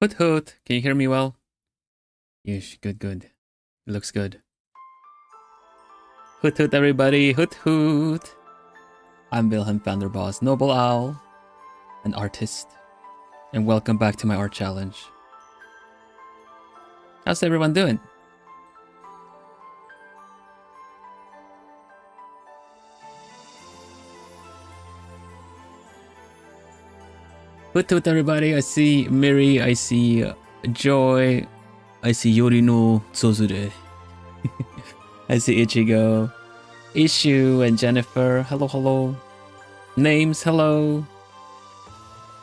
Hoot hoot. Can you hear me well? Yes, good, good. It looks good. Hoot hoot, everybody. Hoot hoot. I'm Vilhelm Vanderbos, Noble Owl, an artist, and welcome back to my art challenge. How's everyone doing? Hoot hoot, everybody. I see Miri, I see Joy, I see Yorino Tsuzure. I see Ichigo, Ishu, and Jennifer. Hello, hello. Names, hello.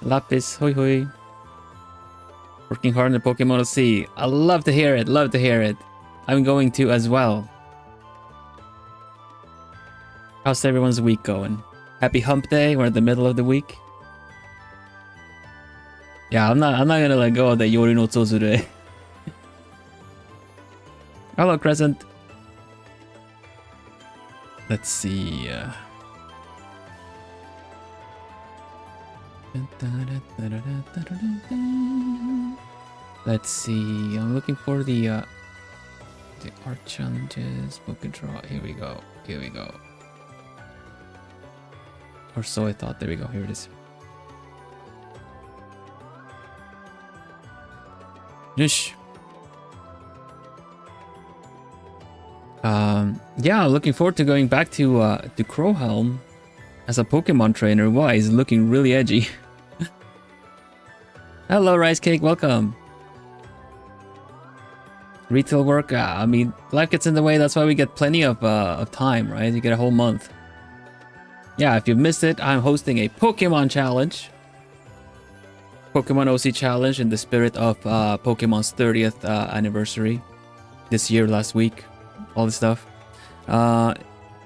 Lapis, hoi hoi. Working hard on the Pokemon OC. I love to hear it, love to hear it. I'm going to as well. How's everyone's week going? Happy hump day, we're in the middle of the week. Yeah, I'm not gonna let go of the Yorino Tsuzure. Hello, Crescent. Let's see. Let's see. I'm looking for the art challenges. Book and draw. Here we go. Here we go. Or so I thought. There we go. Here it is. Yush. Yeah, looking forward to going back to Crowhelm as a Pokemon trainer. Wow, he's looking really edgy. Hello, Rice Cake, welcome. Retail work, I mean, life gets in the way. That's why we get plenty of time, right? You get a whole month. Yeah, if you've missed it, I'm hosting a Pokemon challenge. Pokemon OC challenge in the spirit of Pokemon's 30th anniversary this year, last week. All this stuff.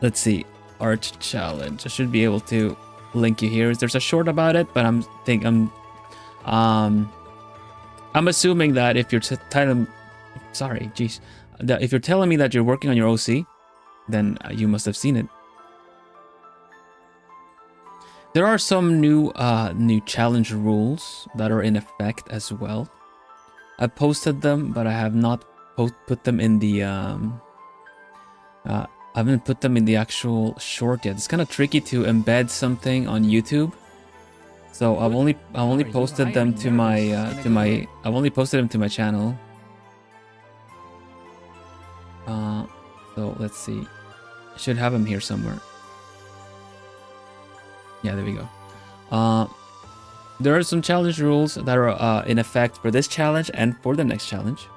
Let's see. Art challenge. I should be able to link you here. There's a short about it, but I'm assuming that if you're telling, sorry, geez, that if you're telling me that you're working on your OC, then you must have seen it. There are some new challenge rules that are in effect as well. I posted them, but I have not put them in the I haven't put them in the actual short yet. It's kind of tricky to embed something on YouTube, so I've only posted them to my I've only posted them to my channel. So let's see. I should have them here somewhere. Yeah, there we go. There are some challenge rules that are in effect for this challenge and for the next challenge.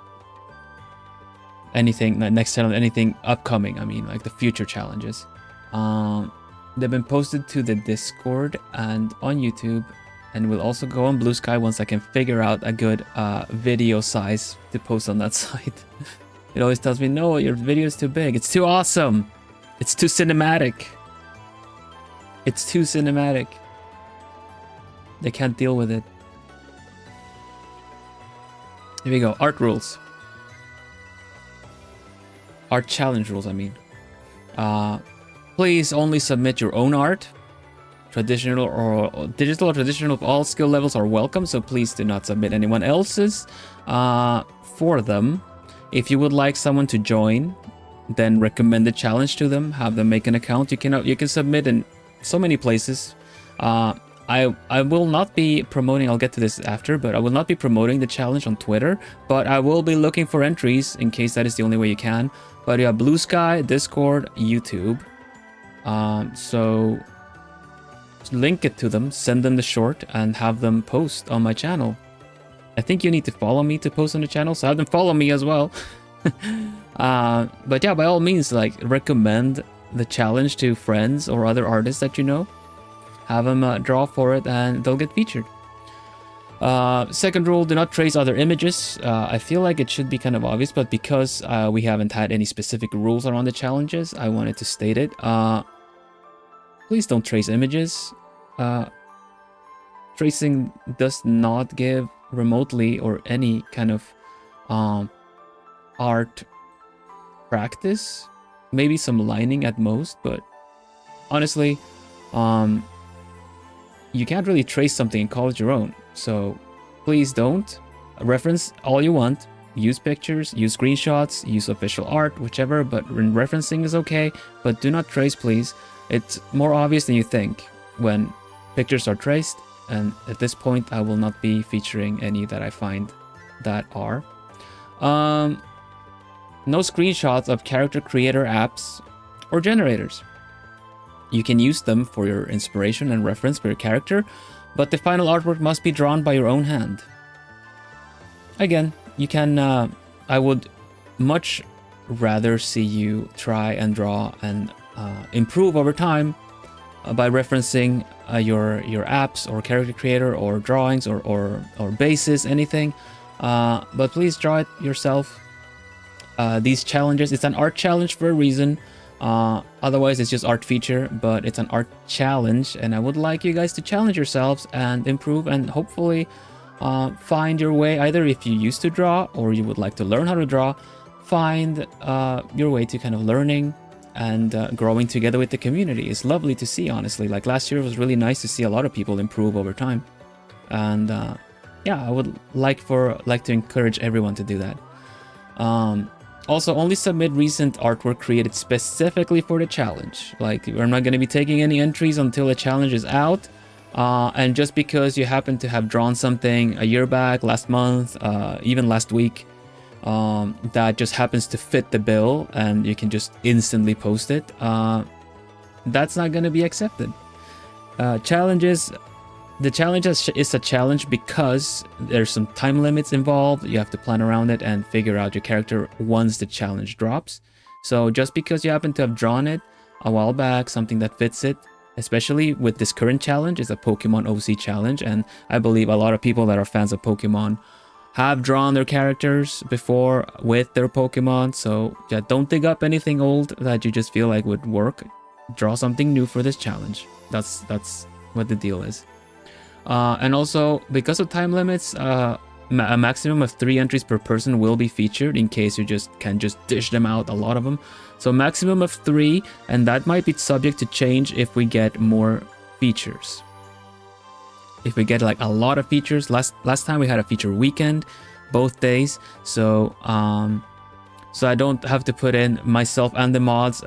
Anything next challenge, anything upcoming, I mean, like the future challenges. They've been posted to the Discord and on YouTube, and will also go on Blue Sky once I can figure out a good video size to post on that site. It always tells me, no, your video is too big. It's too awesome. It's too cinematic. It's too cinematic. They can't deal with it. Here we go. Art rules. Art challenge rules, I mean. Please only submit your own art. Traditional or digital or traditional, all skill levels are welcome, so please do not submit anyone else's for them. If you would like someone to join, then recommend the challenge to them. Have them make an account. You can submit in so many places. I will not be promoting, I'll get to this after, but I will not be promoting the challenge on Twitter, but I will be looking for entries in case that is the only way you can. But yeah, Blue Sky, Discord, YouTube. So link it to them, send them the short, and have them post on my channel. I think you need to follow me to post on the channel, so have them follow me as well. But yeah, by all means, like, recommend the challenge to friends or other artists that you know. Have them draw for it, and they'll get featured. Second rule, do not trace other images. I feel like it should be kind of obvious, but because we haven't had any specific rules around the challenges, I wanted to state it. Please don't trace images. Tracing does not give remotely or any kind of art practice. Maybe some lining at most, but honestly, you can't really trace something and call it your own. So please don't. reference all you want. Use pictures, use screenshots, use official art, whichever, but referencing is okay, but do not trace, please. It's more obvious than you think when pictures are traced, and at this point I will not be featuring any that I find that are. No screenshots of character creator apps or generators. You can use them for your inspiration and reference for your character, but the final artwork must be drawn by your own hand. Again, you can, I would much rather see you try and draw and improve over time by referencing your apps or character creator or drawings or bases, anything. But please draw it yourself. These challenges, it's an art challenge for a reason. Otherwise it's just art feature, but it's an art challenge, and I would like you guys to challenge yourselves and improve and hopefully find your way. Either if you used to draw or you would like to learn how to draw, find your way to kind of learning and growing together with the community. It's lovely to see, honestly. Like last year, it was really nice to see a lot of people improve over time, and yeah, I would like to encourage everyone to do that. Also, only submit recent artwork created specifically for the challenge. Like, we're not going to be taking any entries until the challenge is out. And just because you happen to have drawn something a year back, last month, even last week, that just happens to fit the bill and you can just instantly post it, that's not going to be accepted. Challenges. The challenge is a challenge because there's some time limits involved. You have to plan around it and figure out your character once the challenge drops. So just because you happen to have drawn it a while back, something that fits it, especially with this current challenge, is a Pokemon OC challenge. And I believe a lot of people that are fans of Pokemon have drawn their characters before with their Pokemon. So yeah, don't dig up anything old that you just feel like would work. Draw something new for this challenge. That's what the deal is. And also, because of time limits, a maximum of 3 entries per person will be featured in case you can just dish them out, a lot of them. So maximum of 3, and that might be subject to change if we get more features. If we get like a lot of features, last time we had a feature weekend, both days. So so I don't have to put in myself and the mods,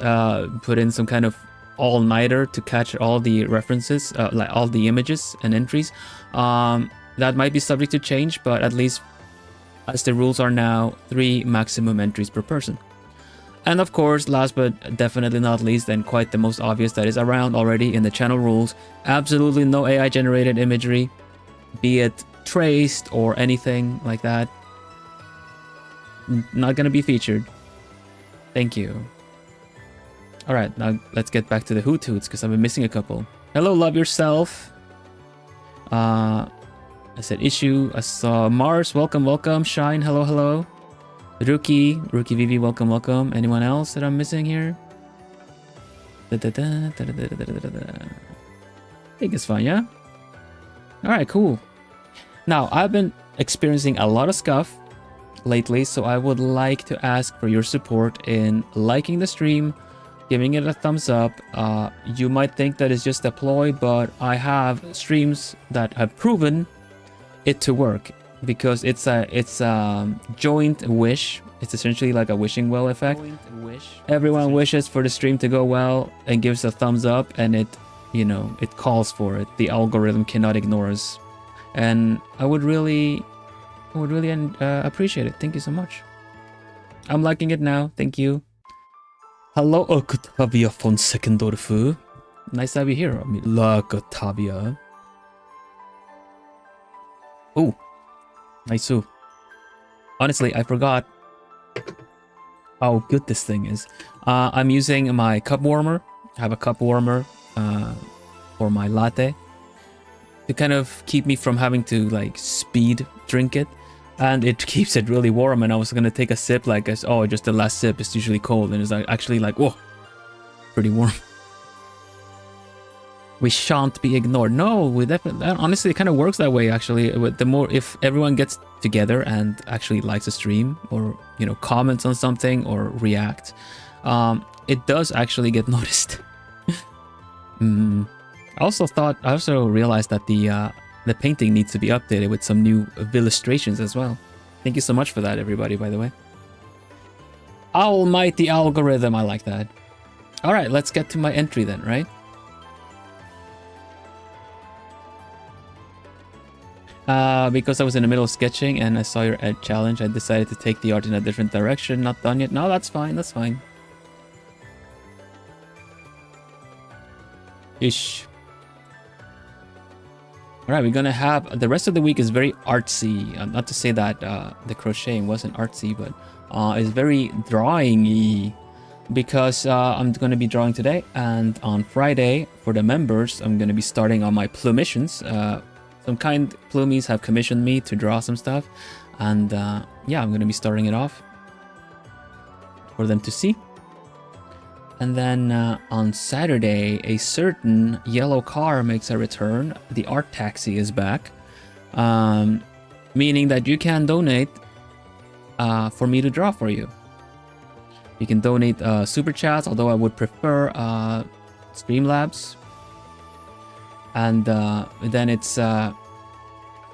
put in some kind of all-nighter to catch all the references, like all the images and entries. That might be subject to change, but at least as the rules are now, 3 maximum entries per person. And of course, last but definitely not least, and quite the most obvious that is around already in the channel rules, absolutely no AI generated imagery, be it traced or anything like that. Not gonna be featured. Thank you. Alright, now let's get back to the hoot hoots, because I've been missing a couple. Hello, love yourself. I said issue. I saw Mars, welcome, welcome. Shine, hello, hello. Rookie Vivi, welcome, welcome. Anyone else that I'm missing here? I think it's fine, yeah? Alright, cool. Now, I've been experiencing a lot of scuff lately, so I would like to ask for your support in liking the stream, giving it a thumbs up. You might think that it's just a ploy, but I have streams that have proven it to work, because it's a joint wish. It's essentially like a wishing well effect. Everyone wishes for the stream to go well and gives a thumbs up, and it, you know, it calls for it. The algorithm cannot ignore us, and I would really appreciate it. Thank you so much. I'm liking it now. Thank you. Hello, Octavia von Secondorfu. Nice to have you here. I mean, like Octavia. Oh, nice. Honestly, I forgot how good this thing is. I'm using my cup warmer. I have a cup warmer for my latte to kind of keep me from having to like speed drink it. And it keeps it really warm, and I was gonna take a sip, like, oh, just the last sip is usually cold, and it's like actually like, whoa, pretty warm. We shan't be ignored. No, we definitely, honestly, it kind of works that way, actually. The more, if everyone gets together and actually likes a stream, or, you know, comments on something or react, it does actually get noticed. I also realized that The painting needs to be updated with some new illustrations as well. Thank you so much for that, everybody, by the way. Almighty algorithm, I like that. All right, let's get to my entry then, right? Because I was in the middle of sketching and I saw your ed challenge, I decided to take the art in a different direction. Not done yet. No, that's fine. That's fine. Ish. All right, we're gonna have the rest of the week is very artsy. Not to say that the crocheting wasn't artsy, but it's very drawing-y because I'm gonna be drawing today, and on Friday for the members, I'm gonna be starting on my plumissions. Some kind plumies have commissioned me to draw some stuff, and yeah, I'm gonna be starting it off for them to see. And then on Saturday, a certain yellow car makes a return. The art taxi is back, meaning that you can donate for me to draw for you. You can donate super chats, although I would prefer Streamlabs. And then it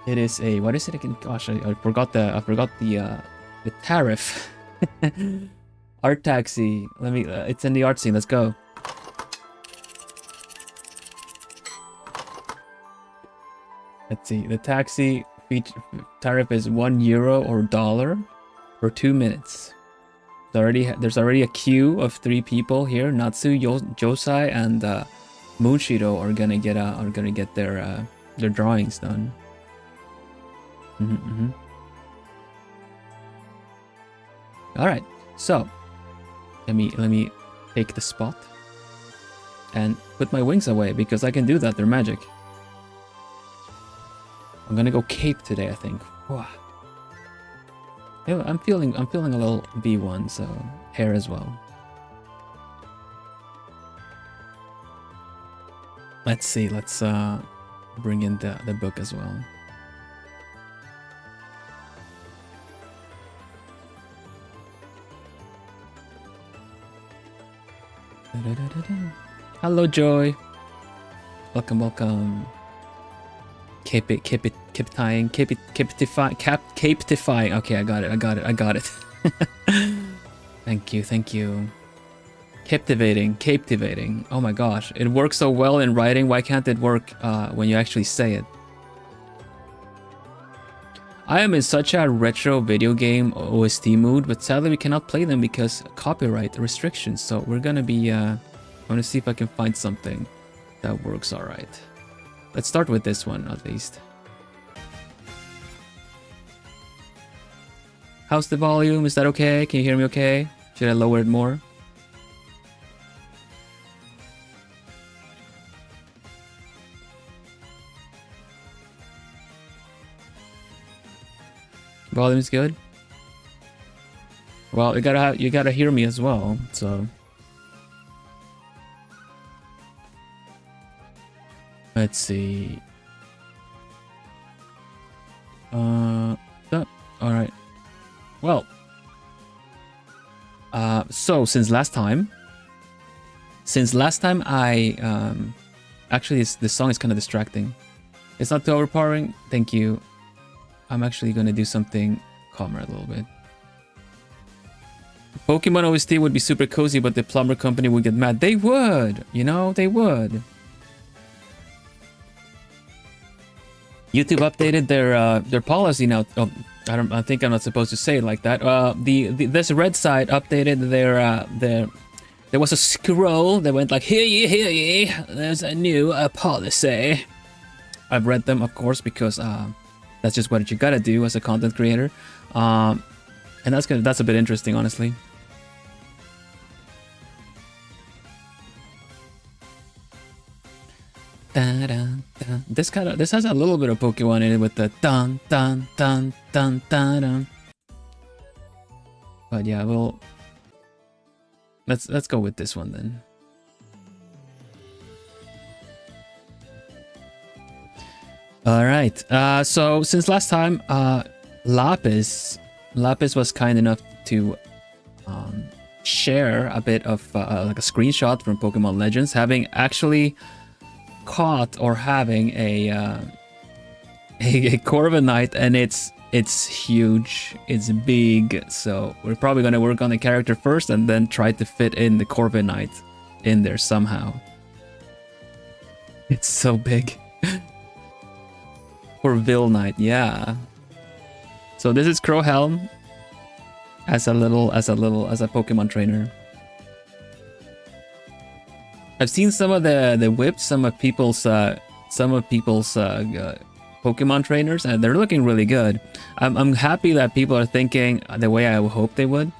is a, what is it again? Gosh, I forgot the tariff. Art taxi. Let me. It's in the art scene. Let's go. Let's see. The taxi tariff is €1 or $1 for 2 minutes. There's already a queue of 3 people here. Natsu, Josai, and Moonshiro are gonna get their drawings done. All right. So. Let me take the spot and put my wings away because I can do that. They're magic. I'm gonna go cape today, I think. Wow. Yeah, I'm feeling a little B1, so hair as well. Let's see. Let's bring in the book as well. Hello, Joy. Welcome. Capetifying. Okay, I got it. Thank you. Captivating. Oh my gosh, it works so well in writing. Why can't it work when you actually say it? I am in such a retro video game OST mood, but sadly we cannot play them because copyright restrictions. So we're gonna be, I'm gonna see if I can find something that works all right. Let's start with this one at least. How's the volume? Is that okay? Can you hear me okay? Should I lower it more? Volume's good. Well, you gotta hear me as well. So let's see. All right. Well. So since last time I actually this song is kind of distracting. It's not too overpowering. Thank you. I'm actually gonna do something calmer a little bit. Pokemon OST would be super cozy, but the plumber company would get mad. They would, you know, they would. YouTube updated their policy now. Oh, I think I'm not supposed to say it like that. This red side updated their there was a scroll that went like, hear ye, there's a new policy. I've read them, of course, because that's just what you gotta do as a content creator, and that's a bit interesting, honestly. Dun, dun, dun. This has a little bit of Pokemon in it with the dun dun dun dun dun dun. But yeah, well, let's go with this one then. All right. So since last time, Lapis was kind enough to share a bit of like a screenshot from Pokemon Legends, having actually caught or having a a Corviknight, and it's huge, it's big, so we're probably gonna work on the character first and then try to fit in the Corviknight in there somehow. It's so big. For Vilknight, yeah. So this is Crowhelm as a Pokemon trainer. I've seen some of the whips, some of people's Pokemon trainers, and they're looking really good. I'm happy that people are thinking the way I hope they would,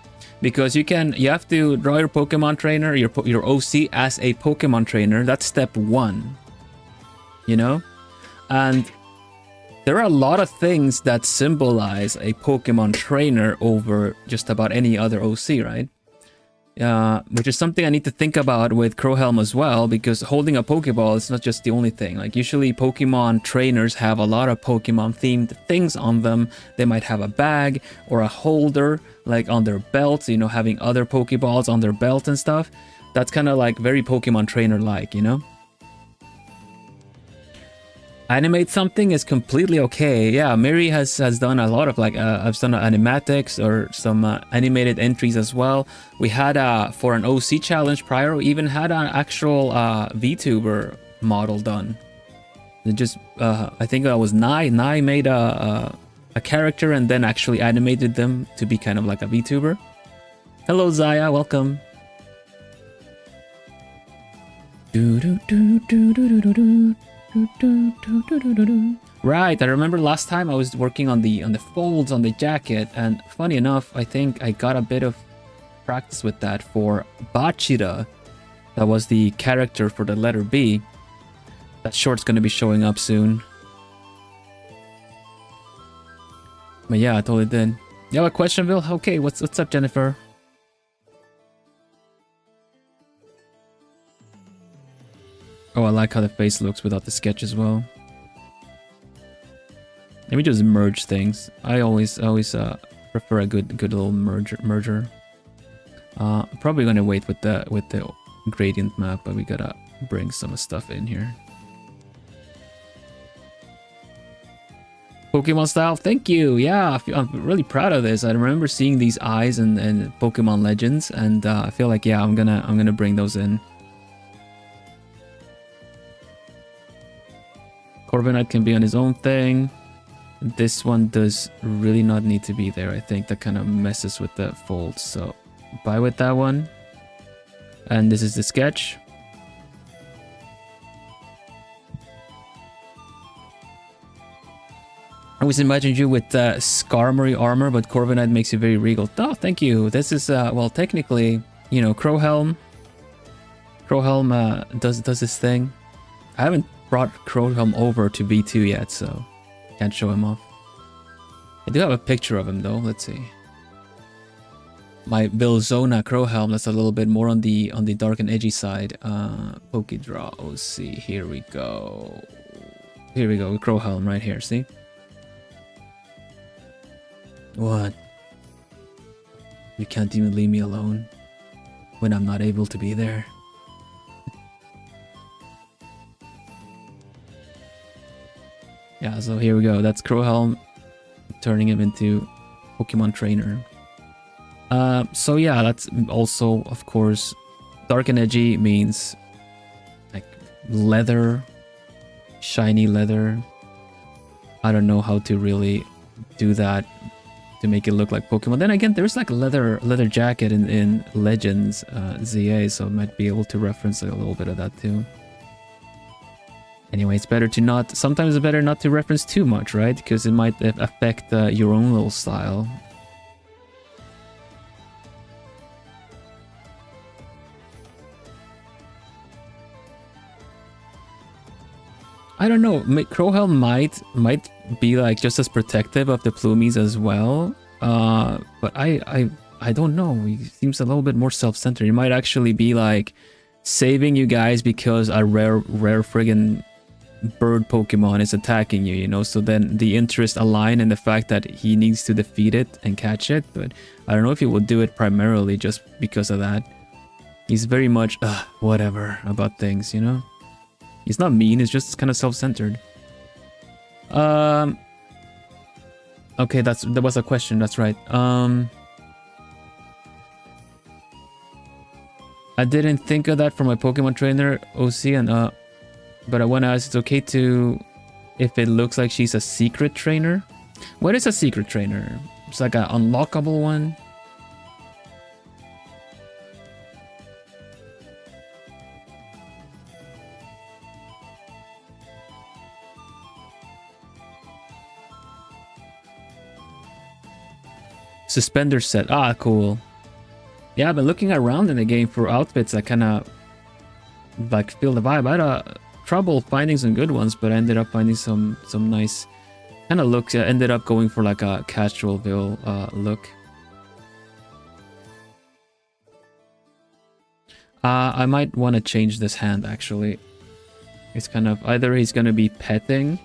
because you have to draw your Pokemon trainer, your OC as a Pokemon trainer. That's step 1, you know, and there are a lot of things that symbolize a Pokemon trainer over just about any other OC, right? Which is something I need to think about with Crowhelm as well, because holding a Pokeball is not just the only thing. Like, usually Pokemon trainers have a lot of Pokemon themed things on them. They might have a bag or a holder, like on their belt, you know, having other Pokeballs on their belt and stuff. That's kind of like very Pokemon trainer-like, you know? Animate something is completely okay. Yeah, Miri has done a lot of like I've done animatics or some animated entries as well. We had for an OC challenge prior, we even had an actual VTuber model done. It just I think that was Nai. Nai made a character and then actually animated them to be kind of like a VTuber. Hello Zaya, welcome. Do do do do do do do. Right, I remember last time I was working on the folds on the jacket, and funny enough, I think I got a bit of practice with that for Bachira. That was the character for the letter B. That short's gonna be showing up soon. But yeah, I totally did. You have a question, Bill? Okay, what's up, Jennifer? Oh, I like how the face looks without the sketch as well. Let me just merge things. I always prefer a good little merger. Probably gonna wait with the gradient map, but we gotta bring some stuff in here. Pokemon style, thank you. Yeah, I'm really proud of this. I remember seeing these eyes and Pokemon Legends, and I feel like, yeah, I'm gonna bring those in. Corviknight can be on his own thing. This one does really not need to be there. I think that kind of messes with the folds. So bye with that one. And this is the sketch. I always imagined you with Skarmory armor, but Corviknight makes you very regal. Oh, thank you. This is, well, technically, you know, Crowhelm. Crowhelm does this thing. I haven't brought Crowhelm over to V2 yet, so can't show him off. I do have a picture of him though. Let's see. My Vilzona Crowhelm, that's a little bit more on the dark and edgy side. Pokedraw OC. Here we go. Here we go. Crowhelm right here. See? What? You can't even leave me alone when I'm not able to be there. Yeah, so here we go. That's Crowhelm, turning him into Pokemon trainer. So yeah, that's also, of course, dark and edgy means like leather, shiny leather. I don't know how to really do that to make it look like Pokemon. Then again, there's like a leather jacket in Legends ZA, so I might be able to reference a little bit of that too. Anyway, it's better to not, sometimes it's better not to reference too much, right? Because it might affect your own little style. I don't know, Crowhelm might be like just as protective of the Plumies as well. But I don't know, he seems a little bit more self-centered. He might actually be like saving you guys because a rare friggin' bird Pokemon is attacking you, you know, so then the interests align in the fact that he needs to defeat it and catch it. But I don't know if he will do it primarily just because of that. He's very much whatever about things, you know. He's not mean, he's just kind of self-centered. Okay, that was a question. That's right. I didn't think of that for my Pokemon trainer OC, and but I want to ask, it's okay to if it looks like she's a secret trainer. What is a secret trainer? It's like an unlockable one. Suspender set. Ah, cool. Yeah, I've been looking around in the game for outfits that kind of like feel the vibe. I had trouble finding some good ones, but I ended up finding some nice kind of looks. I ended up going for like a casualville look. I might want to change this hand actually. It's kind of either he's gonna be petting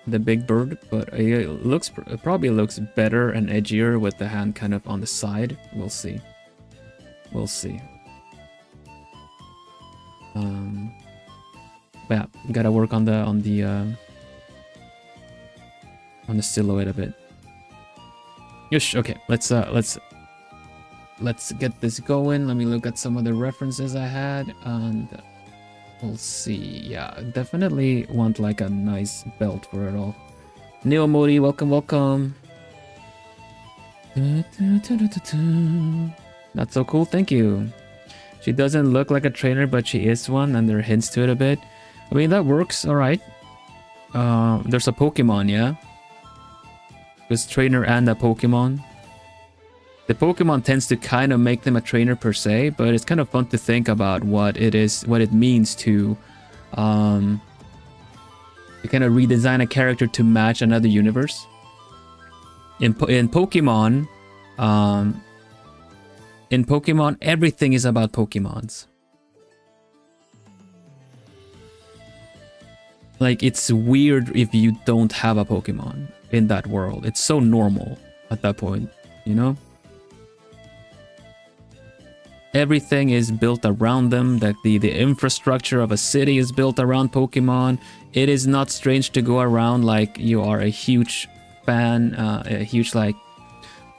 the big bird, but it probably looks better and edgier with the hand kind of on the side. We'll see. We'll see. But yeah, gotta work on the silhouette a bit. Yosh, okay, let's get this going. Let me look at some of the references I had, and we'll see. Yeah, definitely want like a nice belt for it all. Neo Modi, welcome. That's so cool, thank you. She doesn't look like a trainer, but she is one, and there are hints to it a bit. I mean, that works, alright. There's a Pokemon, yeah? There's trainer and a Pokemon. The Pokemon tends to kind of make them a trainer per se, but it's kind of fun to think about what it is, what it means to kind of redesign a character to match another universe. In Pokemon, everything is about Pokemons. Like, it's weird if you don't have a Pokemon in that world. It's so normal at that point, you know? Everything is built around them. That the infrastructure of a city is built around Pokemon. It is not strange to go around like you are a huge fan,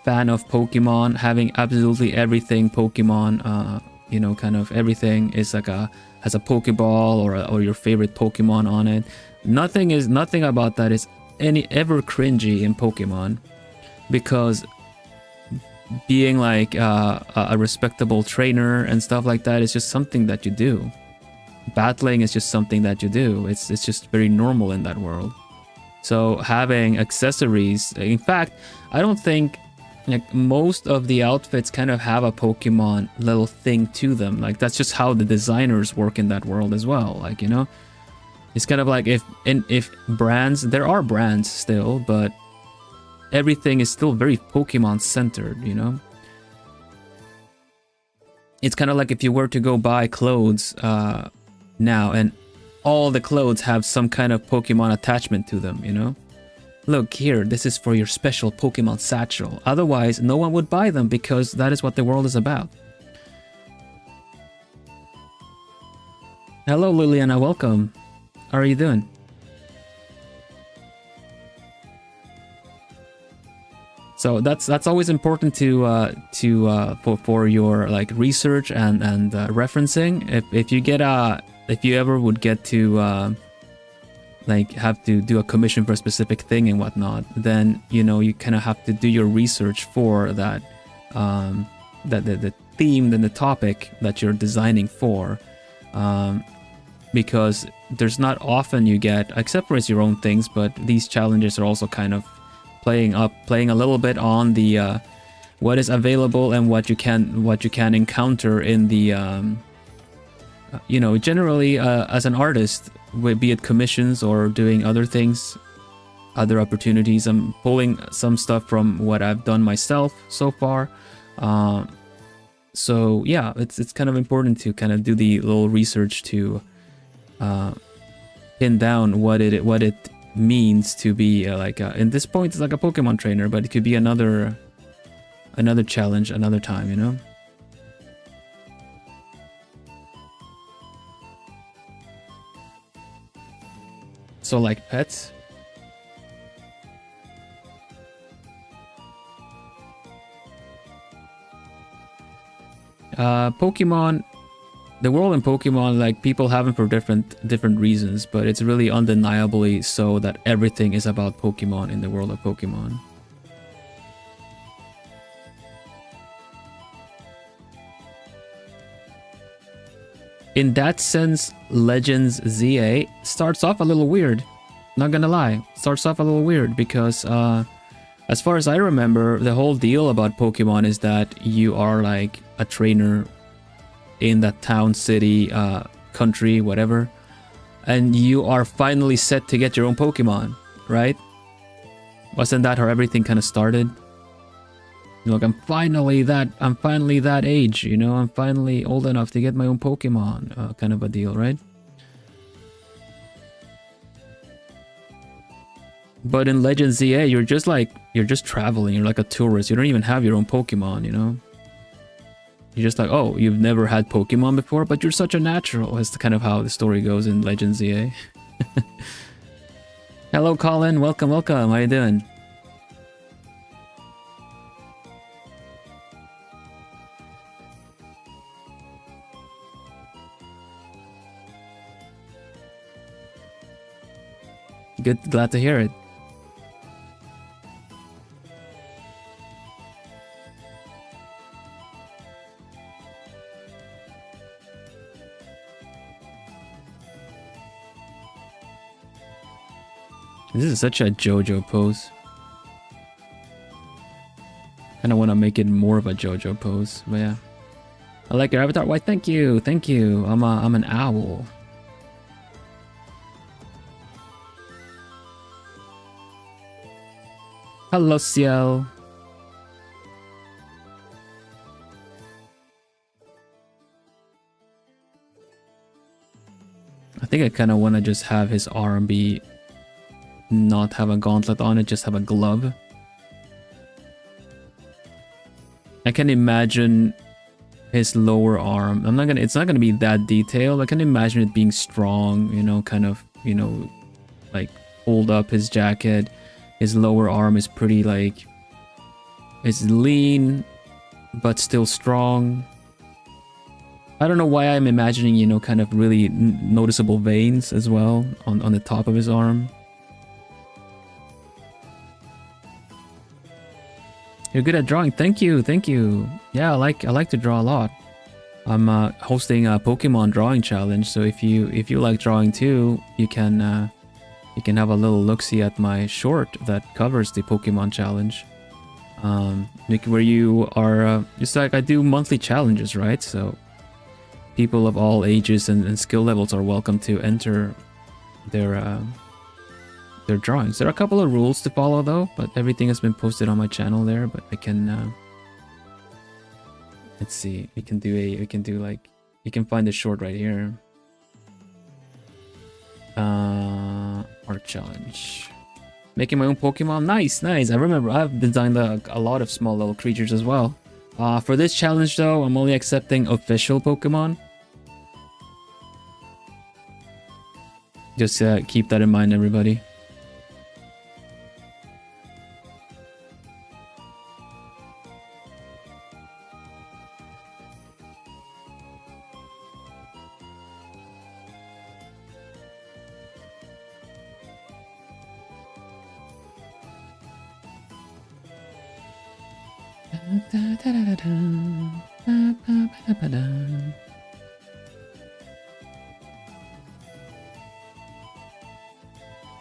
fan of Pokemon, having absolutely everything Pokemon. You know, kind of everything is like has a Pokeball or your favorite Pokemon on it. Nothing about that is ever cringy in Pokemon, because being like a respectable trainer and stuff like that is just something that you do. Battling is just something that you do. It's just very normal in that world. So having accessories, in fact, I don't think like most of the outfits kind of have a Pokemon little thing to them. Like, that's just how the designers work in that world as well. Like, you know, it's kind of like if brands, there are brands still, but everything is still very Pokemon centered, you know? It's kind of like if you were to go buy clothes now, and all the clothes have some kind of Pokemon attachment to them, you know? Look here, this is for your special Pokemon satchel. Otherwise, no one would buy them, because that is what the world is about. Hello, Liliana, welcome. How are you doing? So that's always important to for your like research and referencing. If you ever would get to like have to do a commission for a specific thing and whatnot, then you know you kind of have to do your research for that the theme and the topic that you're designing for, because there's not often you get, except for it's your own things, but these challenges are also kind of playing a little bit on the what is available and what you can encounter in the you know, generally as an artist, be it commissions or doing other things, other opportunities. I'm pulling some stuff from what I've done myself so far, so yeah, it's kind of important to kind of do the little research to pin down what it means to be like in this point it's like a Pokemon trainer, but it could be another challenge another time, you know. So like pets, Pokemon, the world in Pokemon, like people have it for different reasons, but it's really undeniably so that everything is about Pokemon in the world of Pokemon. In that sense, Legends ZA starts off a little weird. Not gonna lie, starts off a little weird because as far as I remember, the whole deal about Pokemon is that you are like a trainer in that town, city, country, whatever, and you are finally set to get your own Pokemon, right? Wasn't that how everything kind of started? Look, I'm finally that age, you know, I'm finally old enough to get my own Pokemon, kind of a deal, right? But in Legends ZA, you're just traveling, you're like a tourist, you don't even have your own Pokemon, you know? You're just like, oh, you've never had Pokemon before, but you're such a natural. That's kind of how the story goes in Legends ZA. Hello, Colin. Welcome, welcome. How you doing? Good, glad to hear it. This is such a JoJo pose. Kinda wanna make it more of a JoJo pose, but yeah. I like your avatar. Why, thank you, thank you. I'm an owl. Hello, Ciel. I think I kinda wanna just have his arm be not have a gauntlet on it, just have a glove. I can imagine his lower arm. It's not gonna be that detailed. I can imagine it being strong, you know, kind of, you know, like hold up his jacket. His lower arm is pretty like, it's lean, but still strong. I don't know why I'm imagining, you know, kind of really noticeable veins as well on the top of his arm. You're good at drawing. Thank you, thank you. Yeah, I like to draw a lot. I'm hosting a Pokemon drawing challenge, so if you like drawing too, you can have a little look-see at my short that covers the Pokemon challenge. Where you are just like I do monthly challenges, right? So people of all ages and skill levels are welcome to enter their drawings. There are a couple of rules to follow though, but everything has been posted on my channel there. But I can let's see, we can do like, you can find the short right here. Art challenge, making my own Pokemon. Nice. I remember I've designed a lot of small little creatures as well. For this challenge though, I'm only accepting official Pokemon. Just keep that in mind, everybody.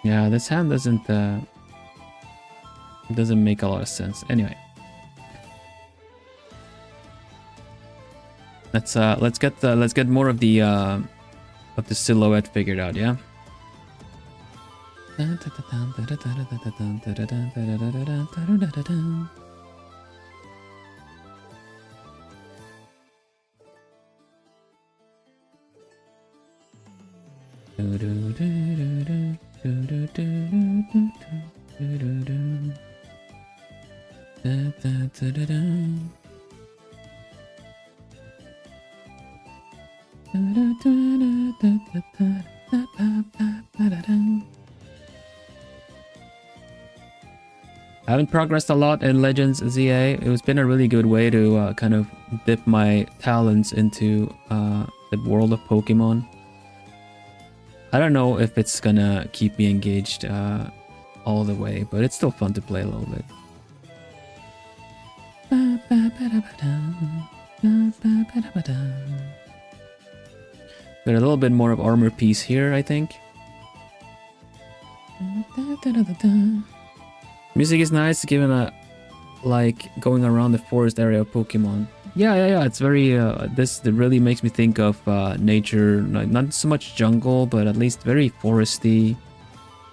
Yeah, this hand doesn't make a lot of sense. Anyway, let's get more of the silhouette figured out, yeah. I haven't progressed a lot in Legends ZA. It's been a really good way to kind of dip my talents into the world of Pokemon. I don't know if it's gonna keep me engaged all the way, but it's still fun to play a little bit. Got a little bit more of armor piece here, I think. Music is nice, given a like going around the forest area of Pokemon. Yeah. It's very this really makes me think of nature, like not so much jungle, but at least very foresty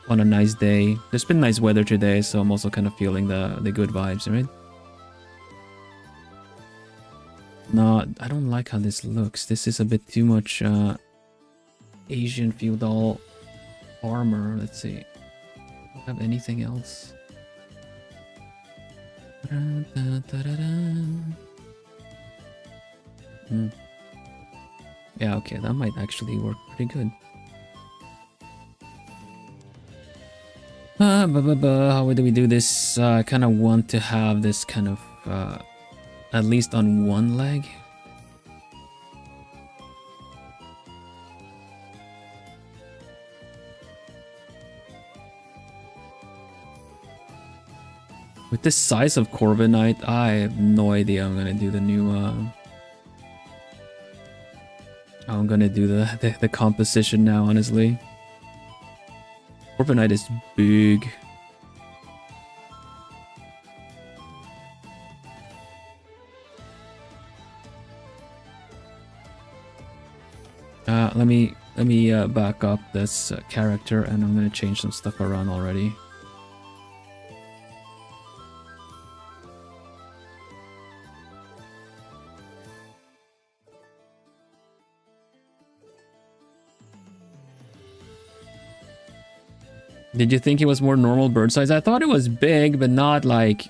on a nice day. There's been nice weather today, so I'm also kind of feeling the good vibes, right? No, I don't like how this looks. This is a bit too much Asian feudal armor. Let's see. Do I have anything else? Yeah, okay, that might actually work pretty good. How do we do this? I kind of want to have this kind of at least on one leg. With this size of Corviknight, I have no idea I'm gonna do the new I'm gonna do the composition now, honestly. Corviknight is big. Let me back up this character, and I'm gonna change some stuff around already. Did you think it was more normal bird size? I thought it was big, but not like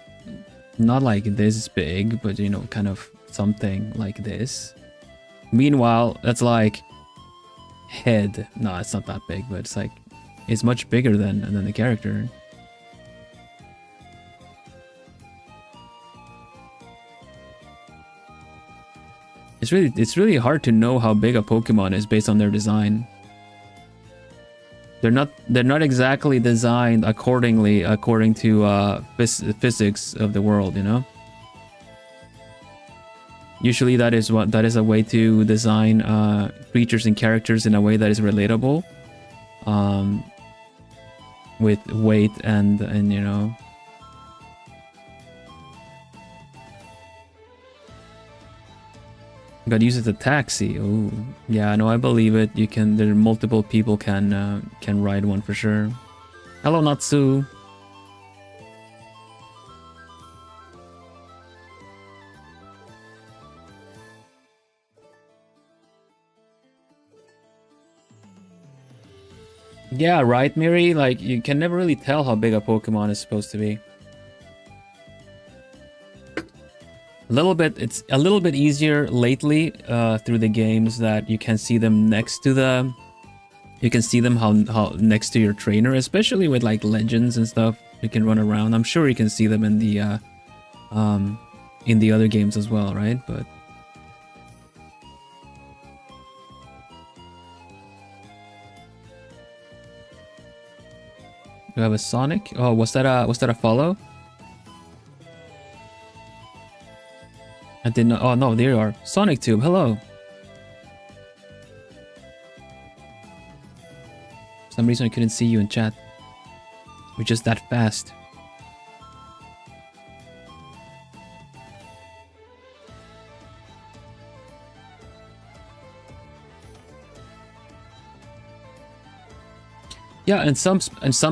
this big, but you know, kind of something like this. Meanwhile, that's like head. No, it's not that big, but it's like it's much bigger than the character. It's really hard to know how big a Pokemon is based on their design. They're not exactly designed according to physics of the world, you know. Usually that is a way to design creatures and characters in a way that is relatable, with weight and you know. Got used as a taxi. Oh, yeah, no, I believe it. You can. There, multiple people can ride one for sure. Hello, Natsu. Yeah, right, Miri. Like you can never really tell how big a Pokemon is supposed to be. It's a little bit easier lately through the games that you can see them next to you can see them how next to your trainer, especially with like legends and stuff. You can run around. I'm sure you can see them in the other games as well, right? But you have a Sonic. Oh, was that a follow? I didn't know. Oh no, there you are. Sonic Tube, hello. For some reason I couldn't see you in chat. You're just that fast. Yeah, in some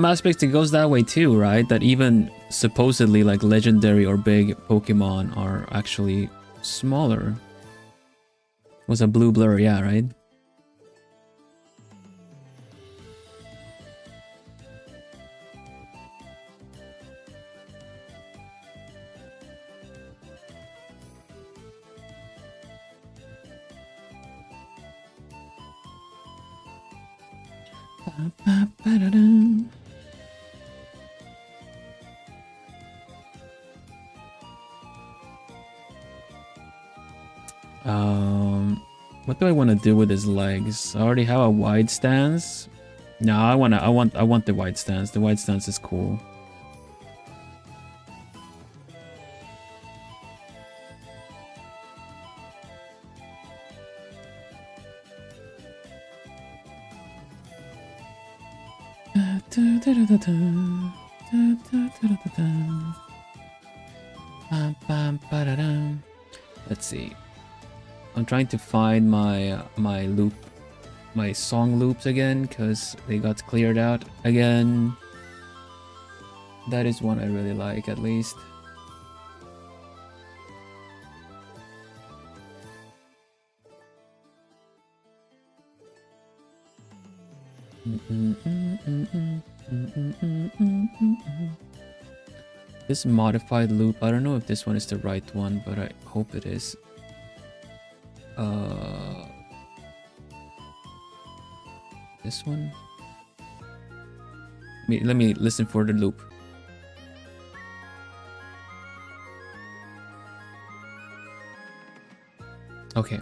aspects it goes that way too, right? That even supposedly like legendary or big Pokemon are actually smaller. Was a blue blur, yeah, right? What do I want to do with his legs? I already have a wide stance. No, I want the wide stance. The wide stance is cool. Let's see. I'm trying to find my my song loops again, because they got cleared out again. That is one I really like, at least. This modified loop, I don't know if this one is the right one, but I hope it is. This one? Let me listen for the loop. Okay.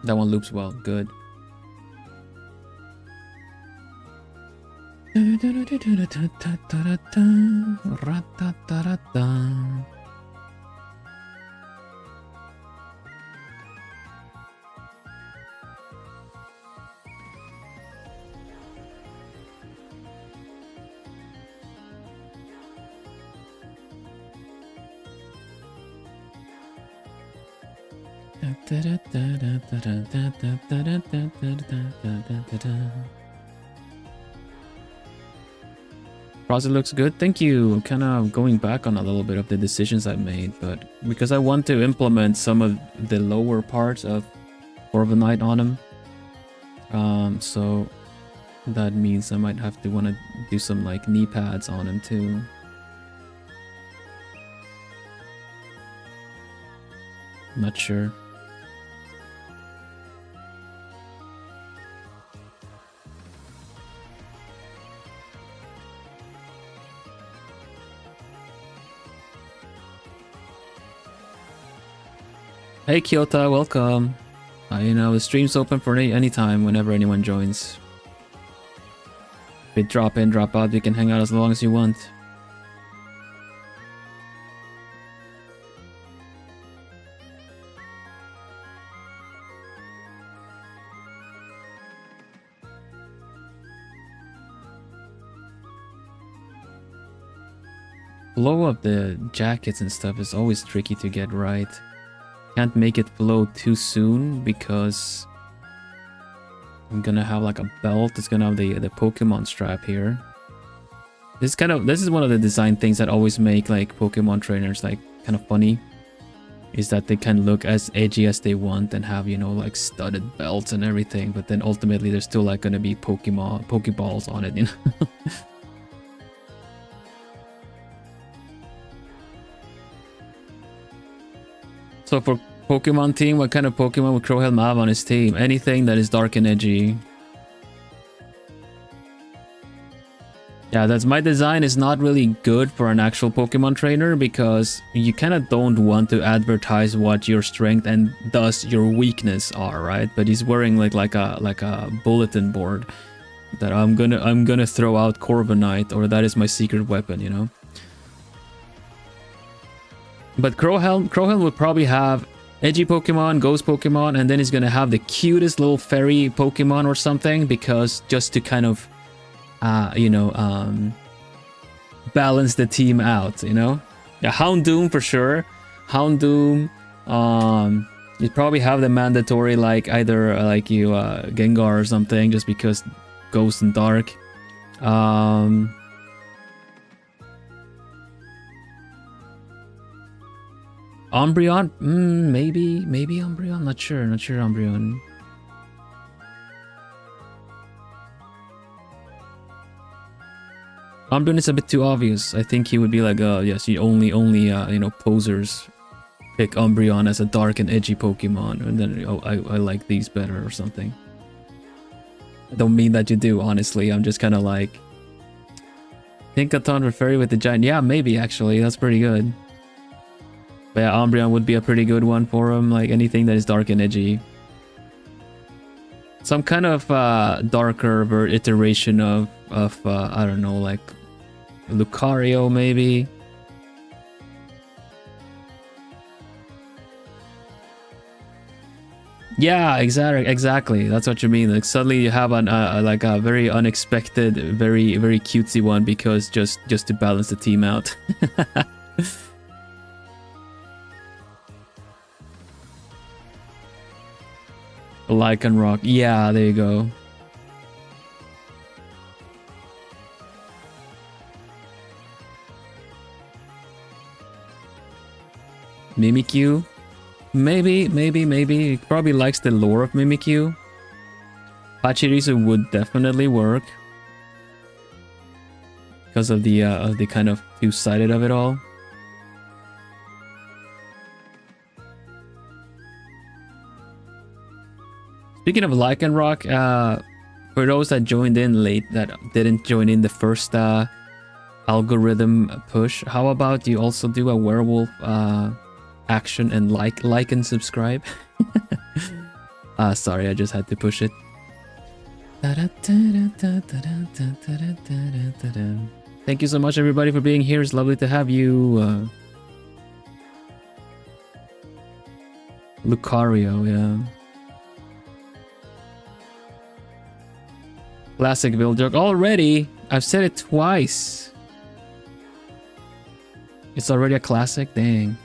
That one loops well, good. Process looks good, thank you. I'm kind of going back on a little bit of the decisions I made, but because I want to implement some of the lower parts of Corviknight on him, so that means I might have to want to do some like knee pads on him too. Not sure. Hey Kyoto, welcome. You know, the stream's open for any time whenever anyone joins. If you drop in, drop out, you can hang out as long as you want. Blow up the jackets and stuff is always tricky to get right. Can't make it flow too soon because I'm gonna have like a belt. It's gonna have the Pokemon strap here. This is one of the design things that always make like Pokemon trainers like kind of funny, is that they can look as edgy as they want and have, you know, like studded belts and everything, but then ultimately there's still like gonna be Pokeballs on it, you know. So for Pokemon team, what kind of Pokemon would Crowhelm have on his team? Anything that is dark and edgy. Yeah, that's my design is not really good for an actual Pokemon trainer because you kind of don't want to advertise what your strength and thus your weakness are, right? But he's wearing like a bulletin board that I'm gonna throw out Corviknight, or that is my secret weapon, you know. But Crowhelm would probably have edgy Pokemon, ghost Pokemon, and then he's gonna have the cutest little fairy Pokemon or something, because just to kind of, you know, balance the team out, you know? Yeah, Houndoom for sure. Houndoom, you'd probably have the mandatory, like, either, like, you, Gengar or something, just because ghost and dark. Umbreon? Maybe Umbreon? Not sure Umbreon. Umbreon is a bit too obvious. I think he would be like, yes, you only, you know, posers pick Umbreon as a dark and edgy Pokemon, and then, oh, I like these better or something. I don't mean that you do, honestly. I'm just kind of like, Pinkaton for fairy with the giant. Yeah, maybe, actually. That's pretty good. But yeah, Umbreon would be a pretty good one for him. Like anything that is dark and edgy. Some kind of darker iteration of I don't know, like Lucario maybe. Yeah, exactly. That's what you mean. Like suddenly you have an like a very unexpected, very cutesy one because just to balance the team out. Lycanroc. Yeah, there you go. Mimikyu. Maybe. He probably likes the lore of Mimikyu. Pachirisu would definitely work. Because of the kind of two-sided of it all. Speaking of Lycanroc, for those that joined in late, that didn't join in the first algorithm push, how about you also do a werewolf action and like and subscribe? Sorry, I just had to push it. Thank you so much, everybody, for being here. It's lovely to have you. Lucario, yeah. Classic Viljock already. I've said it twice. It's already a classic. Dang.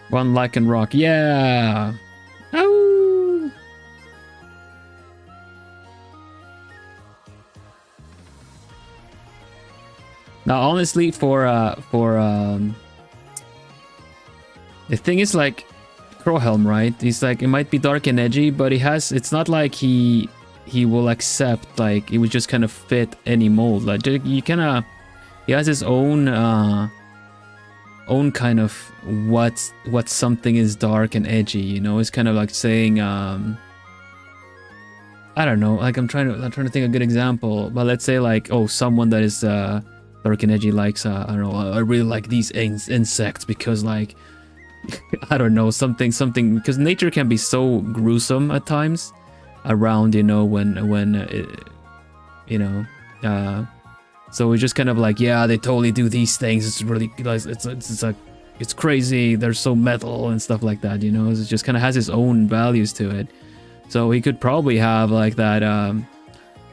One Lycanroc. Yeah. Ow. Now, honestly, for the thing is, like, Crowhelm, right? He's like, it might be dark and edgy, but it's not like he will accept, like, it would just kind of fit any mold. Like, you kind of, he has his own kind of what something is dark and edgy, you know? It's kind of like saying, I don't know, like, I'm trying to think of a good example, but let's say, like, oh, someone that is dark and edgy likes, I don't know, I really like these insects because, like, I don't know, something, because nature can be so gruesome at times around, you know, when you know, so it's just kind of like, yeah, they totally do these things. It's really, it's crazy. They're so metal and stuff like that, you know. It just kind of has its own values to it. So he could probably have like that,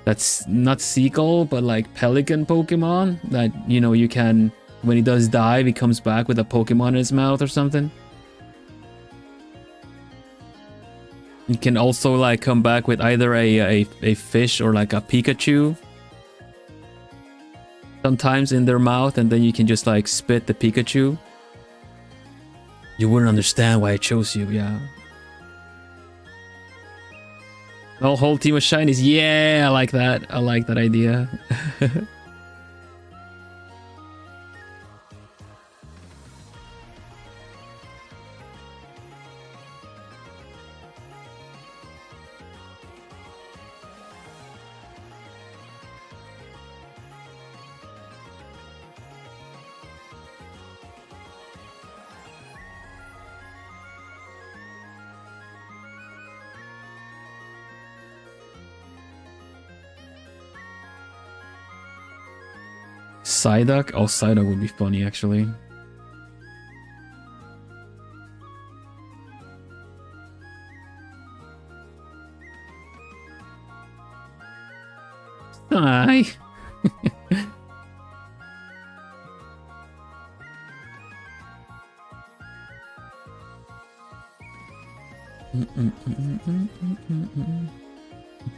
that's not seagull, but like pelican Pokemon that, you know, you can, when he does dive, he comes back with a Pokemon in his mouth or something. You can also like come back with either a fish or like a Pikachu sometimes in their mouth, and then you can just like spit the Pikachu. You wouldn't understand why I chose you, yeah. The whole team of shinies, yeah, I like that. I like that idea. Psyduck? Oh, Psyduck would be funny, actually. Hi.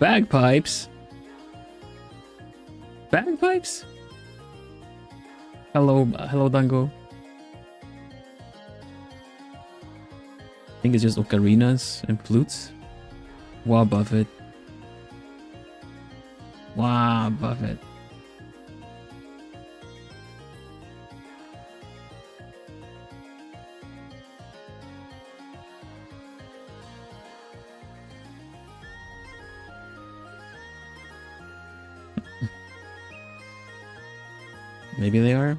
Bagpipes? Bagpipes? Hello, Dango. I think it's just ocarinas and flutes. Wow, Buffett. Wow, Buffett. Maybe they are.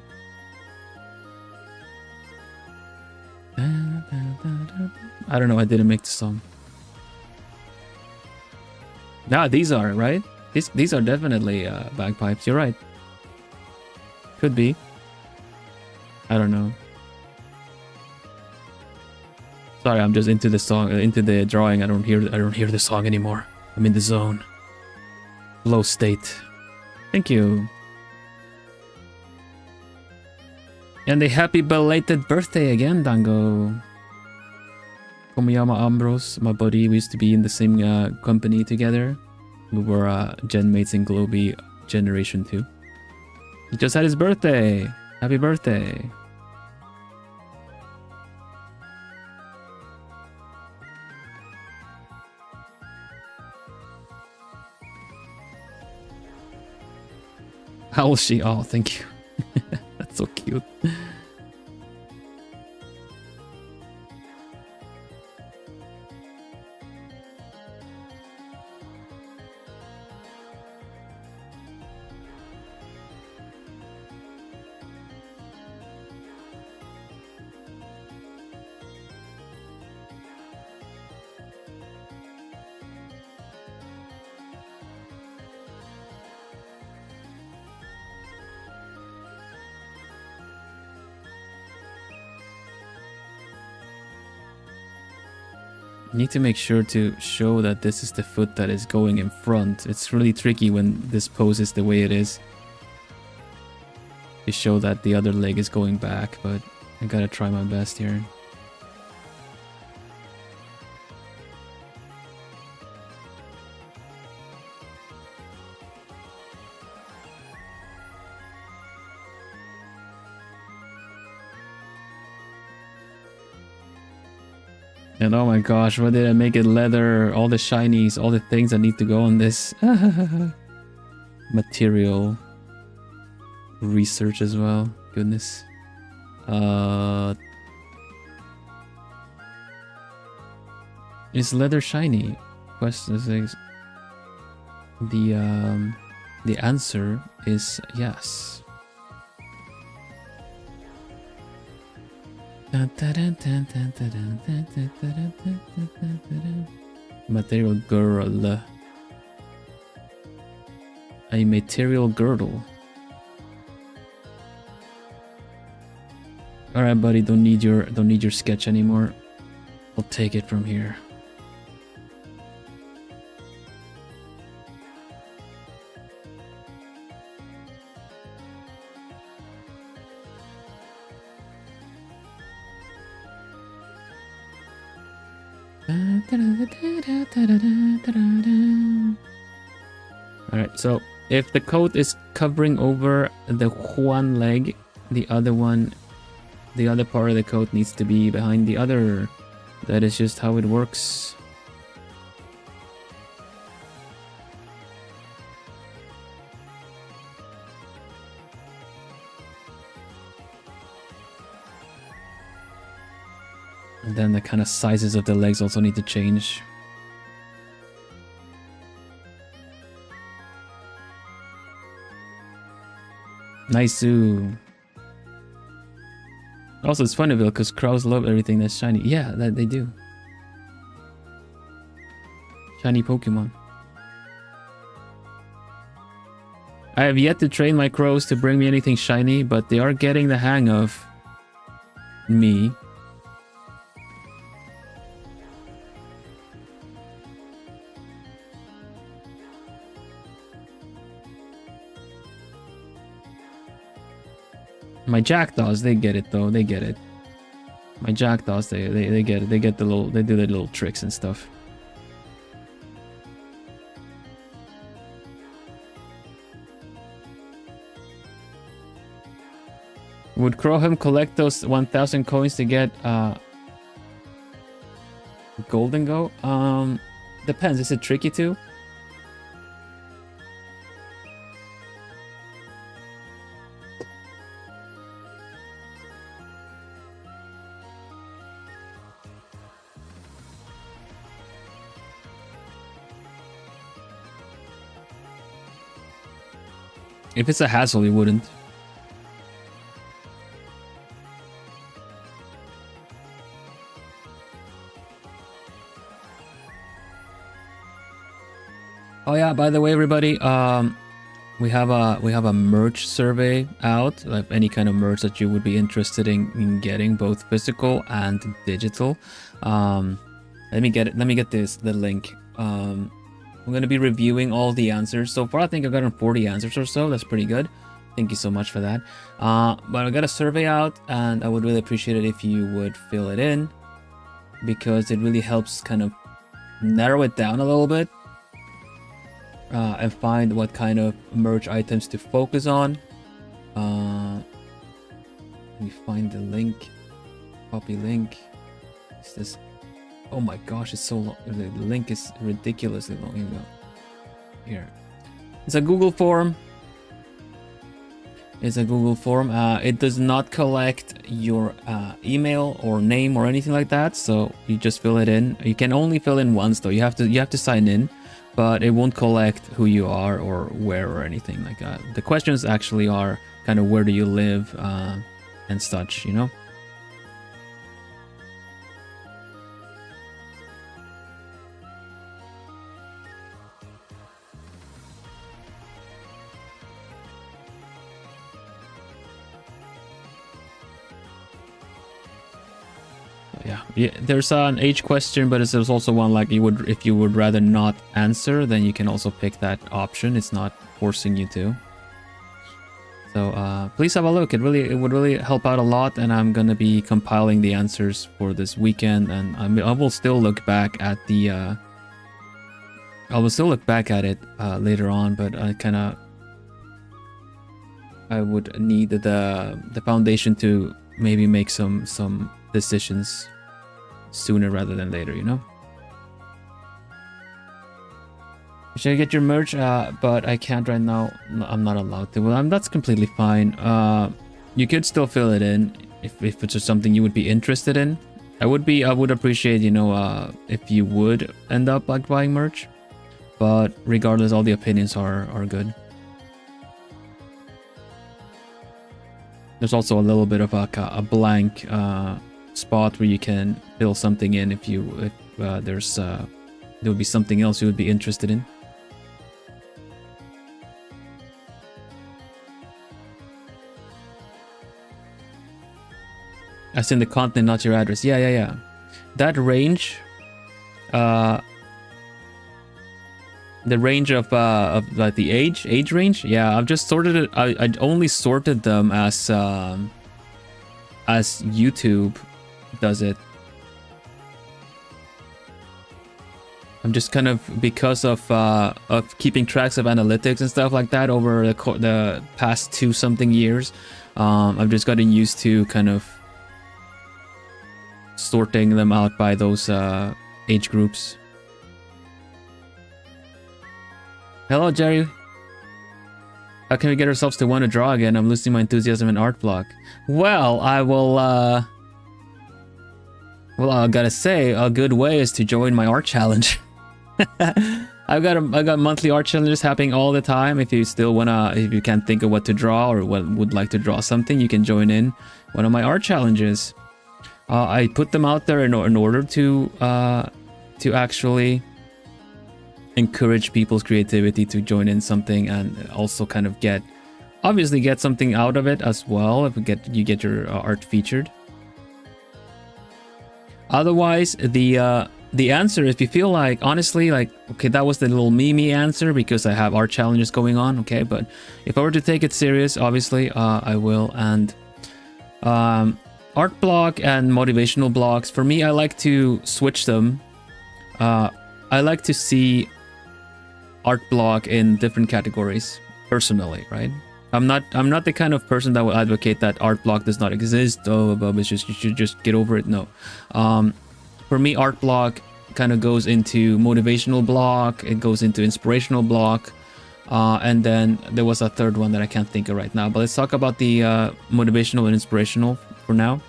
I don't know. I didn't make the song. Nah, these are right. These are definitely bagpipes. You're right. Could be. I don't know. Sorry, I'm just into the song, into the drawing. I don't hear the song anymore. I'm in the zone. Low state. Thank you. And a happy belated birthday again, Dango. Komiyama Ambros, my buddy. We used to be in the same company together. We were gen mates in Globy Generation 2. He just had his birthday. Happy birthday. How old is she? Oh, thank you. That's so cute. Need to make sure to show that this is the foot that is going in front. It's really tricky when this pose is the way it is. To show that the other leg is going back, but I gotta try my best here. And oh my gosh, why did I make it leather? All the shinies, all the things that need to go on this. Material. Research as well. Goodness. Is leather shiny? Question 6. The answer is yes. Material girl. A material girdle. Alright, buddy, don't need your sketch anymore. I'll take it from here. Alright, so if the coat is covering over the one leg, the other part of the coat needs to be behind the other. That is just how it works. And then the kind of sizes of the legs also need to change. Nice. Also, it's funny, Bill, because crows love everything that's shiny. Yeah, that they do. Shiny Pokemon. I have yet to train my crows to bring me anything shiny, but they are getting the hang of me. My jackdaws, they get it though. They get it. My jackdaws, they get it. They get the little, they do their little tricks and stuff. Would Crowham collect those 1,000 coins to get Golden Go? Depends. Is it tricky too? If it's a hassle, you wouldn't. Oh yeah, by the way, everybody, we have a merch survey out, like any kind of merch that you would be interested in getting, both physical and digital. Let me get the link. I'm gonna be reviewing all the answers. So far I think I've gotten 40 answers or so. That's pretty good. Thank you so much for that. But I got a survey out, and I would really appreciate it if you would fill it in, because it really helps kind of narrow it down a little bit. And find what kind of merch items to focus on. Let me find the link. Copy link. Is this? Oh my gosh, it's so long. The link is ridiculously long. Here we go. Here. It's a Google form. It does not collect your email or name or anything like that. So you just fill it in. You can only fill in once though. You have to sign in. But it won't collect who you are or where or anything like that. The questions actually are kind of where do you live and such, you know? Yeah, there's an age question, but there's also one like if you would rather not answer, then you can also pick that option. It's not forcing you to. So please have a look. It would really help out a lot, and I'm gonna be compiling the answers for this weekend, and I will still look back at the later on, but I would need the foundation to maybe make some decisions sooner rather than later, you know? Should I get your merch? But I can't right now. No, I'm not allowed to. Well, that's completely fine. You could still fill it in if it's just something you would be interested in. I would appreciate, you know, if you would end up like buying merch. But regardless, all the opinions are good. There's also a little bit of a blank spot where you can fill something in if there would be something else you would be interested in. As in the continent, not your address. Yeah. That range, the range of like the age range. Yeah, I've just sorted it. I only sorted them as YouTube does it. I'm just kind of, because of keeping tracks of analytics and stuff like that over the past 2-something years, I've just gotten used to kind of sorting them out by those age groups. Hello, Jerry. How can we get ourselves to want to draw again? I'm losing my enthusiasm in art block. Well, I will. Well, I gotta say, a good way is to join my art challenge. I've got monthly art challenges happening all the time. If you can't think of what to draw or would like to draw something, you can join in one of my art challenges. I put them out there in order to actually encourage people's creativity to join in something, and also kind of get something out of it as well. If you get your art featured. Otherwise, the answer, if you feel like, honestly, like, okay, that was the little me answer because I have art challenges going on, okay, but if I were to take it serious, obviously, I will. And art block and motivational blocks, for me, I like to switch them. I like to see art block in different categories, personally, right? I'm not the kind of person that will advocate that art block does not exist. Oh, it's just, you should just get over it. No. For me, art block kind of goes into motivational block. It goes into inspirational block. And then there was a third one that I can't think of right now. But let's talk about the motivational and inspirational for now.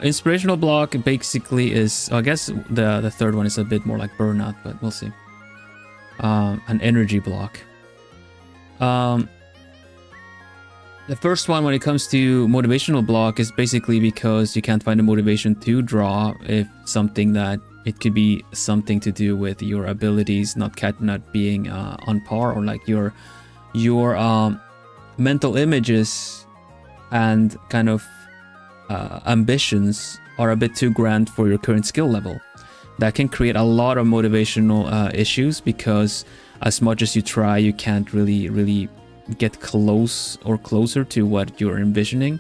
Inspirational block basically is, I guess the third one is a bit more like burnout, but we'll see. An energy block. The first one, when it comes to motivational block, is basically because you can't find the motivation to draw. If something that it could be something to do with your abilities not being on par, or like your mental images and kind of ambitions are a bit too grand for your current skill level. That can create a lot of motivational issues, because as much as you try, you can't really get close or closer to what you're envisioning.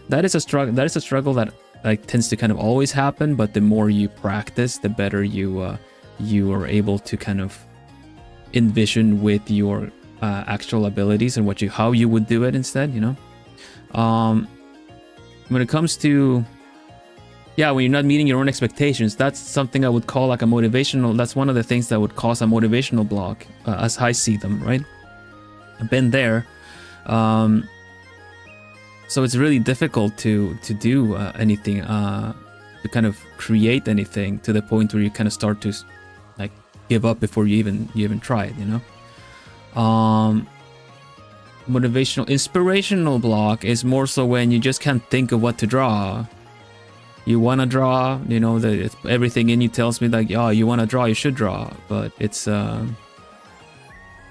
That is a struggle that like tends to kind of always happen, but the more you practice, the better you are able to kind of envision with your actual abilities and how you would do it instead, you know. When it comes to when you're not meeting your own expectations, that's something I would call like a motivational. That's one of the things that would cause a motivational block, as I see them, right? I've been there. So it's really difficult to do anything, to kind of create anything to the point where you kind of start to like give up before you even try it, you know. Inspirational block is more so when you just can't think of what to draw. You want to draw, you know, everything in you tells me like, oh, you want to draw, you should draw, but it's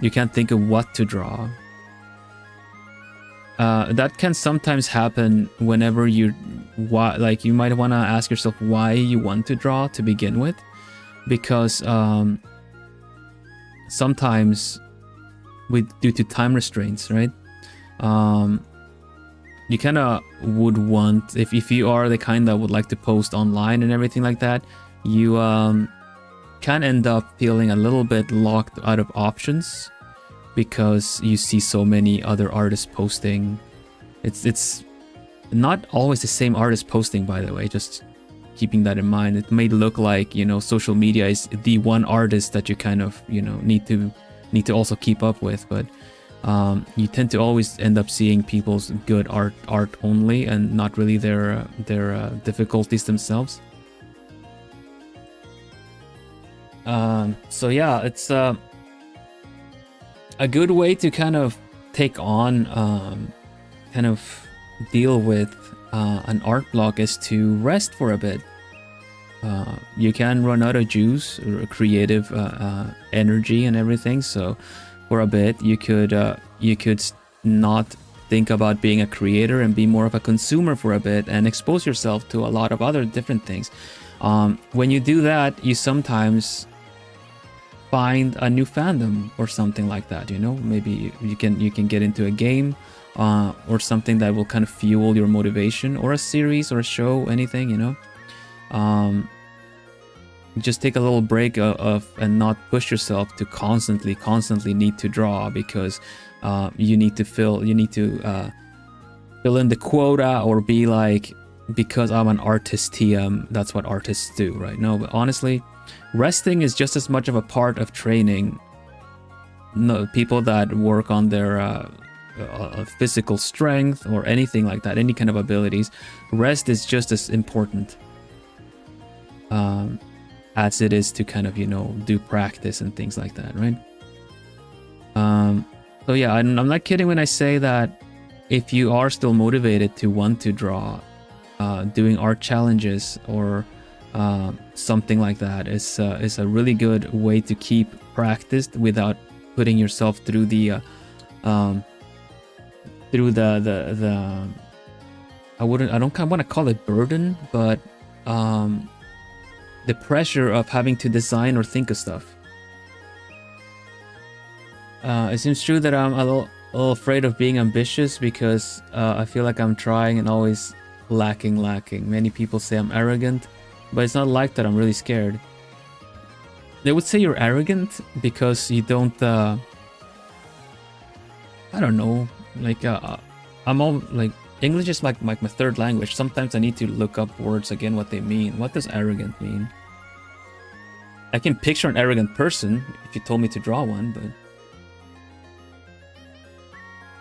you can't think of what to draw. That can sometimes happen whenever you might want to ask yourself why you want to draw to begin with, because sometimes due to time restraints, right? You kind of would want, if you are the kind that would like to post online and everything like that, you can end up feeling a little bit locked out of options, because you see so many other artists posting. It's not always the same artist posting, by the way, just keeping that in mind. It may look like, you know, social media is the one artist that you kind of, you know, need to also keep up with, but you tend to always end up seeing people's good art only, and not really their difficulties themselves. So yeah, it's a good way to kind of take on, kind of deal with an art block is to rest for a bit. You can run out of juice or creative energy and everything, so for a bit you could not think about being a creator and be more of a consumer for a bit, and expose yourself to a lot of other different things. When you do that, you sometimes find a new fandom or something like that, you know. Maybe you can get into a game or something that will kind of fuel your motivation, or a series or a show, anything, you know. Just take a little break and not push yourself to constantly need to draw, because you need to fill in the quota, or be like, because I'm an artist TM, that's what artists do, right? No, but honestly, resting is just as much of a part of training. No, people that work on their physical strength or anything like that, any kind of abilities, rest is just as important as it is to kind of, you know, do practice and things like that, right? So yeah, I'm not kidding when I say that if you are still motivated to want to draw, doing art challenges or something like that is a really good way to keep practiced without putting yourself through the I don't want to call it burden, but the pressure of having to design or think of stuff. It seems true that I'm a little afraid of being ambitious, because I feel like I'm trying and always lacking. Many people say I'm arrogant, but it's not like that. I'm really scared. They would say you're arrogant because you don't I don't know, like I'm all like, English is like my third language. Sometimes I need to look up words again, what they mean. What does arrogant mean? I can picture an arrogant person if you told me to draw one, but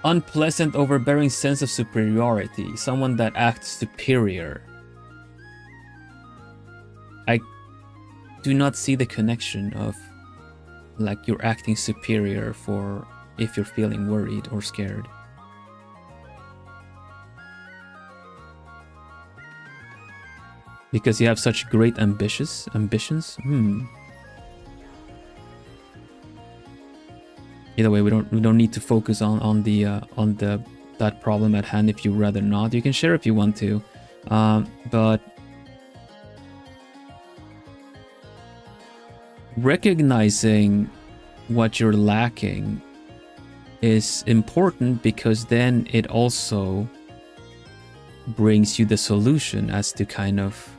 unpleasant, overbearing sense of superiority. Someone that acts superior. I do not see the connection of like you're acting superior for if you're feeling worried or scared. Because you have such great ambitions? Either way, we don't need to focus on that problem at hand if you rather not. You can share if you want to, but recognizing what you're lacking is important, because then it also brings you the solution as to kind of,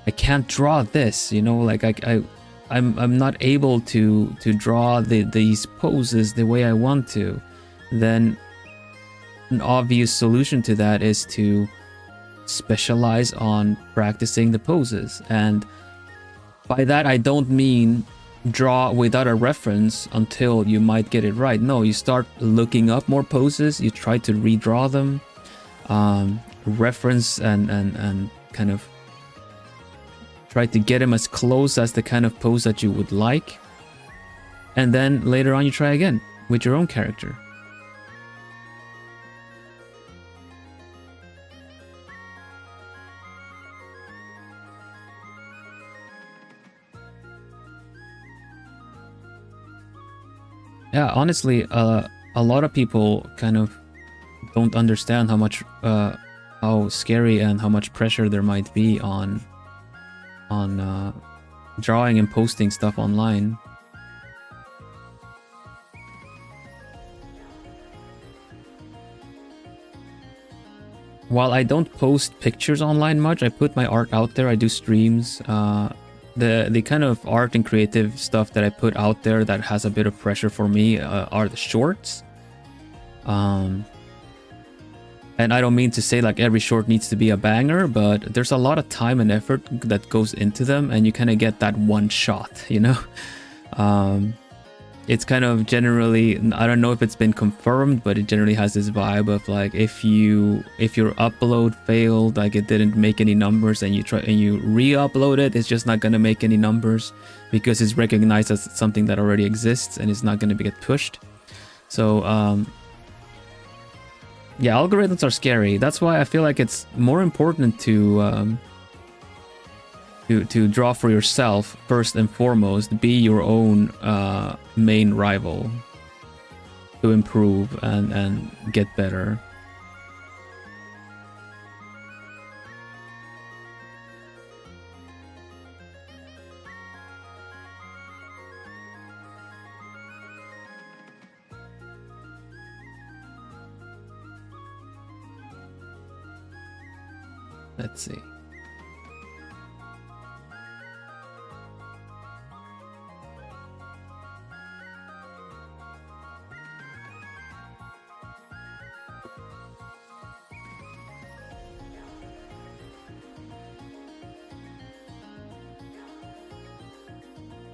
I can't draw this, you know, like I'm not able to draw these poses the way I want to. Then an obvious solution to that is to specialize on practicing the poses. And by that I don't mean draw without a reference until you might get it right. No, you start looking up more poses, you try to redraw them, reference and kind of try to get them as close as the kind of pose that you would like. And then later on you try again with your own character. Yeah, honestly, a lot of people kind of don't understand how much, how scary and how much pressure there might be on drawing and posting stuff online. While I don't post pictures online much, I put my art out there. I do streams. The kind of art and creative stuff that I put out there that has a bit of pressure for me are the shorts. And I don't mean to say like every short needs to be a banger, but there's a lot of time and effort that goes into them, and you kind of get that one shot, you know? It's kind of generally, I don't know if it's been confirmed, but it generally has this vibe of like, if your upload failed, like it didn't make any numbers, and you re-upload it, it's just not gonna make any numbers because it's recognized as something that already exists and it's not gonna get pushed. So yeah, algorithms are scary. That's why I feel like it's more important to draw for yourself first and foremost. Be your own main rival to improve and get better. Let's see.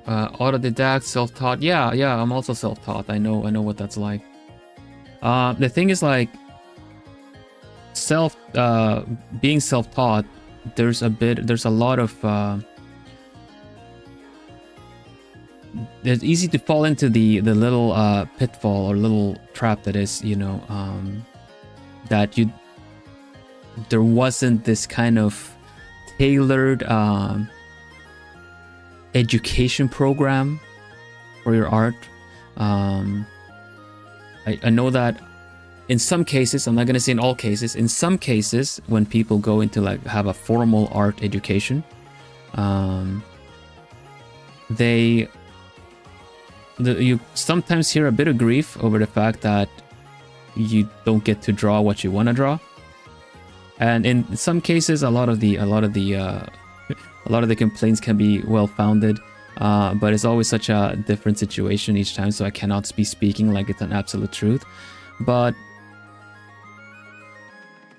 Autodidact, self-taught. Yeah, I'm also self-taught. I know what that's like. The thing is, like, being self-taught, there's a lot of it's easy to fall into the little pitfall or little trap that is, you know, that there wasn't this kind of tailored education program for your art. I know that in some cases, I'm not gonna say in all cases, in some cases when people go into like have a formal art education, you sometimes hear a bit of grief over the fact that you don't get to draw what you want to draw, and in some cases a lot of the complaints can be well-founded, but it's always such a different situation each time, so I cannot be speaking like it's an absolute truth. But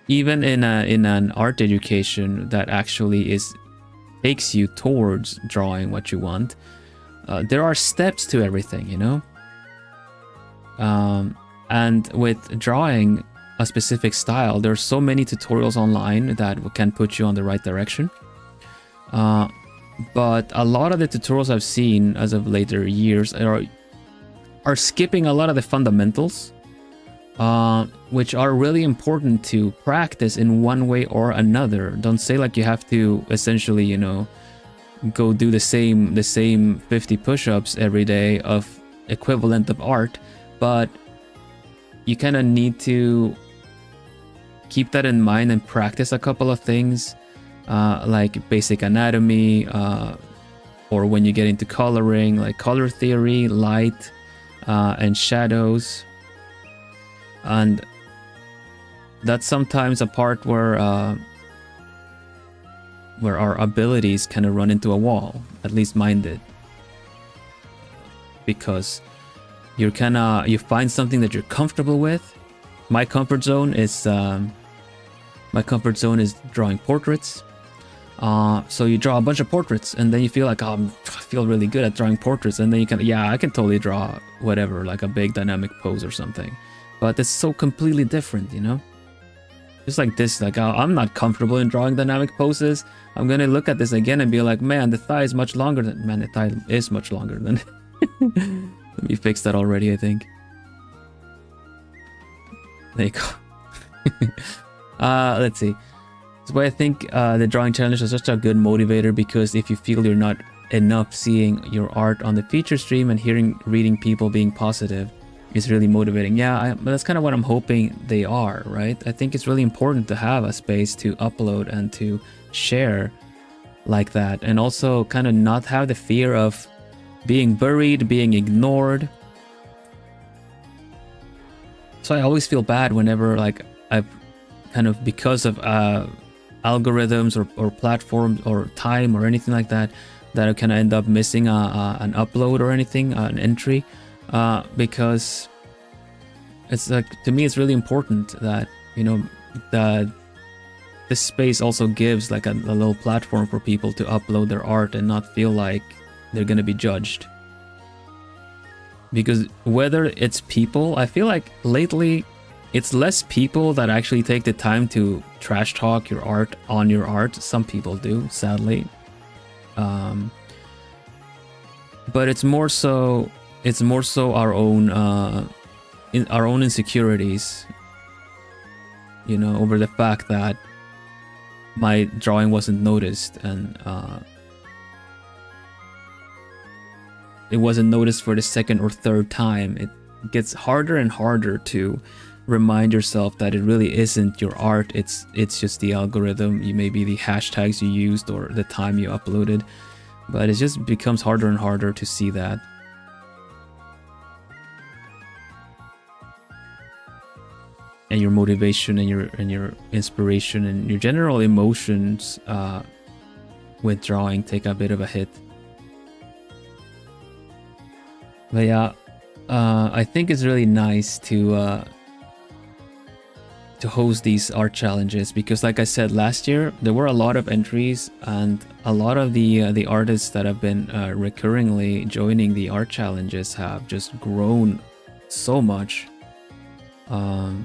even in an art education that actually takes you towards drawing what you want, there are steps to everything, you know? And with drawing a specific style, there are so many tutorials online that can put you on the right direction. But a lot of the tutorials I've seen as of later years are skipping a lot of the fundamentals, which are really important to practice in one way or another. Don't say like you have to essentially, you know, go do the same 50 push-ups every day of equivalent of art, but you kind of need to keep that in mind and practice a couple of things, like basic anatomy, or when you get into coloring, like color theory, light, and shadows. And that's sometimes a part where our abilities kind of run into a wall. At least mine did, because you find something that you're comfortable with. My comfort zone is drawing portraits. So you draw a bunch of portraits, and then you feel like, oh, I feel really good at drawing portraits, and then you can, yeah, I can totally draw whatever, like a big dynamic pose or something. But it's so completely different, you know? Just like this, like, I'm not comfortable in drawing dynamic poses. I'm gonna look at this again and be like, man, the thigh is much longer than... Man, the thigh is much longer than... Let me fix that already, I think. There you go. Let's see. So I think the drawing challenge is such a good motivator, because if you feel you're not enough seeing your art on the feature stream and reading people being positive, is really motivating. Yeah, that's kind of what I'm hoping they are, right? I think it's really important to have a space to upload and to share like that, and also kind of not have the fear of being buried, being ignored. So I always feel bad whenever, like, I've kind of, because of algorithms or platforms or time or anything like that, that I kind of end up missing an upload or anything, an entry. Because it's like, to me, it's really important that, you know, that this space also gives like a little platform for people to upload their art and not feel like they're gonna be judged. Because whether it's people, I feel like lately it's less people that actually take the time to trash talk your art on your art. Some people do, sadly. But it's more so our own insecurities, you know, over the fact that my drawing wasn't noticed, and it wasn't noticed for the second or third time. It gets harder and harder to remind yourself that it really isn't your art, it's just the algorithm, maybe the hashtags you used or the time you uploaded. But it just becomes harder and harder to see that. And your motivation and your inspiration and your general emotions with drawing take a bit of a hit. But yeah, I think it's really nice to host these art challenges, because like I said, last year there were a lot of entries, and a lot of the artists that have been recurringly joining the art challenges have just grown so much, and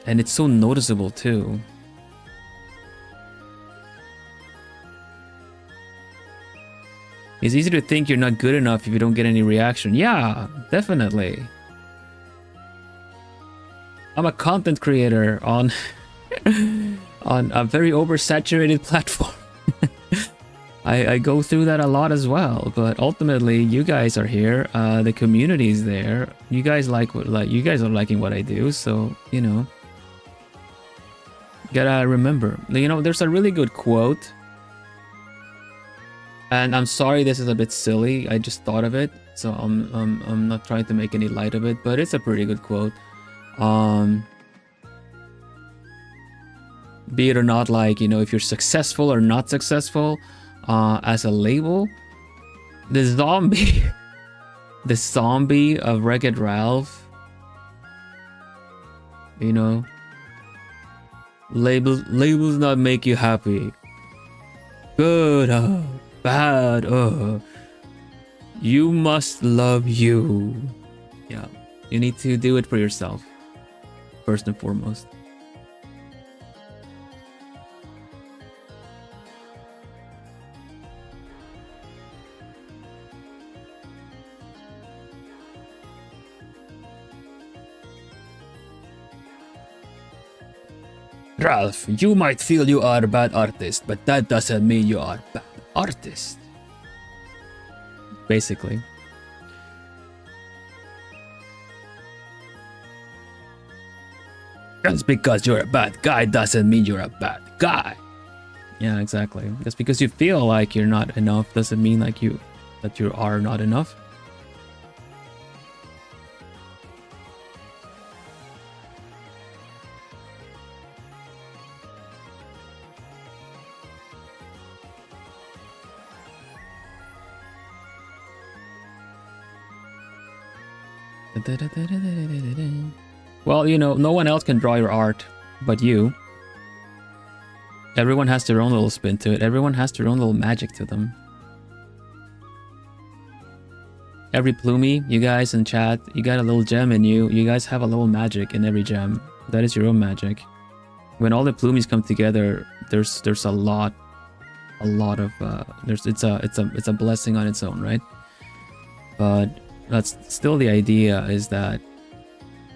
it's so noticeable too. It's easy to think you're not good enough if you don't get any reaction. Yeah, definitely. I'm a content creator on on a very oversaturated platform. I go through that a lot as well, but ultimately you guys are here, the community's there. You guys you guys are liking what I do, so you know. Gotta remember, you know, there's a really good quote, and I'm sorry this is a bit silly, I just thought of it, so I'm not trying to make any light of it, but it's a pretty good quote. Be it or not, like, you know, if you're successful or not successful as a label, the zombie of Wreck-It Ralph, you know, labels not make you happy, good, bad, you must love you. Yeah, you need to do it for yourself first and foremost. Ralph, you might feel you are a bad artist, but that doesn't mean you are a bad artist. Basically. Just because you're a bad guy doesn't mean you're a bad guy. Yeah, exactly. Just because you feel like you're not enough doesn't mean like that you are not enough. Well, you know, no one else can draw your art but you. Everyone has their own little spin to it. Everyone has their own little magic to them. Every Plumie, you guys in chat, you got a little gem in you. You guys have a little magic in every gem. That is your own magic. When all the Plumies come together, there's a lot of it's a blessing on its own, right? But that's still the idea, is that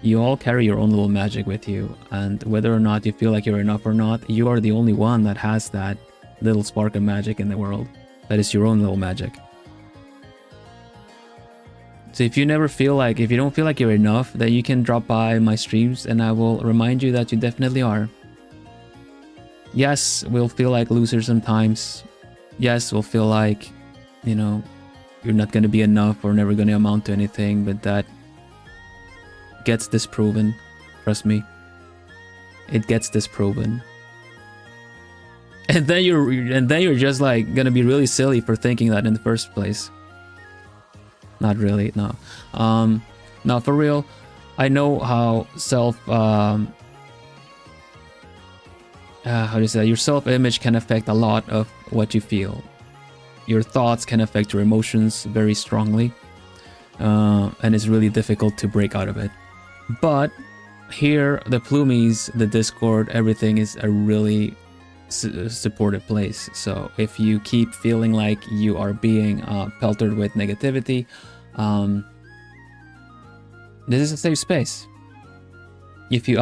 you all carry your own little magic with you, and whether or not you feel like you're enough or not, you are the only one that has that little spark of magic in the world. That is your own little magic. So if you don't feel like you're enough, then you can drop by my streams and I will remind you that you definitely are. Yes, we'll feel like losers sometimes. Yes, we'll feel like, you know, you're not going to be enough or never going to amount to anything, but that gets disproven. Trust me. It gets disproven. And then you're just like going to be really silly for thinking that in the first place. Not really, no. No, for real, I know how how do you say that? Your self-image can affect a lot of what you feel. Your thoughts can affect your emotions very strongly, and it's really difficult to break out of it. But here, the Plumies, the Discord, everything is a really supportive place. So if you keep feeling like you are being pelted with negativity, this is a safe space. If you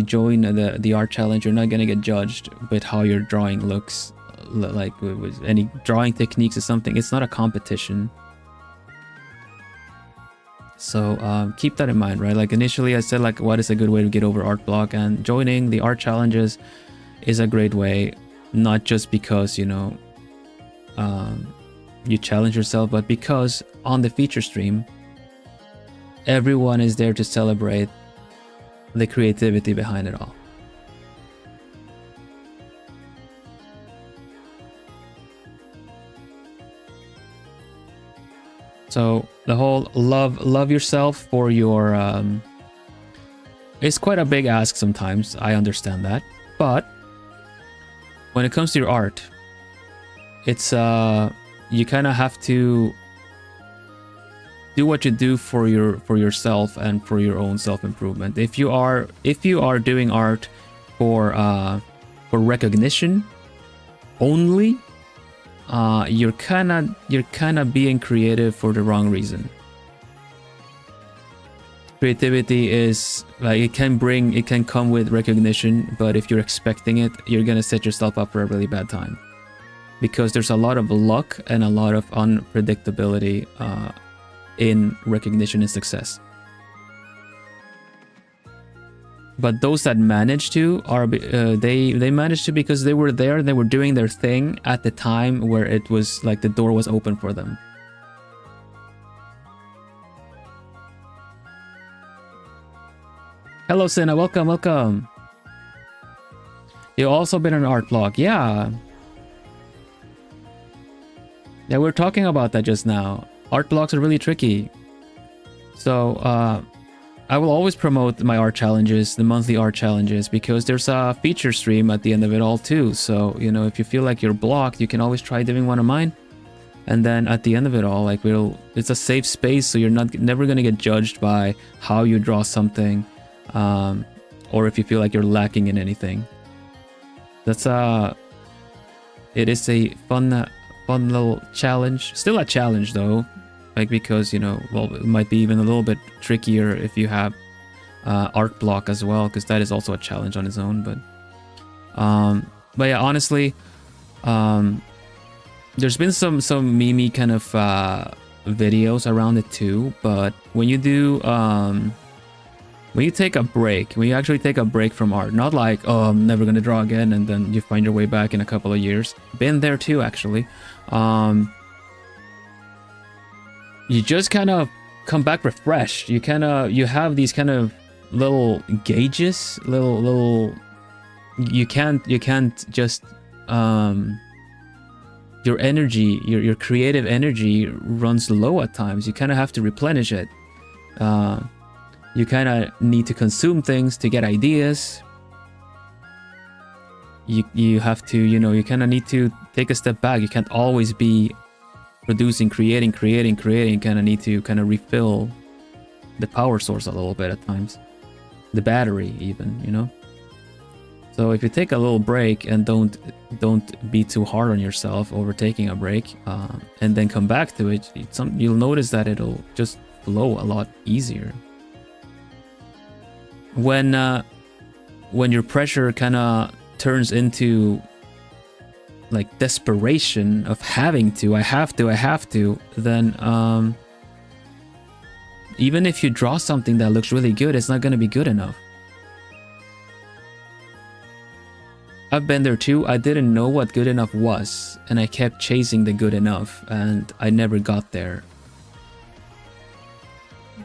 join the art challenge, you're not gonna get judged with how your drawing looks, like with any drawing techniques or something. It's not a competition. So keep that in mind, right? Like initially I said, like, what is a good way to get over art block, and joining the art challenges is a great way, not just because, you know, you challenge yourself, but because on the feature stream, everyone is there to celebrate the creativity behind it all. So the whole love yourself for your it's quite a big ask sometimes. I understand that, but when it comes to your art, it's you kind of have to do what you do for yourself and for your own self-improvement. If you are doing art for recognition only, you're kind of being creative for the wrong reason. Creativity is like, it can come with recognition, but if you're expecting it, you're gonna set yourself up for a really bad time, because there's a lot of luck and a lot of unpredictability in recognition and success. But those that manage to are they managed to because they were there, they were doing their thing at the time where it was like the door was open for them. Hello Senna, welcome. You've also been on an art blog. Yeah, we're talking about that just now. Art blocks are really tricky. So I will always promote my art challenges, the monthly art challenges, because there's a feature stream at the end of it all too. So, you know, if you feel like you're blocked, you can always try doing one of mine. And then at the end of it all, like, it's a safe space, so you're never gonna get judged by how you draw something, or if you feel like you're lacking in anything. It is a fun little challenge. Still a challenge though. Like, because, you know, well, it might be even a little bit trickier if you have art block as well, because that is also a challenge on its own. But But yeah, honestly, there's been some meme kind of videos around it too. But when you do when you take a break, when you actually take a break from art, not like, oh, I'm never gonna draw again, and then you find your way back in a couple of years. Been there too, actually. You just kind of come back refreshed. You have these kind of little gauges, little. You can't just your energy, your creative energy runs low at times. You kind of have to replenish it. You kind of need to consume things to get ideas. You have to, you kind of need to take a step back. You can't always be producing, creating. Kind of need to kind of refill the power source a little bit at times. The battery even, So if you take a little break and don't be too hard on yourself over taking a break, and then come back to it, you'll notice that it'll just flow a lot easier. When your pressure kind of turns into like desperation of having to, I have to, then even if you draw something that looks really good, it's not going to be good enough. I've been there too. I didn't know what good enough was, and I kept chasing the good enough, and I never got there.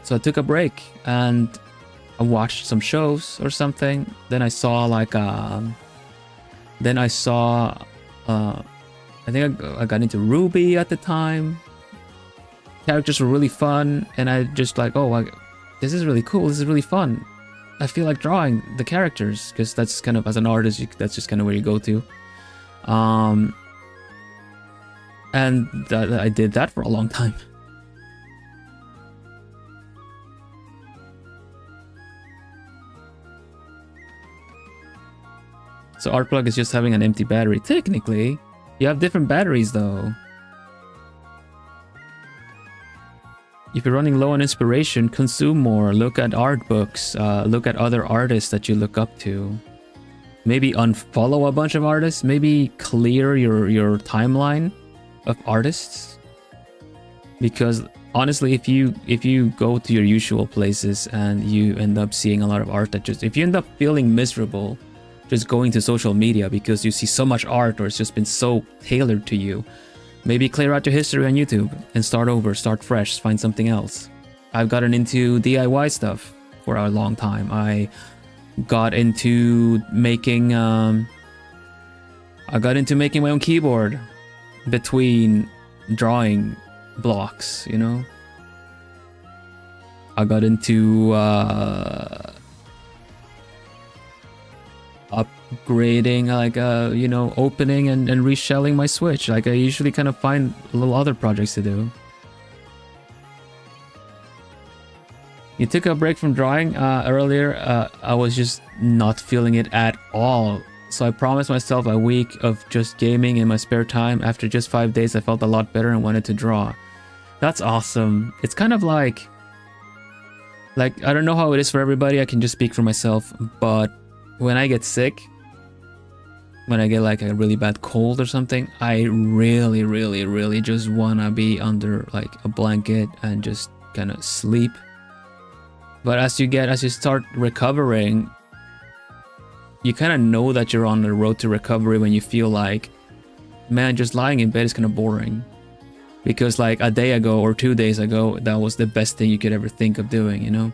So I took a break and I watched some shows or something. Then I saw I think I got into Ruby at the time. Characters were really fun, and I just like, this is really cool. This is really fun. I feel like drawing the characters, because that's kind of, as an artist, that's just kind of where you go to. And I did that for a long time. So Artplug is just having an empty battery. Technically, you have different batteries though. If you're running low on inspiration, consume more. Look at art books. Look at other artists that you look up to. Maybe unfollow a bunch of artists. Maybe clear your timeline of artists. Because honestly, if you go to your usual places and you end up seeing a lot of art that if you end up feeling miserable just going to social media because you see so much art, or it's just been so tailored to you, maybe clear out your history on YouTube and start over, start fresh, find something else. I've gotten into DIY stuff for a long time. I got into making my own keyboard between drawing blocks, I got into upgrading, opening and reshelling my Switch. I usually kind of find little other projects to do. You took a break from drawing earlier. I was just not feeling it at all. So I promised myself a week of just gaming in my spare time. After just 5 days, I felt a lot better and wanted to draw. That's awesome. It's kind of like I don't know how it is for everybody. I can just speak for myself, but when I get sick, when I get like a really bad cold or something, I really, really, really just wanna be under like a blanket and just kind of sleep. But as you start recovering, you kind of know that you're on the road to recovery when you feel like, man, just lying in bed is kind of boring. Because like a day ago or 2 days ago, that was the best thing you could ever think of doing,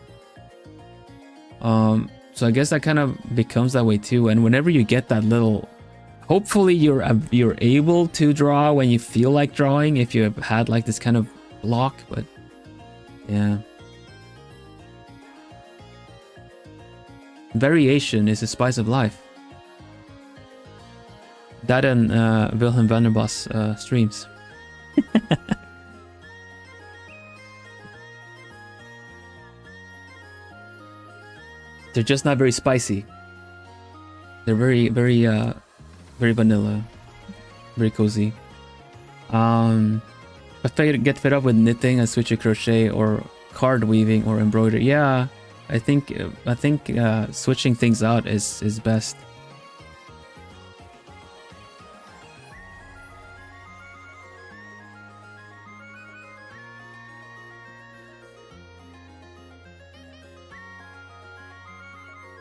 So I guess that kind of becomes that way too. And whenever you get that little, hopefully you're able to draw when you feel like drawing, if you have had like this kind of block. But yeah, variation is the spice of life. That and Vilhelm Vanderbos streams. They're just not very spicy. They're very, very, very vanilla, very cozy. If I get fed up with knitting, I switch to crochet or card weaving or embroidery. Yeah, I think switching things out is best.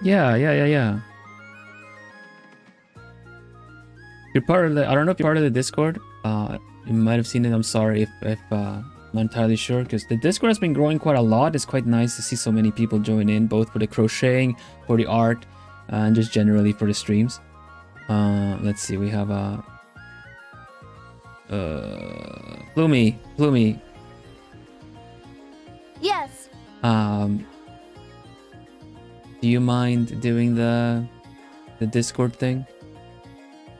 Yeah. You're part of the. I don't know if you're part of the Discord. You might have seen it. I'm sorry if I'm not entirely sure, because the Discord has been growing quite a lot. It's quite nice to see so many people join in, both for the crocheting, for the art, and just generally for the streams. Let's see. We have Plumie. Yes. Do you mind doing the Discord thing?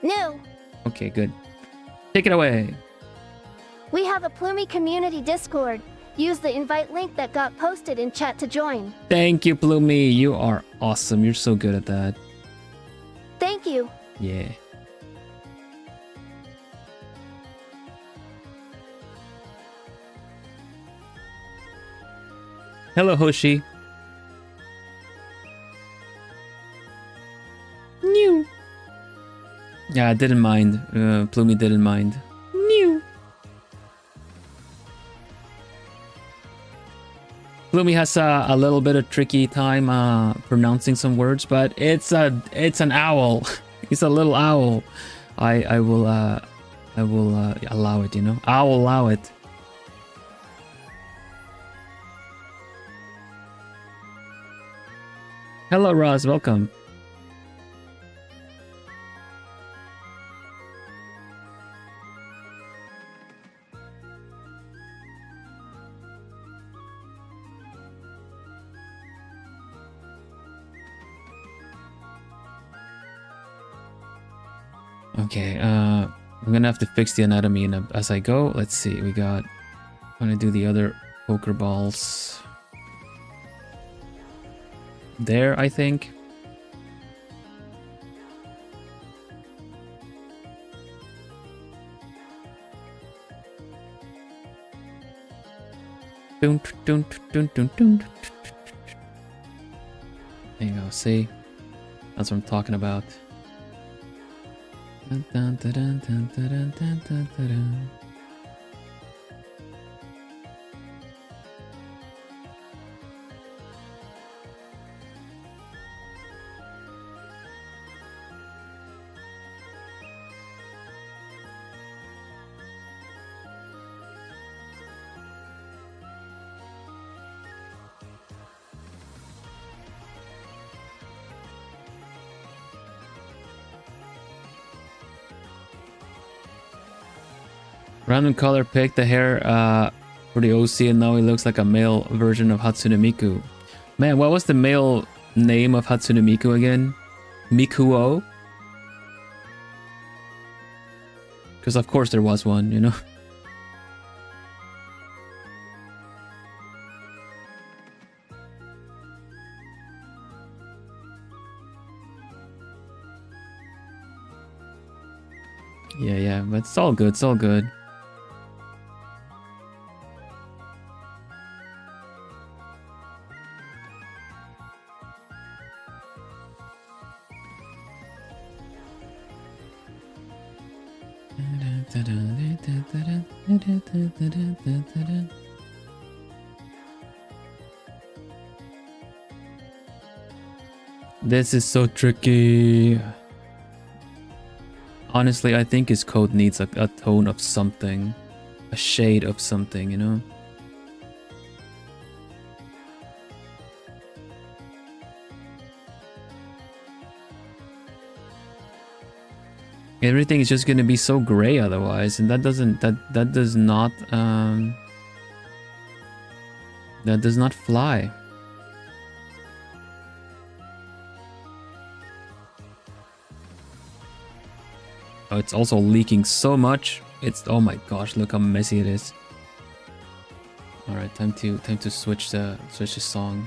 No. Okay, good. Take it away. We have a Plumie community Discord. Use the invite link that got posted in chat to join. Thank you, Plumie. You are awesome. You're so good at that. Thank you. Yeah. Hello, Hoshi. New. Yeah, I didn't mind. Plumie didn't mind. New. Plumie has a little bit of tricky time pronouncing some words, but it's an owl. He's a little owl. I will allow it. You know, I will allow it. Hello, Roz. Welcome. Okay, I'm gonna have to fix the anatomy as I go. Let's see, I'm gonna do the other poker balls. There, I think. There you go, see? That's what I'm talking about. Random color pick the hair for the OC, and now he looks like a male version of Hatsune Miku. Man, what was the male name of Hatsune Miku again? Mikuo? Because of course there was one, you know? Yeah, but it's all good, it's all good. This is so tricky. Honestly, I think his code needs a tone of something. A shade of something, you know? Everything is just gonna be so gray otherwise, and that does not fly. Oh, it's also leaking so much. Oh my gosh, look how messy it is. All right, time to switch the song.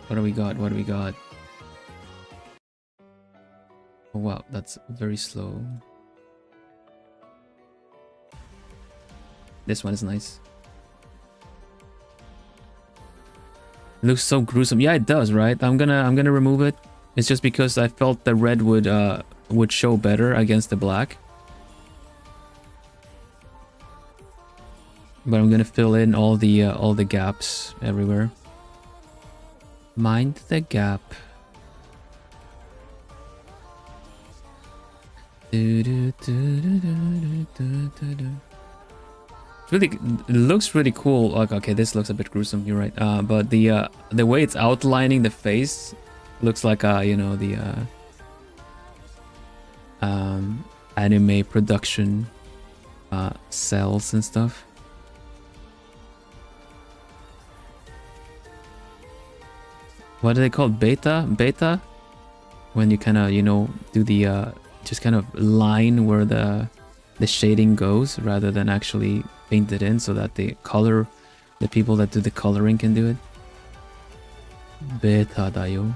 What do we got? Oh wow, that's very slow. This one is nice. It looks so gruesome. Yeah, it does, right? I'm gonna remove it. It's just because I felt the red would show better against the black. But I'm gonna fill in all the gaps everywhere. Mind the gap. Really, it looks really cool. Like, okay, this looks a bit gruesome. You're right. But the way it's outlining the face looks like you know, the anime production cells and stuff. What are they called? Beta? When you kind of, you know, do the just kind of line where the shading goes rather than actually paint it in, so that the people that do the coloring can do it. Beta da yo.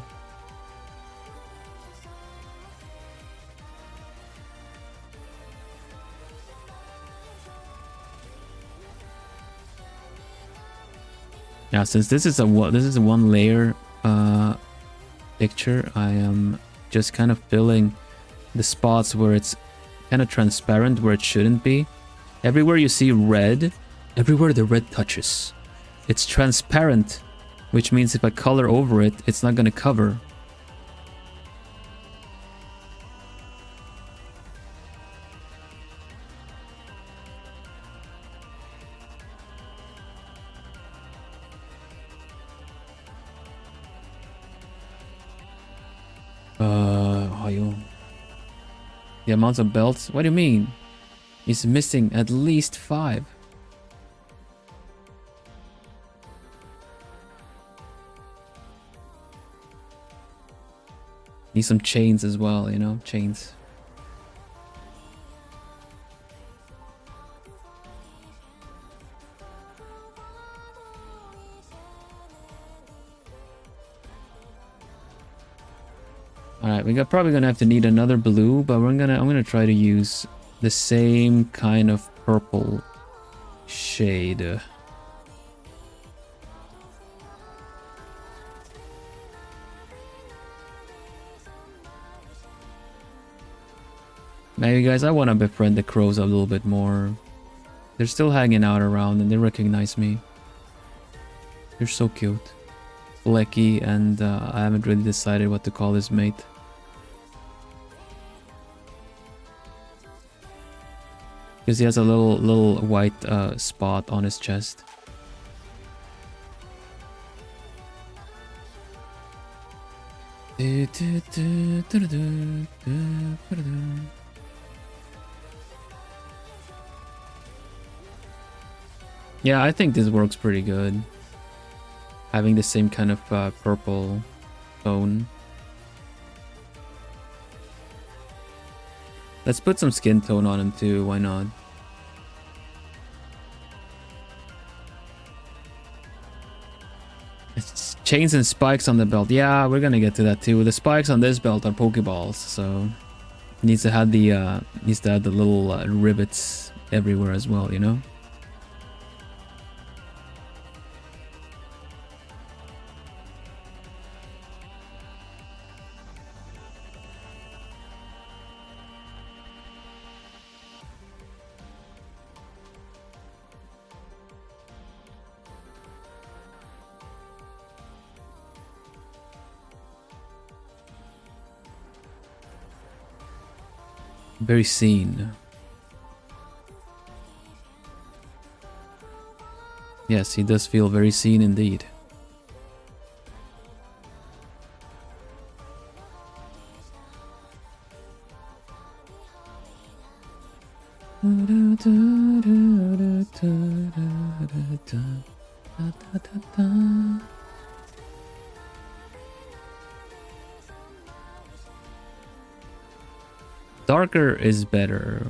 Now, since this is a one layer picture, I am just kind of filling the spots where it's kind of transparent, where it shouldn't be. Everywhere you see red, everywhere the red touches, it's transparent, which means if I color over it, it's not going to cover. The amounts of belts? What do you mean? He's missing at least 5. Need some chains as well, you know? Chains. Alright, we're probably gonna have to need another blue, but I'm gonna try to use the same kind of purple shade. Maybe guys, I wanna befriend the crows a little bit more. They're still hanging out around and they recognize me. They're so cute. Flecky, and I haven't really decided what to call his mate. Because he has a little white spot on his chest. Yeah, I think this works pretty good. Having the same kind of purple tone. Let's put some skin tone on him too, why not? It's chains and spikes on the belt. Yeah, we're gonna get to that too. The spikes on this belt are Pokeballs, so needs to have the little rivets everywhere as well, you know? Very seen. Yes, he does feel very seen indeed. Darker is better,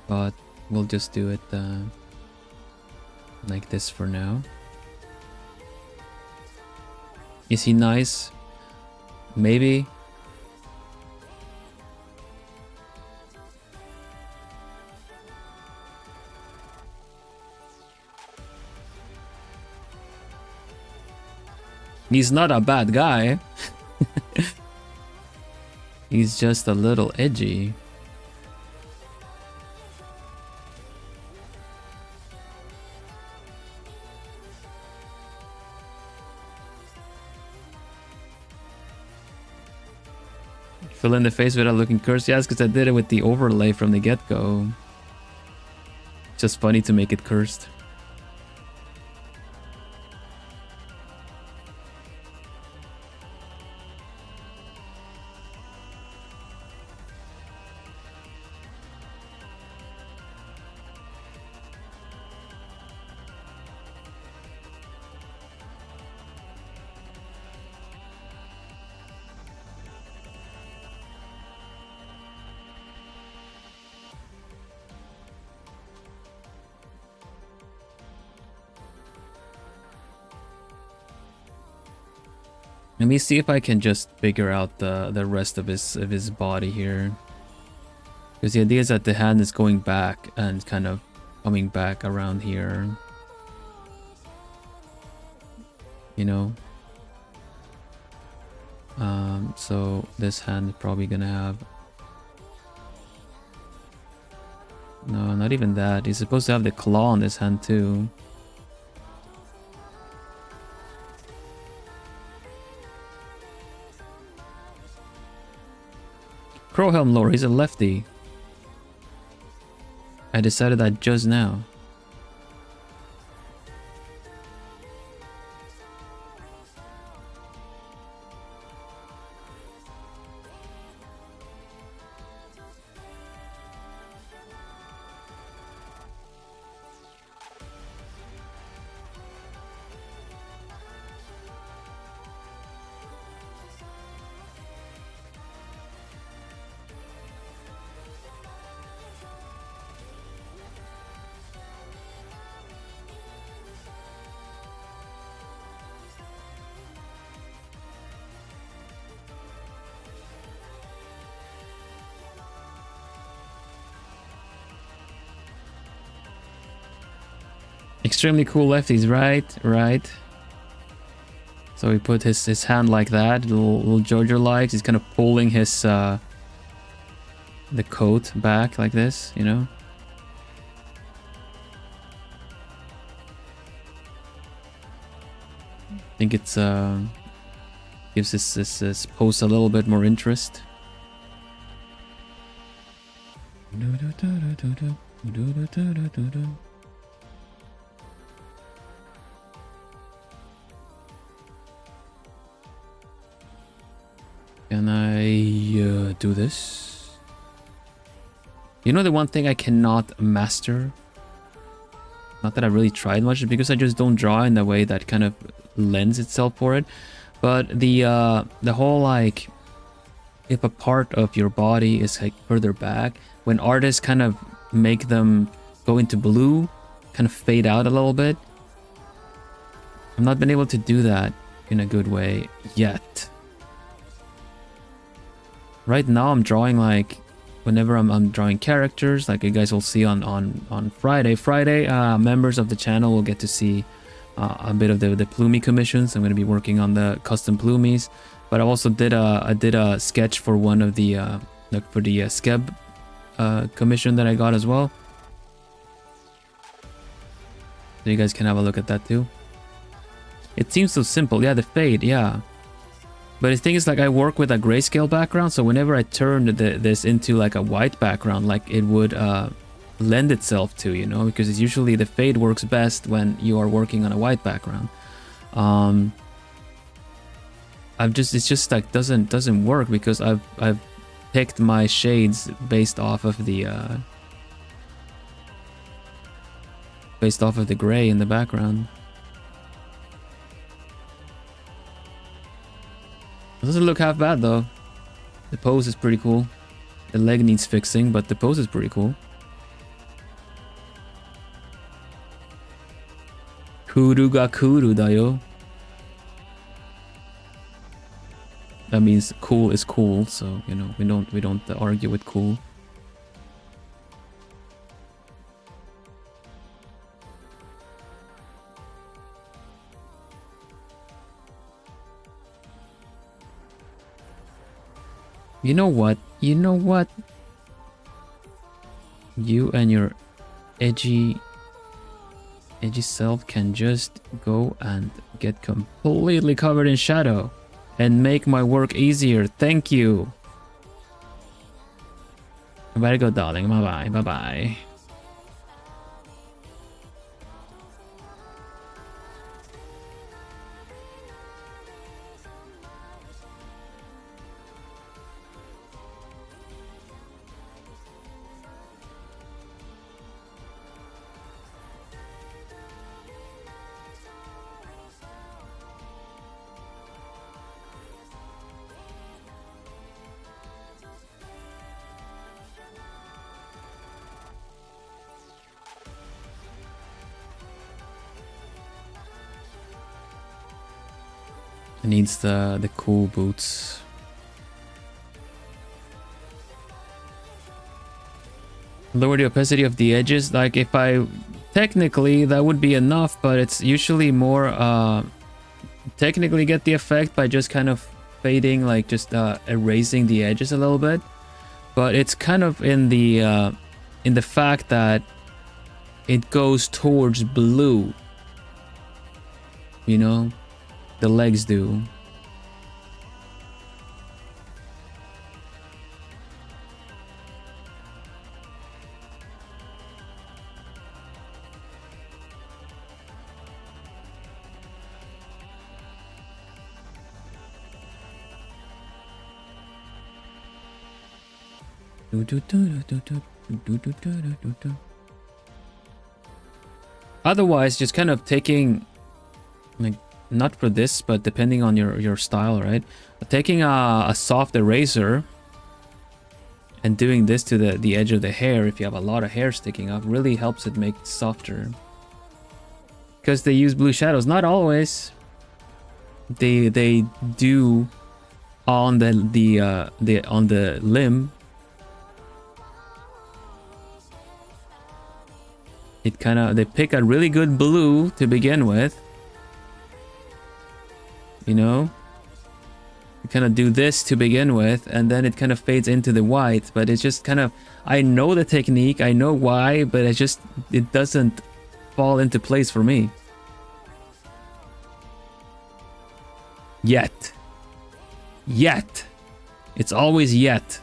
but we'll just do it like this for now. Is he nice? Maybe. He's not a bad guy. He's just a little edgy. Fill in the face without looking cursed. Yeah, because I did it with the overlay from the get-go. Just funny to make it cursed. Let me see if I can just figure out the rest of his body here. Because the idea is that the hand is going back and kind of coming back around here. You know? So this hand is probably gonna have... No, not even that. He's supposed to have the claw on this hand too. Crowhelm lore, he's a lefty. I decided that just now. Extremely cool lefties, right. So he put his hand like that, little Jojo likes. He's kind of pulling his the coat back like this, you know. I think it's gives this pose a little bit more interest. Can I do this? You know the one thing I cannot master? Not that I really tried much, because I just don't draw in the way that kind of lends itself for it. But the whole, like, if a part of your body is like further back, when artists kind of make them go into blue, kind of fade out a little bit. I've not been able to do that in a good way yet. Right now I'm drawing, like, whenever I'm drawing characters, like you guys will see on Friday. Members of the channel will get to see a bit of the plumie commissions. I'm going to be working on the custom plumies, but I also did a sketch for one of the Skeb commission that I got as well. So you guys can have a look at that too. It seems so simple. Yeah, the fade, yeah. But the thing is, like, I work with a grayscale background, so whenever I turn this into like a white background, like, it would lend itself to, you know, because it's usually the fade works best when you are working on a white background. It's just like doesn't work because I've picked my shades based off of the gray in the background. It doesn't look half bad though. The pose is pretty cool. The leg needs fixing, but the pose is pretty cool. Kuru ga kuru da yo. That means cool is cool, so you know we don't argue with cool. You know what? You know what? You and your edgy self can just go and get completely covered in shadow and make my work easier. Thank you. I better go, darling. Bye-bye. Bye-bye. It needs the cool boots. Lower the opacity of the edges. Like if I technically that would be enough, but it's usually more technically get the effect by just kind of fading, like just erasing the edges a little bit. But it's kind of in the fact that it goes towards blue. You know? The legs do. Otherwise, just kind of taking, like, not for this, but depending on your style, right? Taking a soft eraser and doing this to the edge of the hair, if you have a lot of hair sticking up, really helps it make it softer. Because they use blue shadows, not always. They do on the limb. It kind of, they pick a really good blue to begin with. You know, you kind of do this to begin with, and then it kind of fades into the white. But it's just kind of, I know the technique, I know why, but it doesn't fall into place for me yet. It's always yet.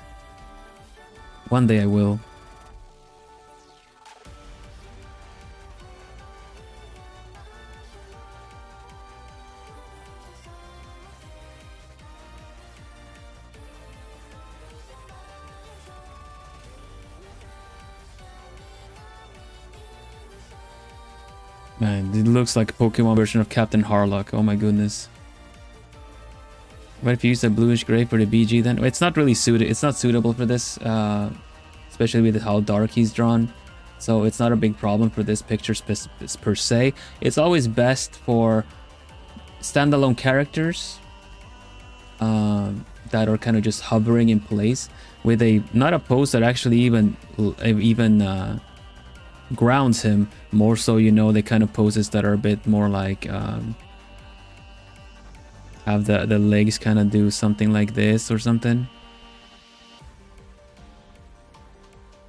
One day I will. Man, it looks like a Pokemon version of Captain Harlock. Oh my goodness. What if you use a bluish gray for the BG then? It's not really suited. It's not suitable for this, especially with how dark he's drawn. So it's not a big problem for this picture per se. It's always best for standalone characters that are kind of just hovering in place with not a pose that actually even grounds him. More so, you know, the kind of poses that are a bit more like have the legs kind of do something like this or something,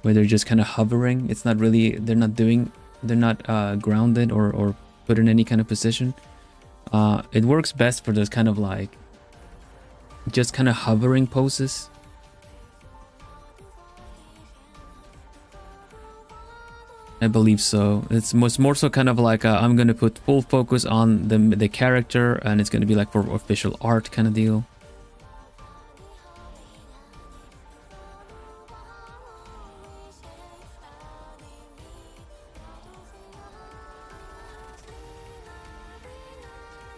where they're just kind of hovering. It's not really, they're not grounded or put in any kind of position. It works best for those kind of like just kind of hovering poses. I believe so. It's more so kind of like I'm gonna put full focus on the character, and it's gonna be like for official art kind of deal.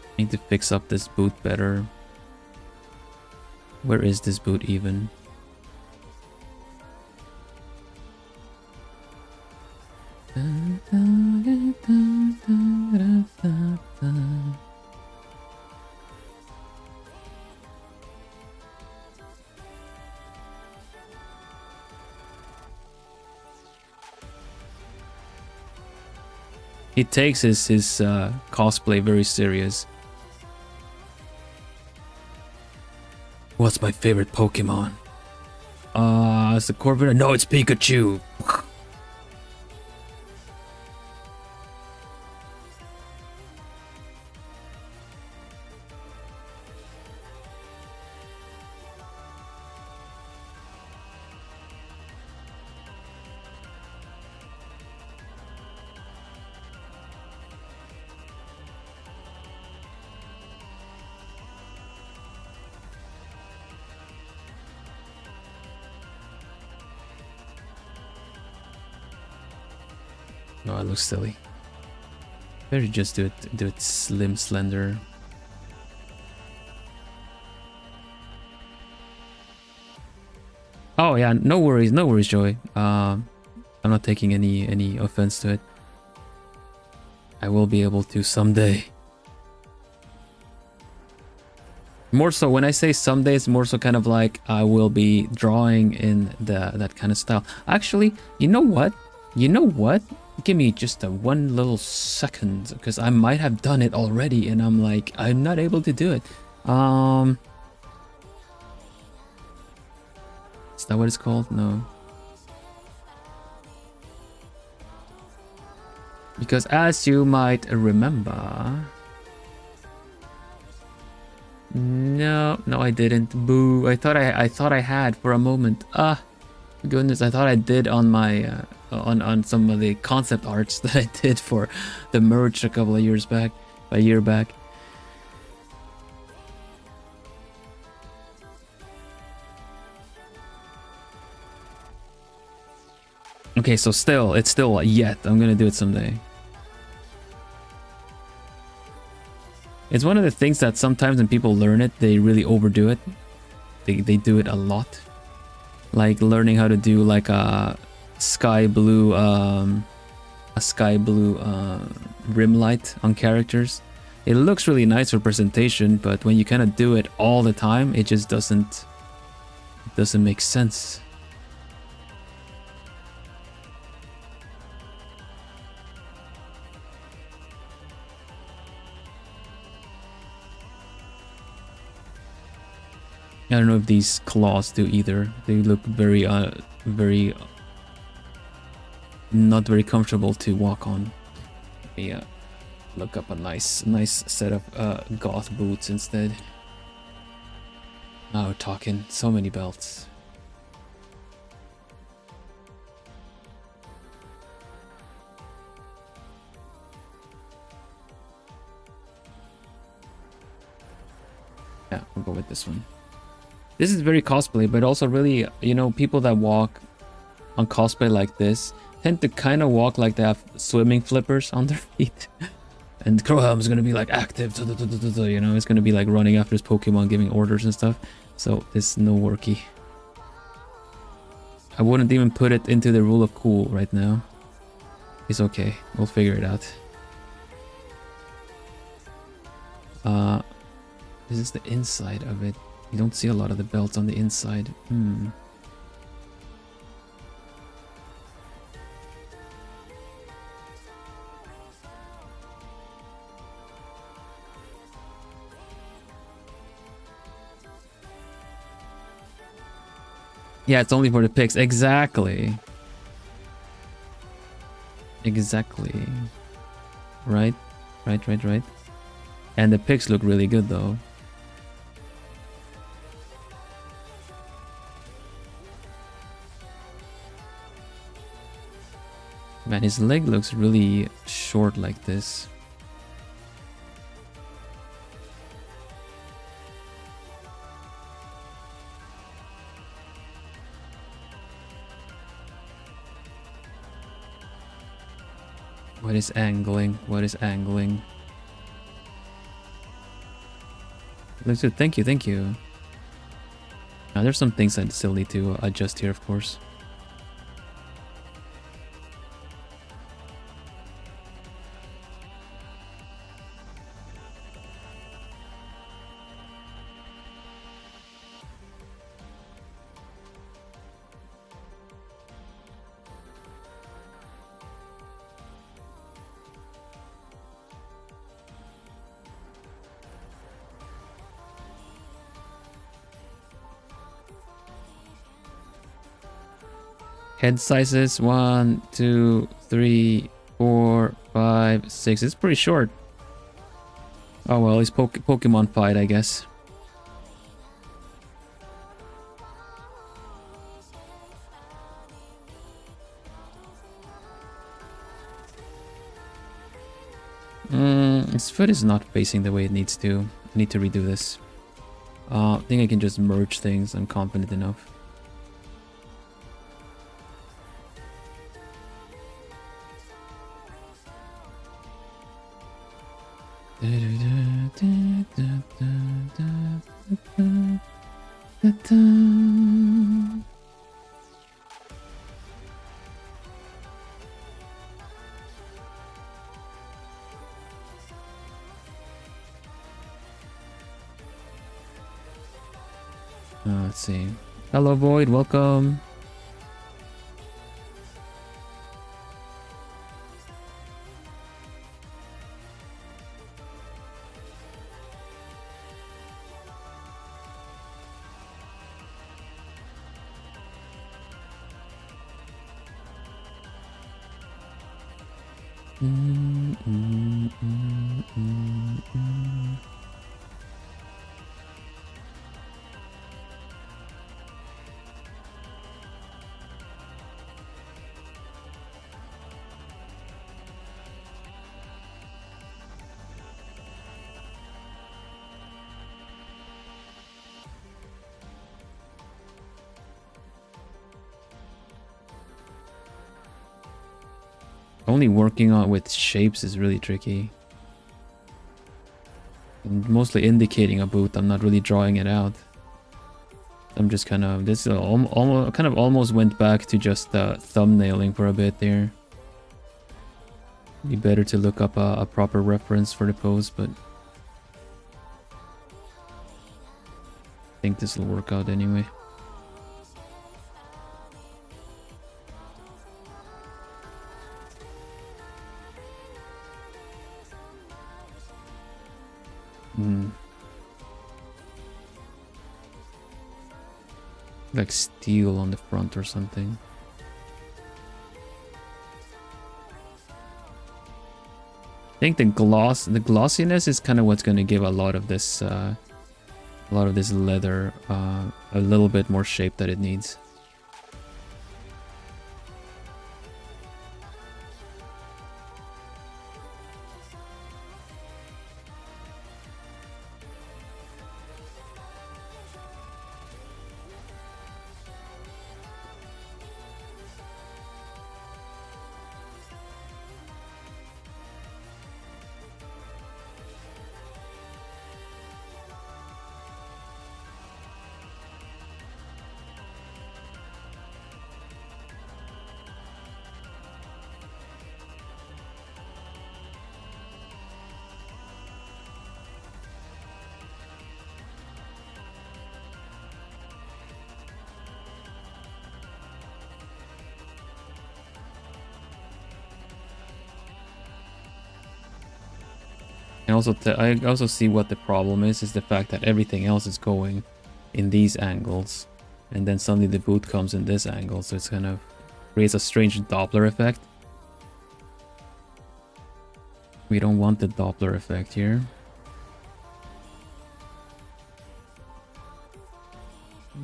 I need to fix up this boot better. Where is this boot even? He takes his cosplay very serious. What's my favorite Pokemon? It's the Corviknight. No, it's Pikachu. No, it looks silly. Better just do it slim, slender. Oh yeah, no worries, Joy. I'm not taking any offense to it. I will be able to someday. More so, when I say someday, it's more so kind of like I will be drawing in that kind of style. Actually, you know what? Give me just one little second, because I might have done it already, and I'm like, I'm not able to do it. Is that what it's called? No. Because as you might remember... No, I didn't. Boo. I thought I had for a moment. Goodness, I thought I did on my on some of the concept arts that I did for the merge a couple of years back, a year back. Okay, so it's still a yet. I'm gonna do it someday. It's one of the things that sometimes when people learn it, they really overdo it. They do it a lot. Like learning how to do like a sky blue rim light on characters. It looks really nice for presentation, but when you kind of do it all the time, it just doesn't make sense. I don't know if these claws do either. They look very not very comfortable to walk on. Yeah, look up a nice set of goth boots instead. Now we're talking. So many belts. Yeah, we'll go with this one. This is very cosplay, but also really, you know, people that walk on cosplay like this tend to kind of walk like they have swimming flippers on their feet. And Crowhelm's gonna be like active, you know, it's gonna be like running after his Pokemon, giving orders and stuff. So this is no worky. I wouldn't even put it into the rule of cool right now. It's okay, we'll figure it out. This is the inside of it. You don't see a lot of the belts on the inside. Yeah, it's only for the pics. Exactly. Right. And the pics look really good though. Man, his leg looks really short like this. What is angling? Looks good. Thank you. Now, there's some things I still need to adjust here, of course. Head sizes 1, 2, 3, 4, 5, 6. It's pretty short. Oh well, it's Pokemon fight, I guess. Its foot is not facing the way it needs to. I need to redo this. I think I can just merge things. I'm confident enough. Let's see. Hello, Void. Welcome. Only working on with shapes is really tricky. I'm mostly indicating a boot. I'm not really drawing it out. I'm just kind of almost went back to just thumbnailing for a bit there. Be better to look up a proper reference for the pose, but I think this will work out anyway. Like steel on the front or something. I think the glossiness is kind of what's going to give a lot of this leather a little bit more shape that it needs. I also see what the problem is the fact that everything else is going in these angles, and then suddenly the boot comes in this angle, so it's kind of creates a strange Doppler effect. We don't want the Doppler effect here.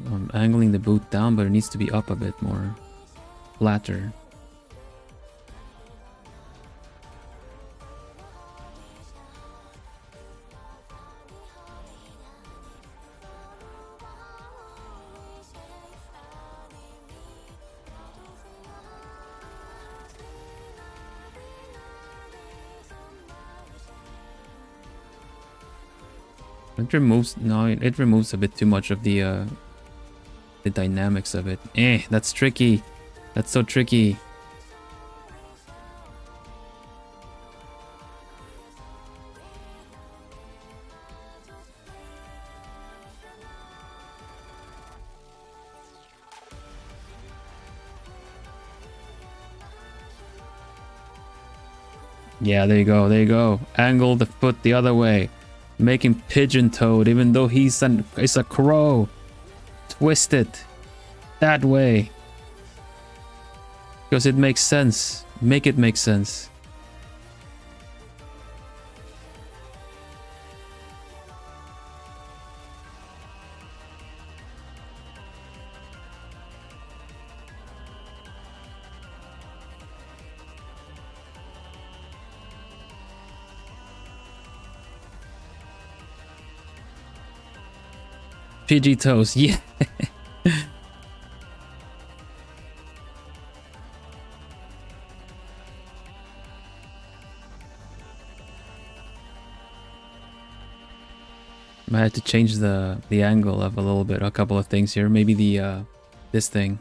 I'm angling the boot down, but it needs to be up a bit more, flatter. It removes a bit too much of the dynamics of it. That's tricky. That's so tricky. Yeah, there you go. There you go. Angle the foot the other way. Make him pigeon-toed, even though he's a crow. Twist it that way. Because it makes sense. Make it make sense. PG toes, yeah. I had to change the angle of a couple of things here. Maybe the this thing.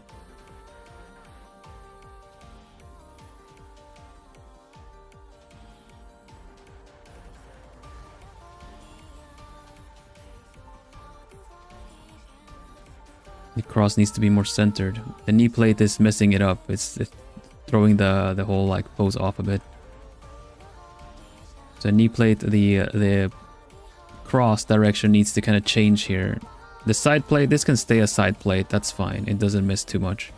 The cross needs to be more centered. The knee plate is messing it up. It's throwing the whole like pose off a bit. So knee plate, the cross direction needs to kind of change here. The side plate, this can stay a side plate. That's fine. It doesn't miss too much.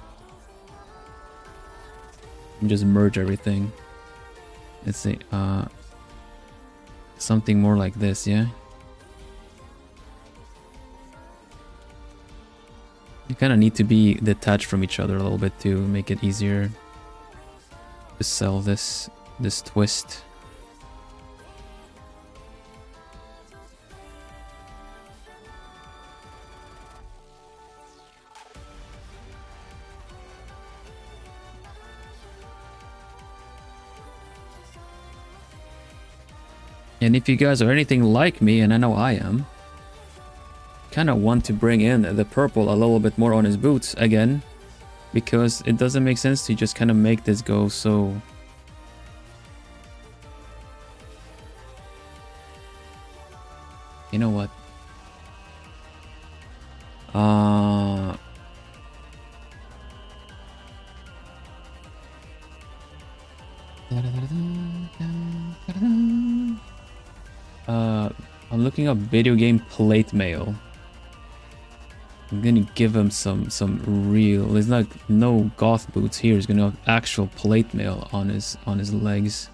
And just merge everything. Let's see. Something more like this, yeah. You kind of need to be detached from each other a little bit to make it easier to sell this twist. And if you guys are anything like me, and I know I am, kind of want to bring in the purple a little bit more on his boots again, because it doesn't make sense to just kind of make this go so... You know what? I'm looking up video game plate mail. I'm gonna give him some real. There's like no goth boots here. He's gonna have actual plate mail on his legs.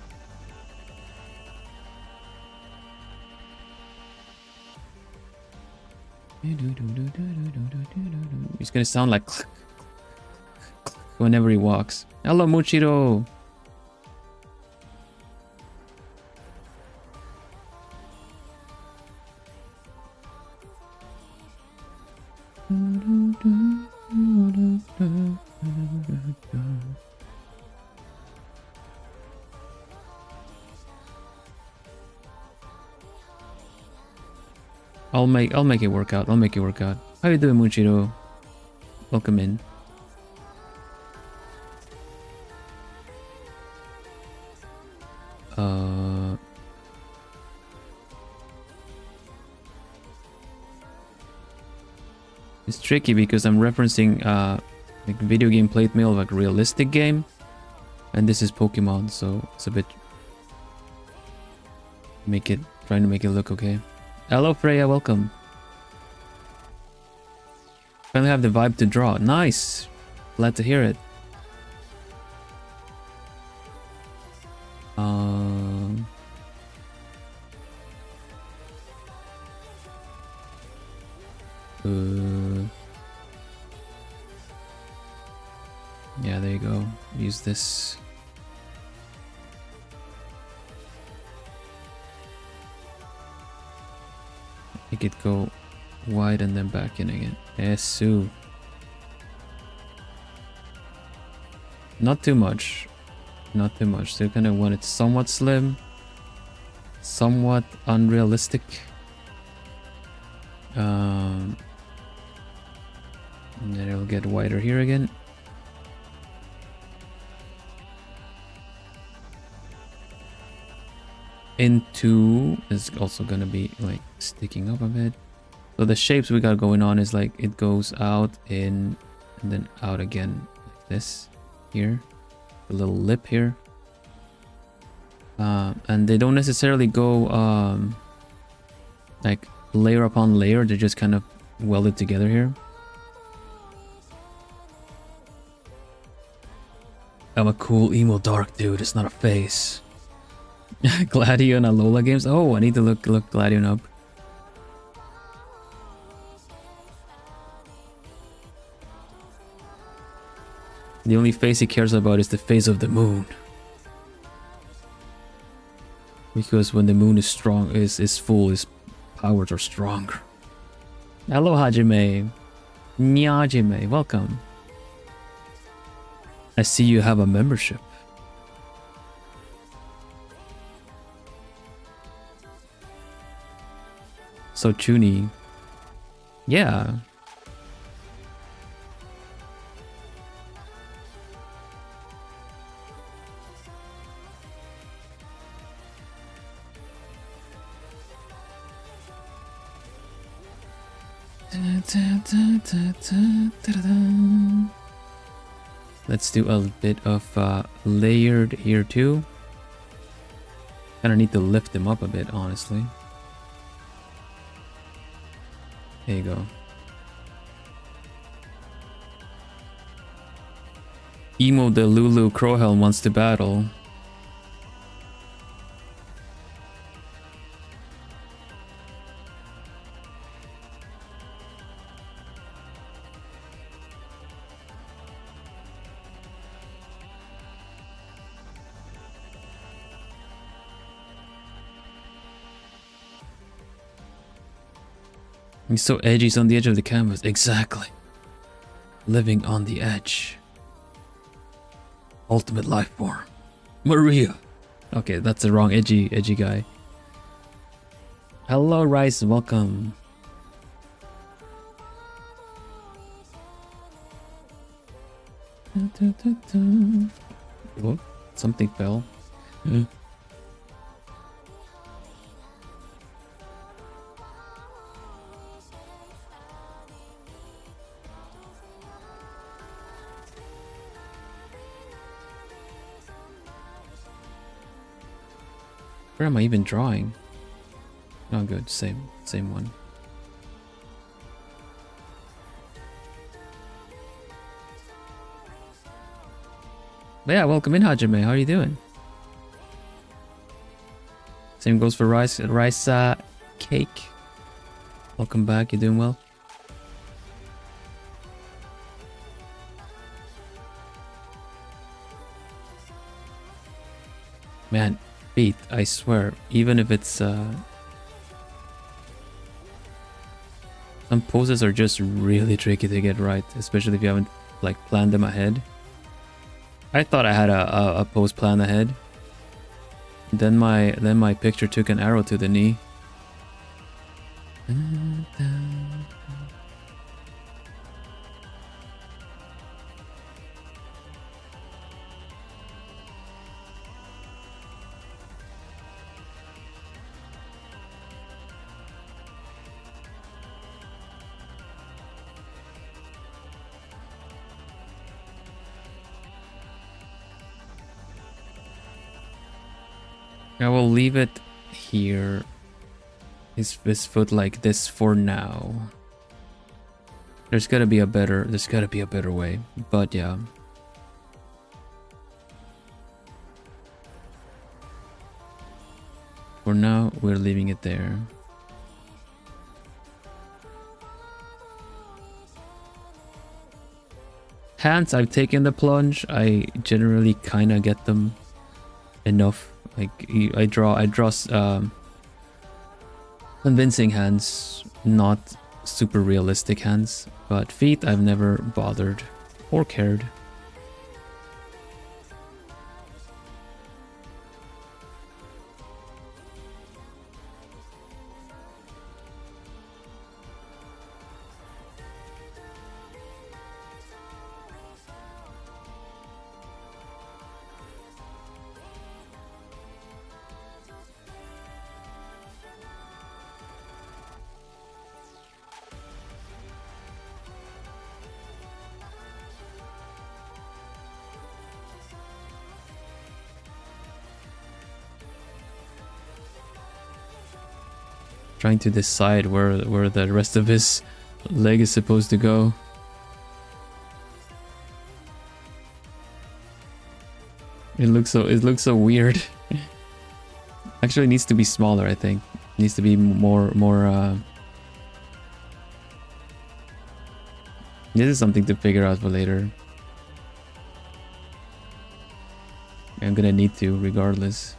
He's gonna sound like whenever he walks. Hello, Muchiro. I'll make it work out. I'll make it work out. How you doing, Muchiro? Welcome in. It's tricky because I'm referencing like video game plate mail, like realistic game, and this is Pokemon, so it's a bit trying to make it look okay. Hello Freya, welcome. Finally have the vibe to draw. Nice. Glad to hear it. Yeah, there you go. Use this. Make it go wide and then back in again. Esu. Not too much. Not too much. Still kind of want it somewhat slim. Somewhat unrealistic. And then it'll get wider here again. Into is also gonna be like sticking up a bit. So the shapes we got going on is like it goes out in and then out again like this here, a little lip here, and they don't necessarily go like layer upon layer. They're just kind of welded together here. I'm a cool emo dark dude. It's not a face. Gladio and Alola games. Oh, I need to look Gladion up. The only face he cares about is the face of the moon. Because when the moon is strong, is full, his powers are stronger. Hello, Hajime. Nyajime, welcome. I see you have a membership. so toony. Yeah. Let's do a bit of layered here too. Kinda need to lift them up a bit, honestly. There you go. Emo the Lulu Crowhelm wants to battle. He's so edgy, he's on the edge of the canvas. Exactly. Living on the edge. Ultimate life form. Maria. Okay, that's the wrong edgy guy. Hello, Rice. Welcome. Oh, something fell. Where am I even drawing? Oh, good. Same one. But yeah, welcome in, Hajime. How are you doing? Same goes for rice cake. Welcome back. You doing well? Man, feet, I swear, even if it's some poses are just really tricky to get right, especially if you haven't like planned them ahead. I thought I had a pose plan ahead. Then my picture took an arrow to the knee. I will leave it here. His foot like this for now. There's gotta be a better way. But yeah. For now, we're leaving it there. Hands, I've taken the plunge. I generally kinda get them enough. Like I draw convincing hands, not super realistic hands. But feet, I've never bothered or cared. Trying to decide where the rest of his leg is supposed to go. It looks so weird. Actually, it needs to be smaller. I think it needs to be more. This is something to figure out for later. I'm gonna need to regardless.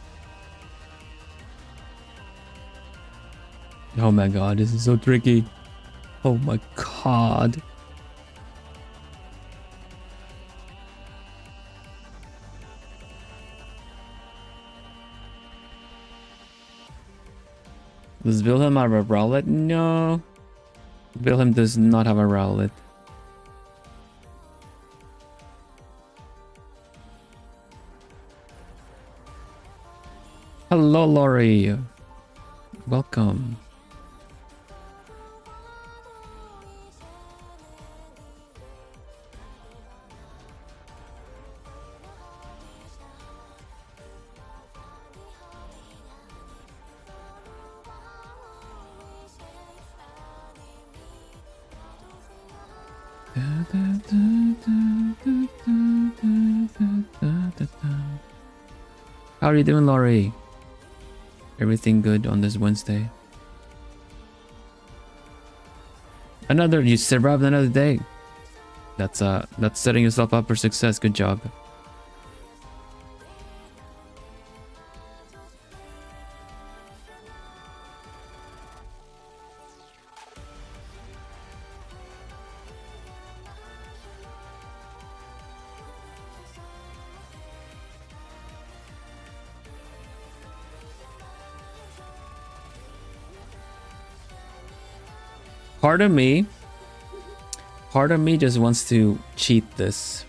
Oh my god, this is so tricky. Oh my god. Does Vilhelm have a Rowlet? No. Vilhelm does not have a Rowlet. Hello, Lori. Welcome. How are you doing, Laurie? Everything good on this Wednesday? You survived another day. That's setting yourself up for success. Good job. Part of me just wants to cheat this.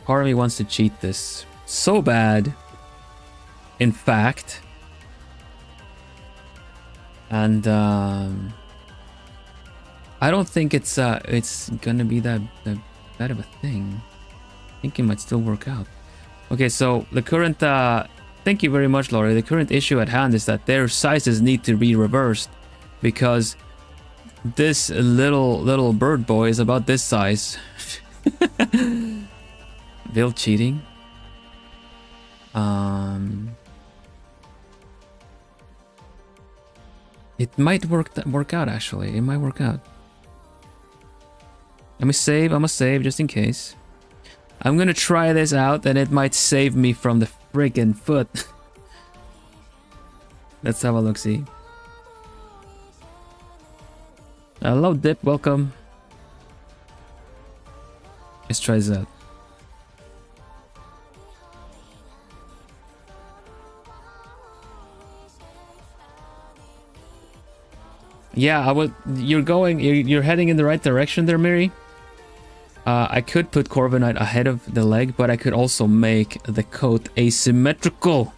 Part of me wants to cheat this so bad, in fact. And I don't think it's gonna be that bad of a thing. I think it might still work out. Okay, so the current thank you very much, Laurie. The current issue at hand is that their sizes need to be reversed because this little bird boy is about this size. Vil cheating. It might work out actually. It might work out. I'm gonna save just in case. I'm gonna try this out and it might save me from the friggin' foot. Let's have a look-see. Hello, Dip. Welcome. Let's try this out. Yeah, you're heading in the right direction there, Miri. I could put Corviknight ahead of the leg, but I could also make the coat asymmetrical.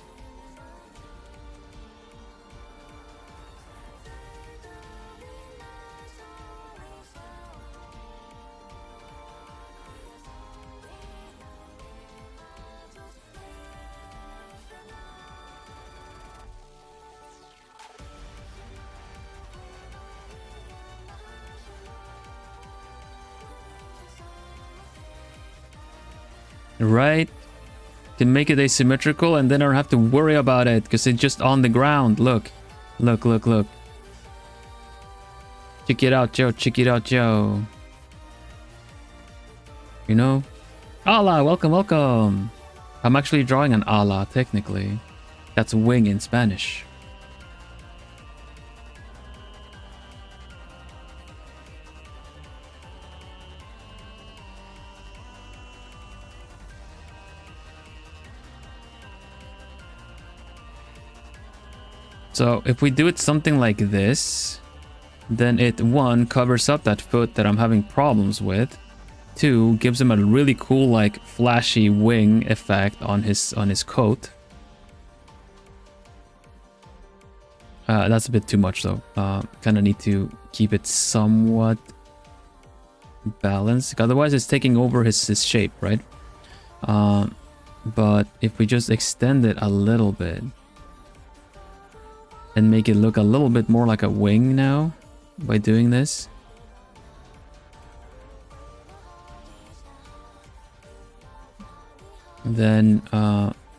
Right? Can make it asymmetrical and then I don't have to worry about it because it's just on the ground. Look. Look. Check it out, Joe. Check it out, Joe. You know? Allah, welcome. I'm actually drawing an ala, technically. That's wing in Spanish. So if we do it something like this, then it, 1, covers up that foot that I'm having problems with. 2, gives him a really cool, like, flashy wing effect on his coat. That's a bit too much though. Kind of need to keep it somewhat balanced. Otherwise it's taking over his shape, right? But if we just extend it a little bit and make it look a little bit more like a wing now by doing this. Then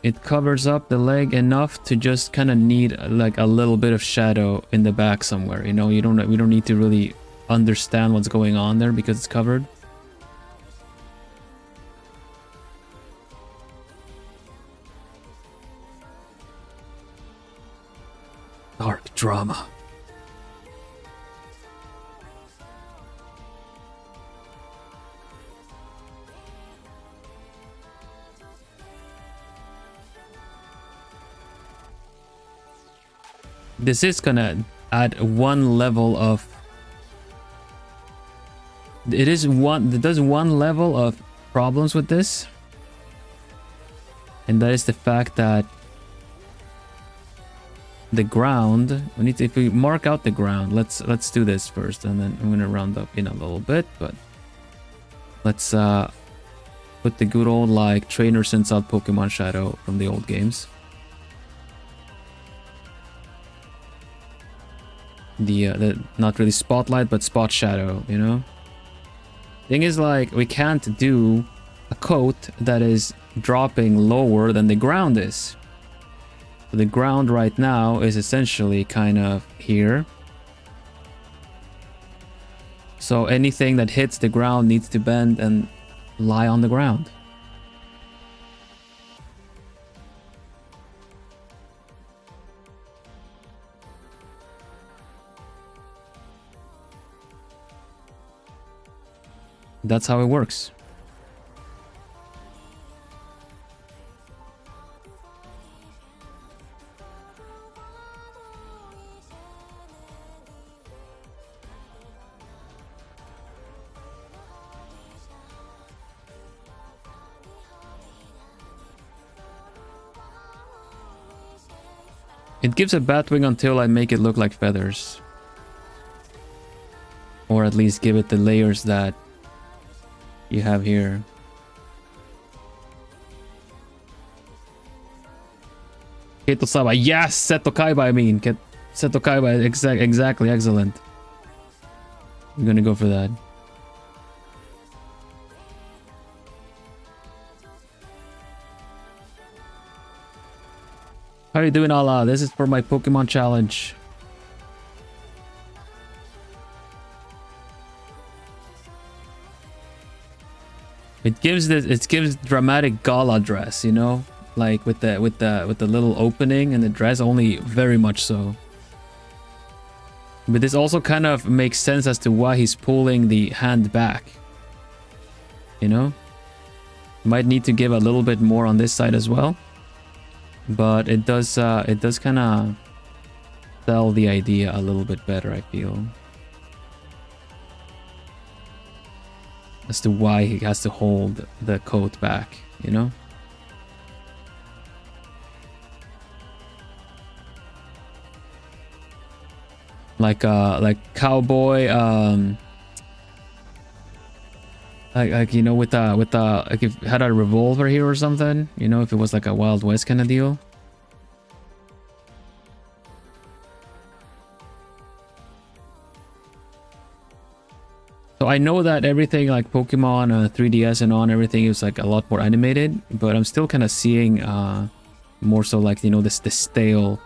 it covers up the leg enough to just kind of need like a little bit of shadow in the back somewhere. You know, we don't need to really understand what's going on there because it's covered. Dark drama. This is gonna add one level of... It does one level of problems with this. And that is the fact that the ground, if we mark out the ground, let's do this first, and then I'm gonna round up in a little bit, but let's put the good old like trainer sends out Pokemon shadow from the old games. The not really spotlight, but spot shadow, you know? Thing is, like, we can't do a coat that is dropping lower than the ground is. So the ground right now is essentially kind of here. So anything that hits the ground needs to bend and lie on the ground. That's how it works. It gives a bat wing until I make it look like feathers. Or at least give it the layers that you have here. Keto Saba. Yes! Seto Kaiba, I mean. Seto Kaiba. Exactly. Excellent. I'm gonna go for that. How are you doing, Allah? This is for my Pokemon challenge. It gives dramatic gala dress, you know, like with the little opening in the dress, only very much so. But this also kind of makes sense as to why he's pulling the hand back. You know, might need to give a little bit more on this side as well, but it does kind of sell the idea a little bit better, I feel. As to why he has to hold the coat back, you know? Like cowboy, like you know, with like if it had a revolver here or something, you know, if it was like a Wild West kind of deal. So I know that everything like Pokemon 3DS and on everything is like a lot more animated, but I'm still kind of seeing more so like, you know, the stale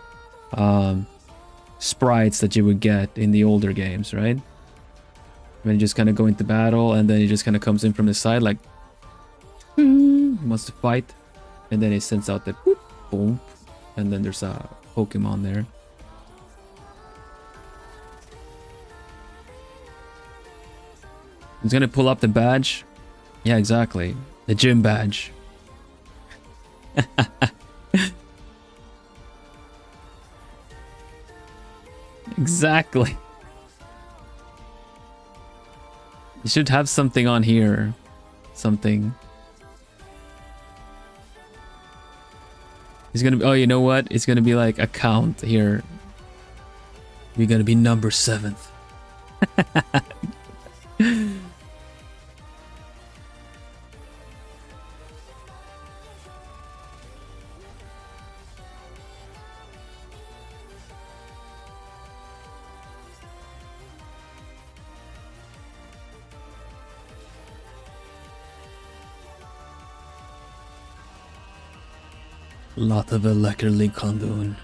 sprites that you would get in the older games, right? When you just kind of go into battle and then he just kind of comes in from the side like wants to fight, and then it sends out the boop, boom, and then there's a Pokemon there. He's gonna pull up the badge. Yeah, exactly. The gym badge. Exactly. You should have something on here. Something. He's gonna be, oh, you know what? It's gonna be like a count here. You're gonna be number 7th. Laten we lekker link gaan doen.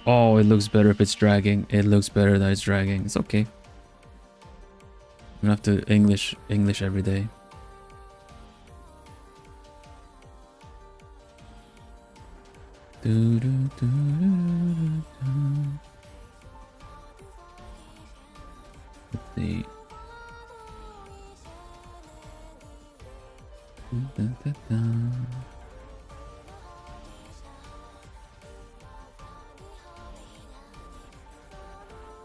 Oh, it looks better if it's dragging. It looks better that it's dragging. It's okay. I'm gonna have to English every day. Let's see.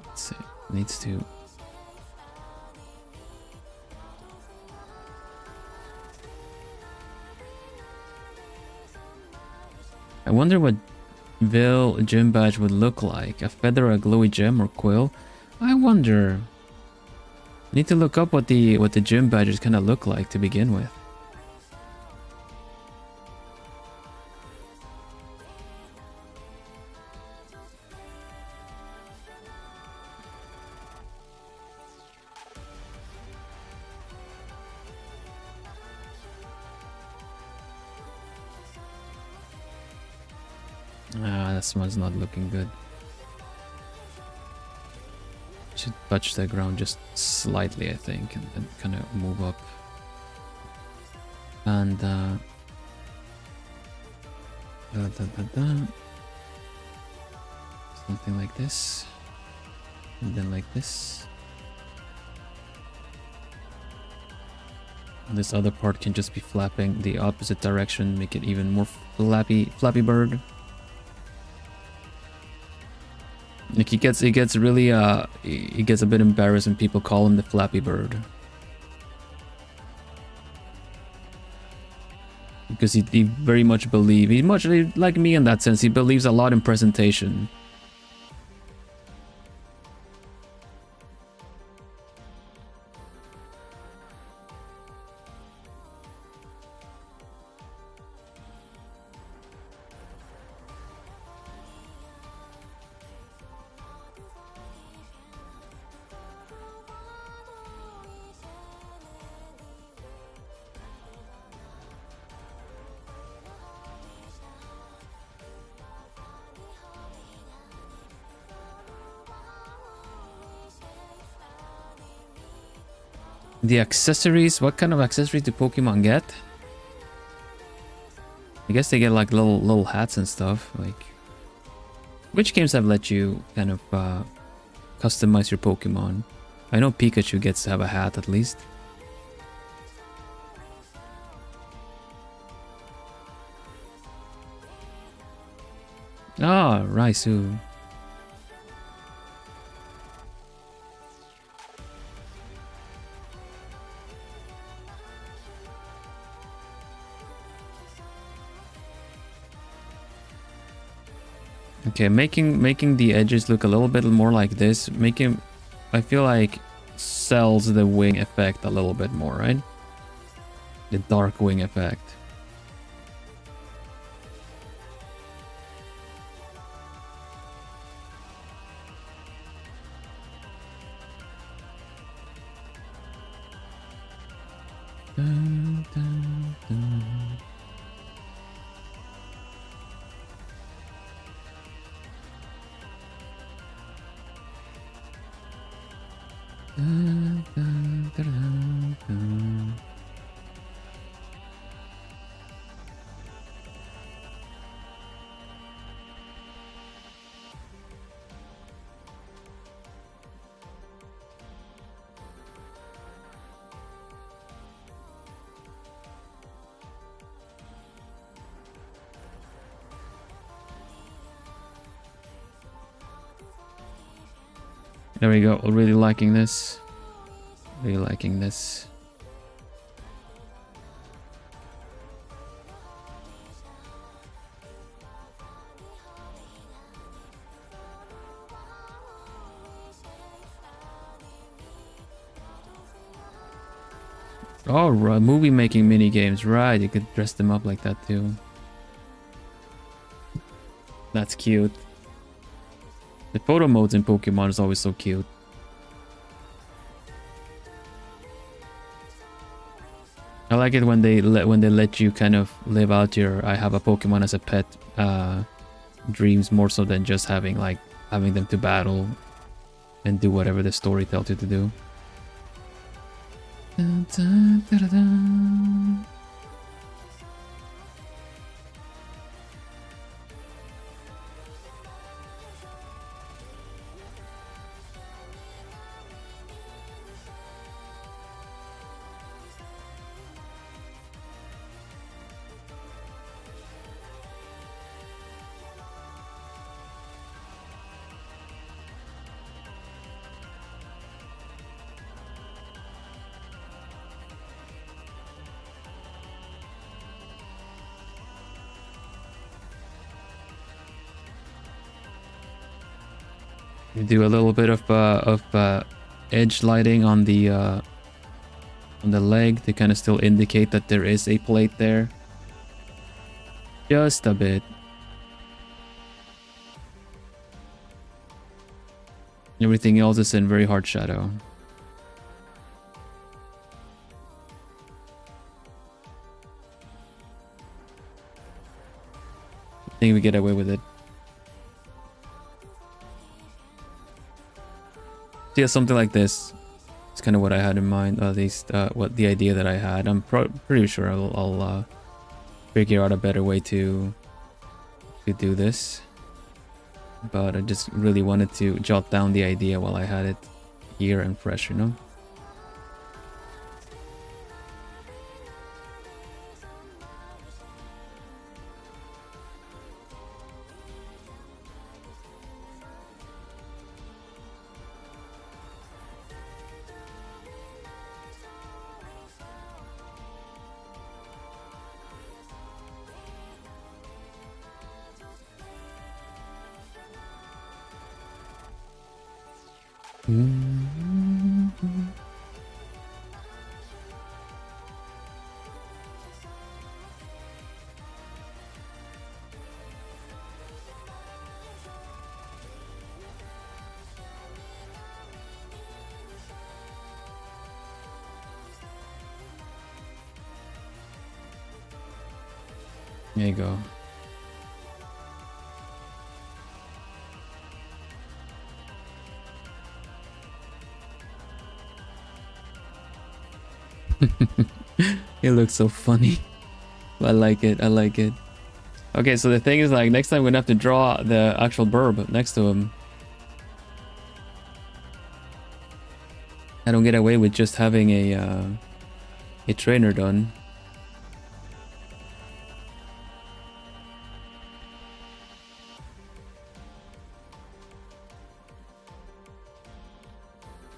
Let's see. Needs to. I wonder what Vil gym badge would look like. A feather, a glowy gem, or quill? I wonder. Need to look up what the gym badges kind of look like to begin with. This one's not looking good. Should touch the ground just slightly, I think, and then kind of move up. And something like this, and then like this. And this other part can just be flapping the opposite direction, make it even more flappy bird. Like he gets really he gets a bit embarrassed when people call him the Flappy Bird. Because he very much he's much like me in that sense, he believes a lot in presentation. The accessories, what kind of accessories do Pokemon get? I guess they get like little hats and stuff. Like, which games have let you kind of customize your Pokemon? I know Pikachu gets to have a hat at least. Ah, Raisu. Okay, making the edges look a little bit more like this, I feel like sells the wing effect a little bit more, right? The dark wing effect. Dun, dun, dun. Dun, dun, dun, dun, dun. There we go. Already liking this. Really liking this. Oh, right. Movie making mini games. Right, you could dress them up like that too. That's cute. The photo modes in Pokemon is always so cute. I like it when they let you kind of live out your I have a Pokemon as a pet dreams, more so than just having them to battle and do whatever the story tells you to do. Dun, dun, dun, dun, dun. You do a little bit of edge lighting on the leg to kind of still indicate that there is a plate there. Just a bit. Everything else is in very hard shadow. I think we get away with it. Yeah, something like this. It's kind of what I had in mind, at least what the idea that I had. I'm pretty sure I'll figure out a better way to do this. But I just really wanted to jot down the idea while I had it here and fresh, you know? There you go. It looks so funny. I like it. I like it. Okay, so the thing is, like, next time we're gonna have to draw the actual verb next to him. I don't get away with just having a trainer done.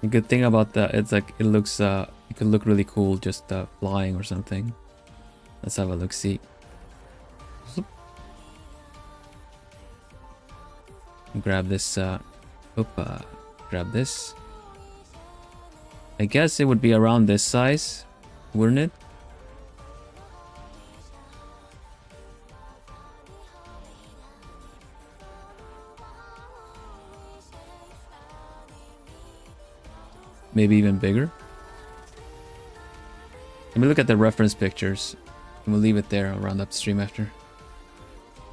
The good thing about that, it's like it looks it could look really cool just flying or something. Let's have a look see. Grab this grab this. I guess it would be around this size, wouldn't it? Maybe even bigger. Let me look at the reference pictures. And we'll leave it there. I'll round up the stream after.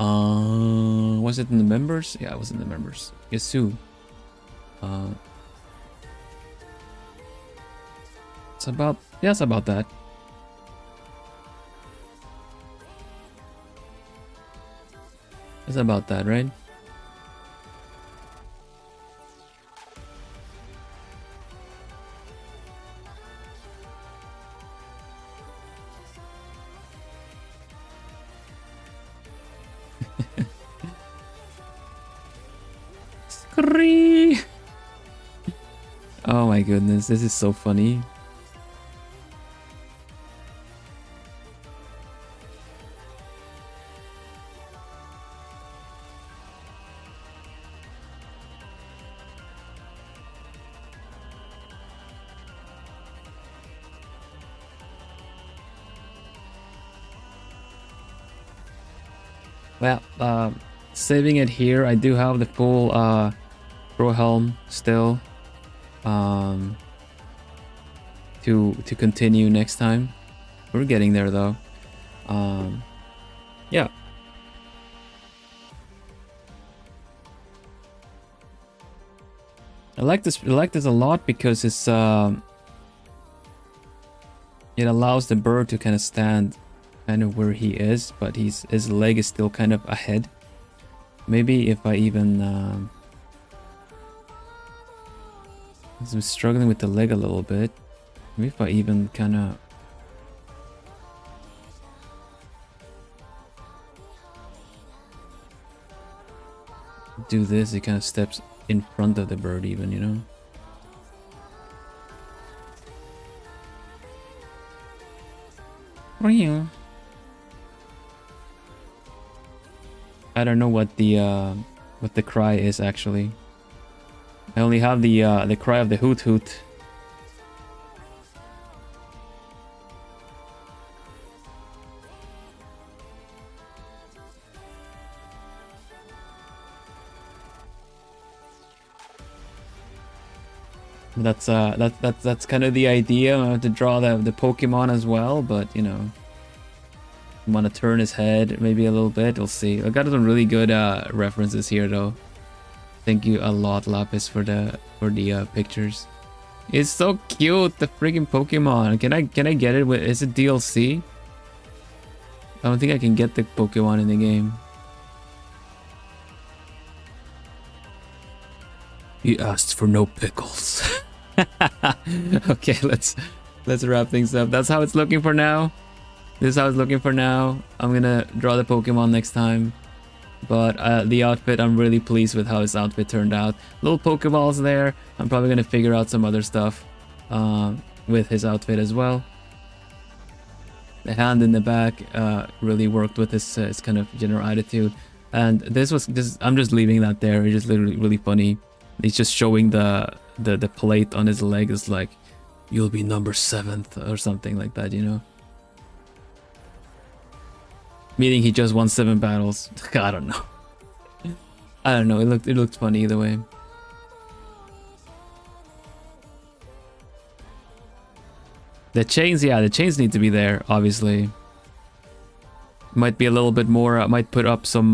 Was it in the members? Yeah, it was in the members. Yasu. It's about, yeah, it's about that. It's about that, right? Oh my goodness, this is so funny. Well, saving it here. I do have the full Vilhelm still. To continue next time. We're getting there though. Yeah. I like this a lot because it's it allows the bird to kind of stand kind of where he is, but his leg is still kind of ahead. Maybe if I even I'm struggling with the leg a little bit. Maybe if I even kind of do this, it kind of steps in front of the bird even, you know? I don't know what the cry is actually. I only have the cry of the hoot hoot. That's kind of the idea, to draw the Pokemon as well, but you know, I'm gonna turn his head maybe a little bit. We'll see. I got some really good references here though. Thank you a lot, Lapis, for the pictures. It's so cute, the freaking Pokemon. Can I get it? Is it DLC? I don't think I can get the Pokemon in the game. You asked for no pickles. Okay, let's wrap things up. That's how it's looking for now. This is how it's looking for now. I'm gonna draw the Pokemon next time. But the outfit, I'm really pleased with how his outfit turned out. Little Pokeballs there. I'm probably gonna figure out some other stuff with his outfit as well. The hand in the back really worked with his kind of general attitude. And this I'm just leaving that there. It's just literally really funny. He's just showing the plate on his leg is like, you'll be number 7th or something like that, you know? Meaning he just won 7 battles. I don't know. I don't know. It looked funny either way. The chains, yeah, the chains need to be there, obviously. Might be a little bit more. I might put up some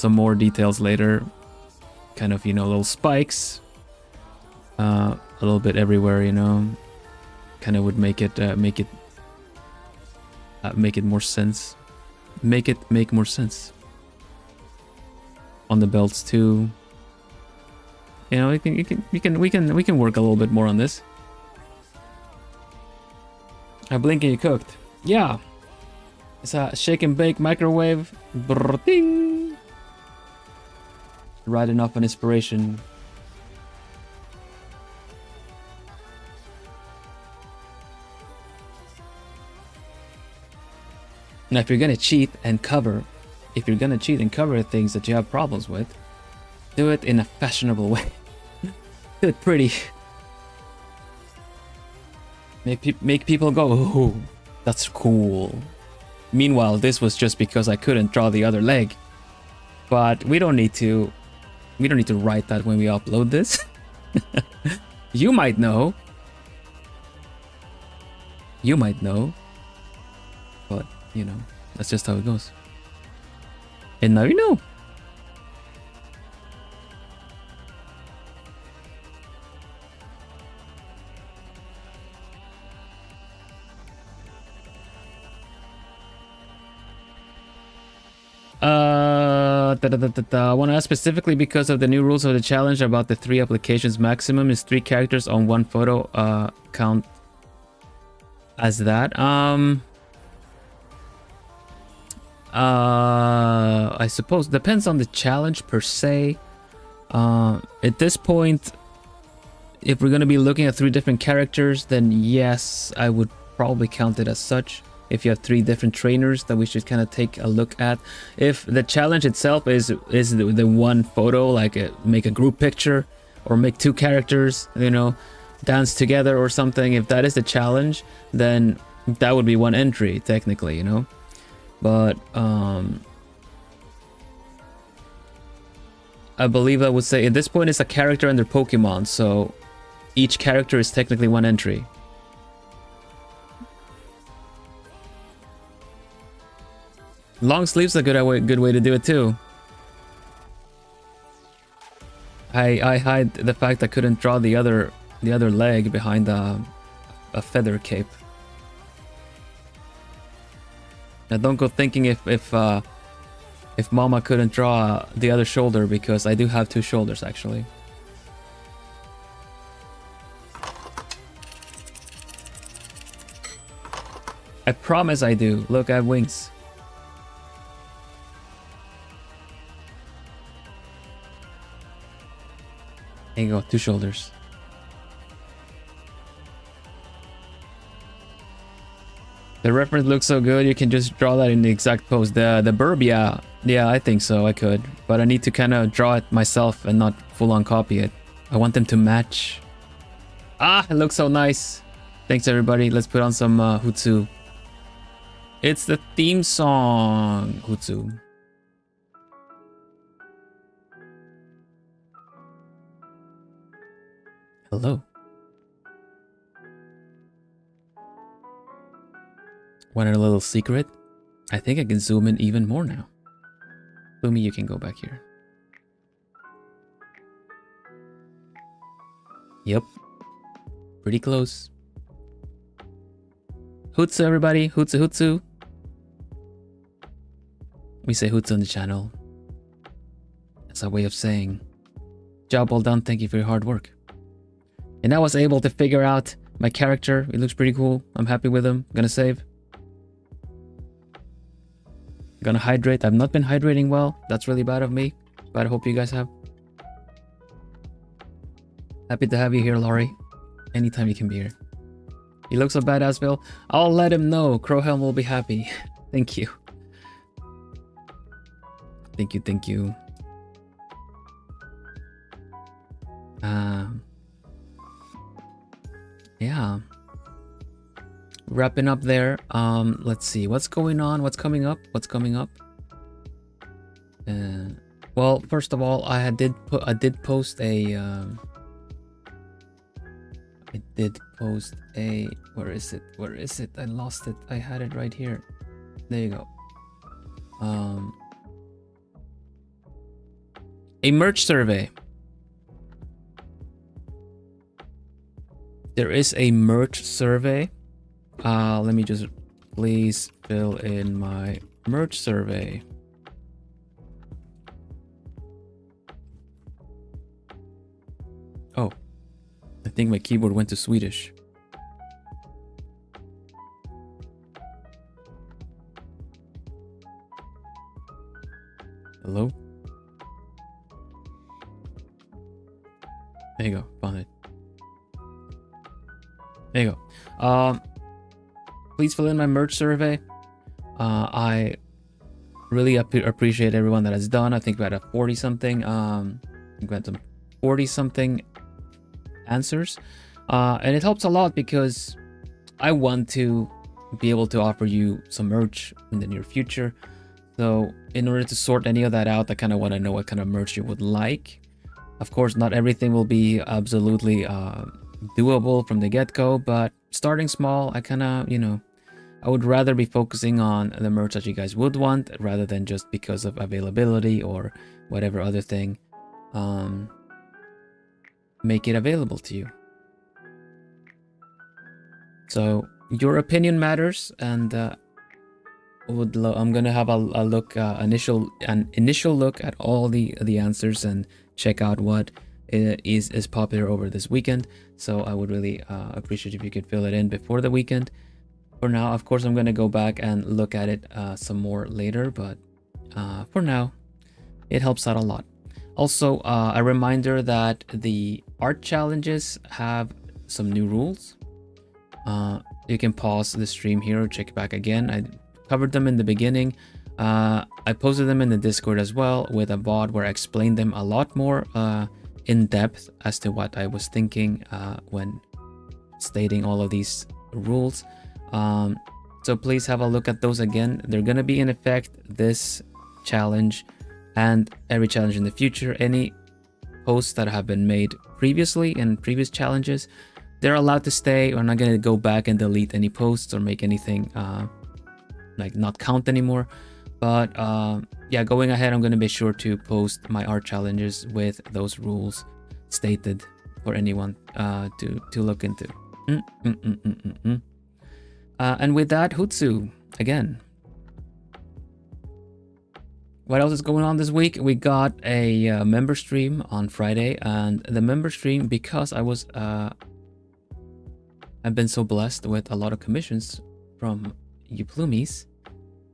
more details later. Kind of, you know, little spikes. A little bit everywhere, you know. Kind of would make it more sense. Make more sense. On the belts too. You know, we can work a little bit more on this. I blink and you cooked. Yeah. It's a shake and bake microwave. Brrr, ding. Right enough an inspiration. Now, if you're gonna cheat and cover things that you have problems with, do it in a fashionable way. Do it pretty. Make people go, "Oh, that's cool." Meanwhile, this was just because I couldn't draw the other leg. But we don't need to write that when we upload this. You might know. But, you know, that's just how it goes. And now you know. I want to ask specifically because of the new rules of the challenge about the 3 applications maximum. Is 3 characters on 1 photo count as that? I suppose depends on the challenge per se. At this point, if we're going to be looking at 3 different characters, then yes, I would probably count it as such. If you have 3 different trainers that we should kind of take a look at. If the challenge itself is the 1 photo, like make a group picture or make 2 characters, you know, dance together or something. If that is the challenge, then that would be 1 entry technically, you know. But I believe I would say at this point it's a character and their Pokemon, so each character is technically 1 entry. Long sleeves are a good way to do it too. I hide the fact I couldn't draw the other leg behind a feather cape. Now don't go thinking if Mama couldn't draw the other shoulder, because I do have 2 shoulders actually. I promise I do. Look, I have wings. There you go, 2 shoulders. The reference looks so good, you can just draw that in the exact pose. The burb, yeah, I think so, I could. But I need to kind of draw it myself and not full on copy it. I want them to match. Ah, it looks so nice. Thanks everybody. Let's put on some Hutsu. It's the theme song, Hutsu. Hello. Want a little secret? I think I can zoom in even more now. Lumi, you can go back here. Yep. Pretty close. Hutsu, everybody. Hutsu, Hutsu. We say Hutsu on the channel. That's our way of saying, job well done, thank you for your hard work. And I was able to figure out my character. It looks pretty cool. I'm happy with him. I'm gonna save. Gonna hydrate. I've not been hydrating well. That's really bad of me, but I hope you guys have. Happy to have you here, Laurie. Anytime you can be here. You look so badass, Bill. I'll let him know. Crowhelm will be happy. Thank you. Thank you, thank you. Yeah. Wrapping up there. Let's see. What's going on? What's coming up? What's coming up? Well, first of all, I did post a where is it? Where is it? I lost it. I had it right here. There you go. A merch survey. There is a merch survey. Let me just please fill in my merch survey. Oh, I think my keyboard went to Swedish. Hello? There you go, found it. There you go. Please fill in my merch survey. I really appreciate everyone that has done. I think we had a 40-something. We had some 40-something answers, and it helps a lot because I want to be able to offer you some merch in the near future. So in order to sort any of that out, I kind of want to know what kind of merch you would like. Of course, not everything will be absolutely doable from the get-go, but starting small, I kind of, I would rather be focusing on the merch that you guys would want rather than just because of availability or whatever other thing. Make it available to you. So your opinion matters, and I'm gonna have an initial look at all the answers and check out what is popular over this weekend. So I would really appreciate if you could fill it in before the weekend. For now, of course, I'm gonna go back and look at it some more later, but for now, it helps out a lot. Also, a reminder that the art challenges have some new rules. You can pause the stream here or check back again. I covered them in the beginning. I posted them in the Discord as well with a VOD where I explained them a lot more in depth as to what I was thinking when stating all of these rules. So please have a look at those again. They're gonna be in effect this challenge and every challenge in the future. Any posts that have been made previously in previous challenges, they're allowed to stay. We're not gonna go back and delete any posts or make anything like not count anymore. But yeah, going ahead, I'm gonna be sure to post my art challenges with those rules stated for anyone to look into. And with that, Hutsu again. What else is going on this week? We got a member stream on Friday, and the member stream, because I've been so blessed with a lot of commissions from you plumies.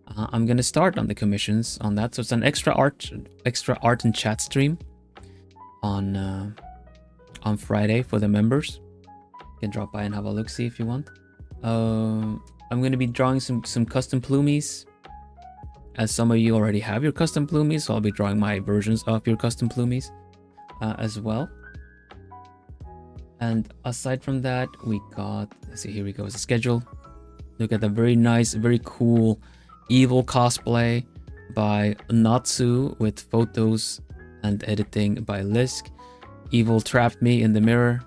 I'm gonna start on the commissions on that. So it's an extra art and chat stream on Friday for the members. You can drop by and have a look, see if you want. I'm gonna be drawing some custom plumies. As some of you already have your custom plumies, so I'll be drawing my versions of your custom plumies as well. And aside from that, we got, let's see, here we go, it's a schedule. Look at the very nice, very cool evil cosplay by Natsu with photos and editing by Lisk. Evil trapped me in the mirror,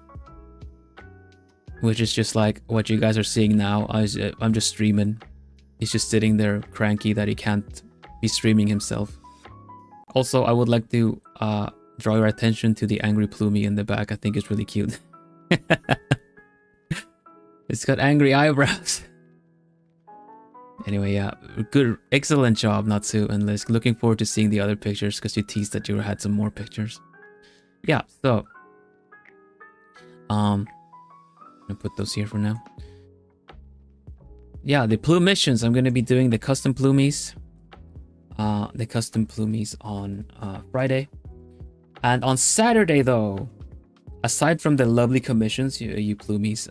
which is just like what you guys are seeing now. I'm just streaming. He's just sitting there cranky that he can't be streaming himself. Also, I would like to draw your attention to the angry Plumie in the back. I think it's really cute. It's got angry eyebrows. Anyway, yeah, good, excellent job, Natsu and Liz. Looking forward to seeing the other pictures because you teased that you had some more pictures. Yeah, so I'm gonna put those here for now. Yeah, the plume missions. I'm gonna be doing the custom plumies. The custom plumies on Friday, and on Saturday though, aside from the lovely commissions you plumies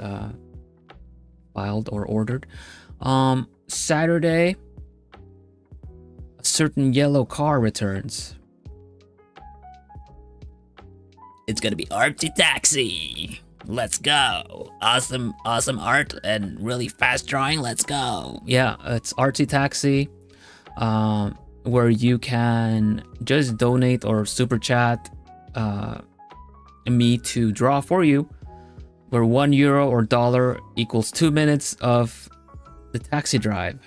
filed or ordered, Saturday a certain yellow car returns. It's gonna be Artsy Taxi. Let's go. Awesome art and really fast drawing. Let's go. Yeah, it's Artsy Taxi, where you can just donate or super chat me to draw for you, where €1 or dollar equals 2 minutes of the taxi drive.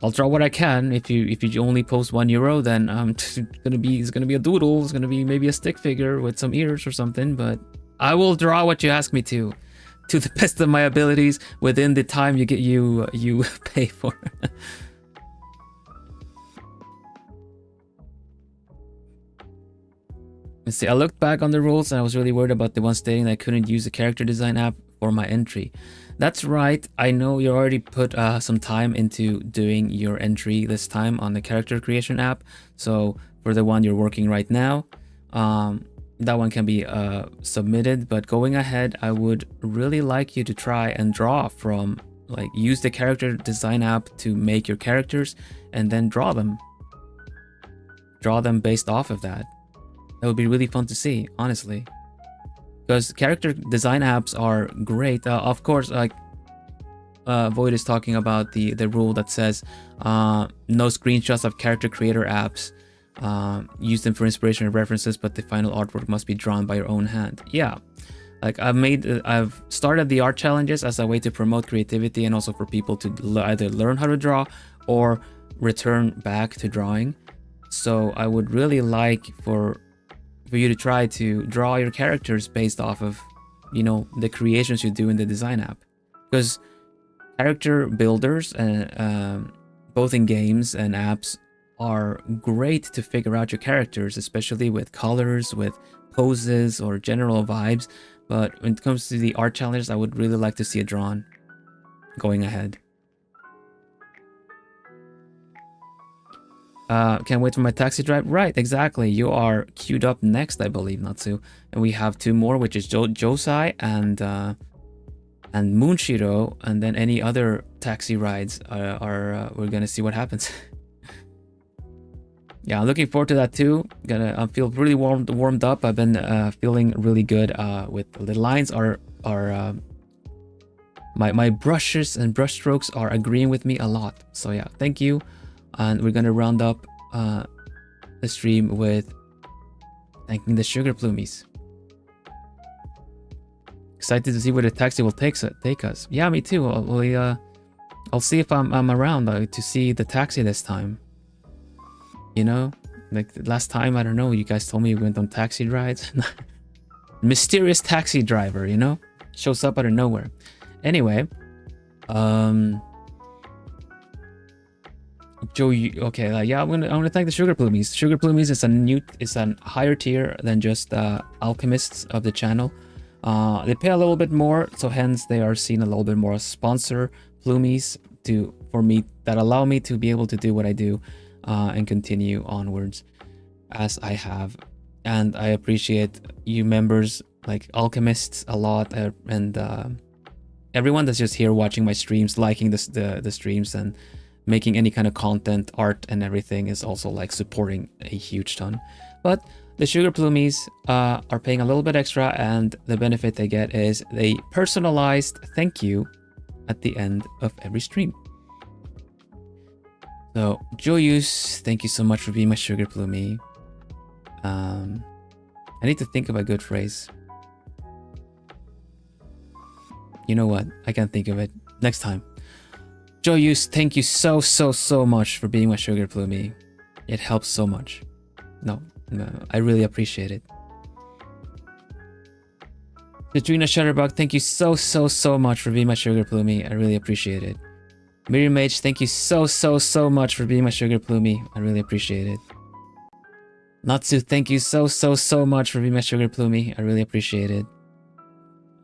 I'll draw what I can. If you only post €1, then it's gonna be a doodle. It's gonna be maybe a stick figure with some ears or something. But I will draw what you ask me to the best of my abilities within the time you pay for. Let's see. I looked back on the rules and I was really worried about the one stating that I couldn't use the character design app for my entry. That's right. I know you already put some time into doing your entry this time on the character creation app. So for the one you're working right now, that one can be submitted. But going ahead, I would really like you to try and draw from, like, use the character design app to make your characters and then draw them. Draw them based off of that. That would be really fun to see, honestly. Because character design apps are great. Of course, like Void is talking about the rule that says no screenshots of character creator apps. Use them for inspiration and references, but the final artwork must be drawn by your own hand. Yeah, like I've started the art challenges as a way to promote creativity and also for people to either learn how to draw or return back to drawing. So I would really like for you to try to draw your characters based off of, you know, the creations you do in the design app. Because character builders, both in games and apps, are great to figure out your characters, especially with colors, with poses, or general vibes. But when it comes to the art challenges, I would really like to see it drawn going ahead. Can't wait for my taxi drive. Right, exactly. You are queued up next, I believe, Natsu. And we have 2 more, which is Josai and Moonshiro, and then any other taxi rides we're gonna see what happens. Yeah, I'm looking forward to that too. I feel really warmed up. I've been feeling really good with the lines. My brushes and brush strokes are agreeing with me a lot. So yeah, thank you. And we're gonna round up the stream with thanking the sugar plumies. Excited to see where the taxi will take us. Yeah, me too. I'll see if I'm around to see the taxi this time. You know, like the last time, I don't know, you guys told me you went on taxi rides. Mysterious taxi driver, you know, shows up out of nowhere. Anyway, Joe, okay, yeah, I'm gonna thank the sugar plumies. Sugar plumies is a higher tier than just alchemists of the channel. They pay a little bit more, so hence they are seen a little bit more as sponsor plumies for me, that allow me to be able to do what I do and continue onwards as I have. And I appreciate you members, like alchemists, a lot, and everyone that's just here watching my streams, liking the streams, and making any kind of content, art, and everything is also like supporting a huge ton. But The Sugar Plumies are paying a little bit extra, and the benefit they get is a personalized thank you at the end of every stream. So, Joyous, thank you so much for being my Sugar Plumie. I need to think of a good phrase. You know what? I can't think of it. Next time. Joyous, thank you so much for being my Sugar Plumie. It helps so much. No, I really appreciate it. Katrina Shutterbug, thank you so much for being my Sugar Plumie. I really appreciate it. Miriam H, thank you so much for being my Sugar Plumie. I really appreciate it. Natsu, thank you so much for being my Sugar Plumie. I really appreciate it.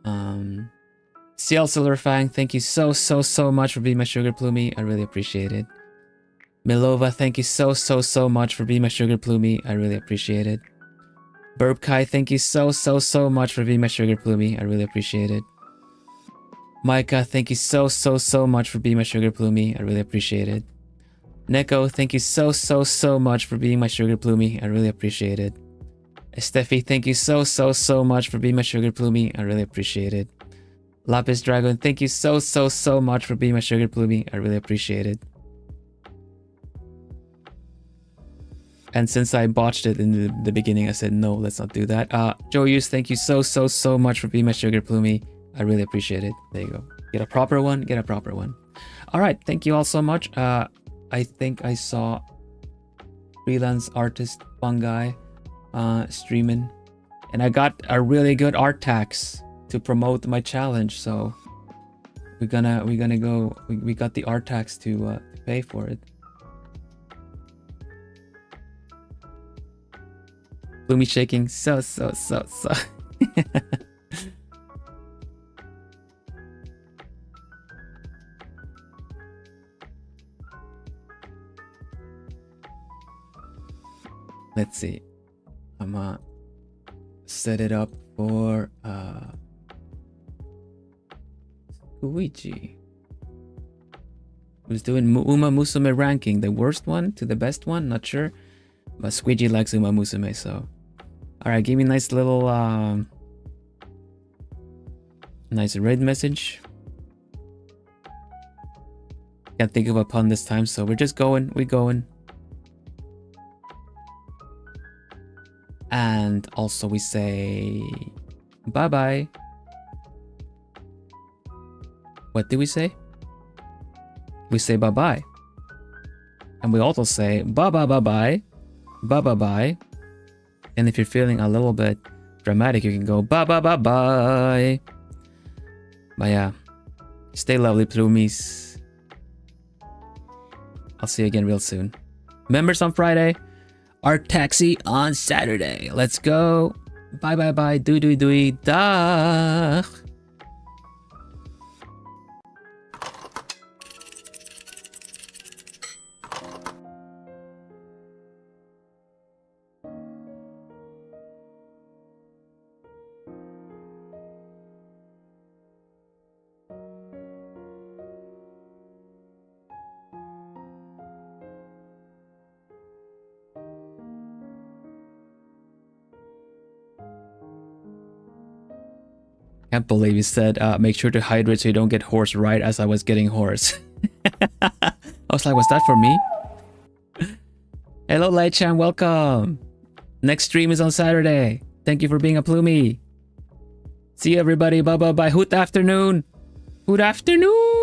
CL Silverfang, thank you so much for being my Sugar Plumie. I really appreciate it. Milova, thank you so much for being my Sugar Plumie. I really appreciate it. Burp Kai, thank you so much for being my Sugar Plumie. I really appreciate it. Micah, thank you so much for being my Sugar Plumie. I really appreciate it. Neko, thank you so much for being my Sugar Plumie. I really appreciate it. Steffi, thank you so much for being my Sugar Plumie. I really appreciate it. Lapis Dragon, thank you so much for being my Sugar Plumie. I really appreciate it. And since I botched it in the beginning, I said, no, let's not do that. Joyous, thank you so much for being my Sugar Plumie. I really appreciate it. There you go. Get a proper one. Get a proper one. All right. Thank you all so much. I think I saw freelance artist Fungi streaming. And I got a really good art tax to promote my challenge. So we're gonna go. We got the art tax to pay for it. Plumie shaking so. Let's see. I'm gonna set it up for Luigi. Who's doing Uma Musume ranking, the worst one to the best one? Not sure, but Squeegee likes Uma Musume, so. All right, give me a nice little, nice red message. Can't think of a pun this time, so we're just going. We're going. And also we say bye-bye. What did we say? We say bye-bye. And we also say bye-bye-bye-bye. Bye-bye-bye. And if you're feeling a little bit dramatic, you can go bye-bye-bye-bye. But yeah, stay lovely, Plumies. I'll see you again real soon. Members on Friday. Art taxi on Saturday. Let's go. Bye-bye-bye. Do-do-do-da. Can't believe you said make sure to hydrate so you don't get hoarse right as I was getting hoarse. I was like, was that for me? Hello Light-chan, welcome. Next stream is on Saturday. Thank you for being a Plumie. See you everybody. Bye bye bye. Hoot afternoon. Hoot afternoon.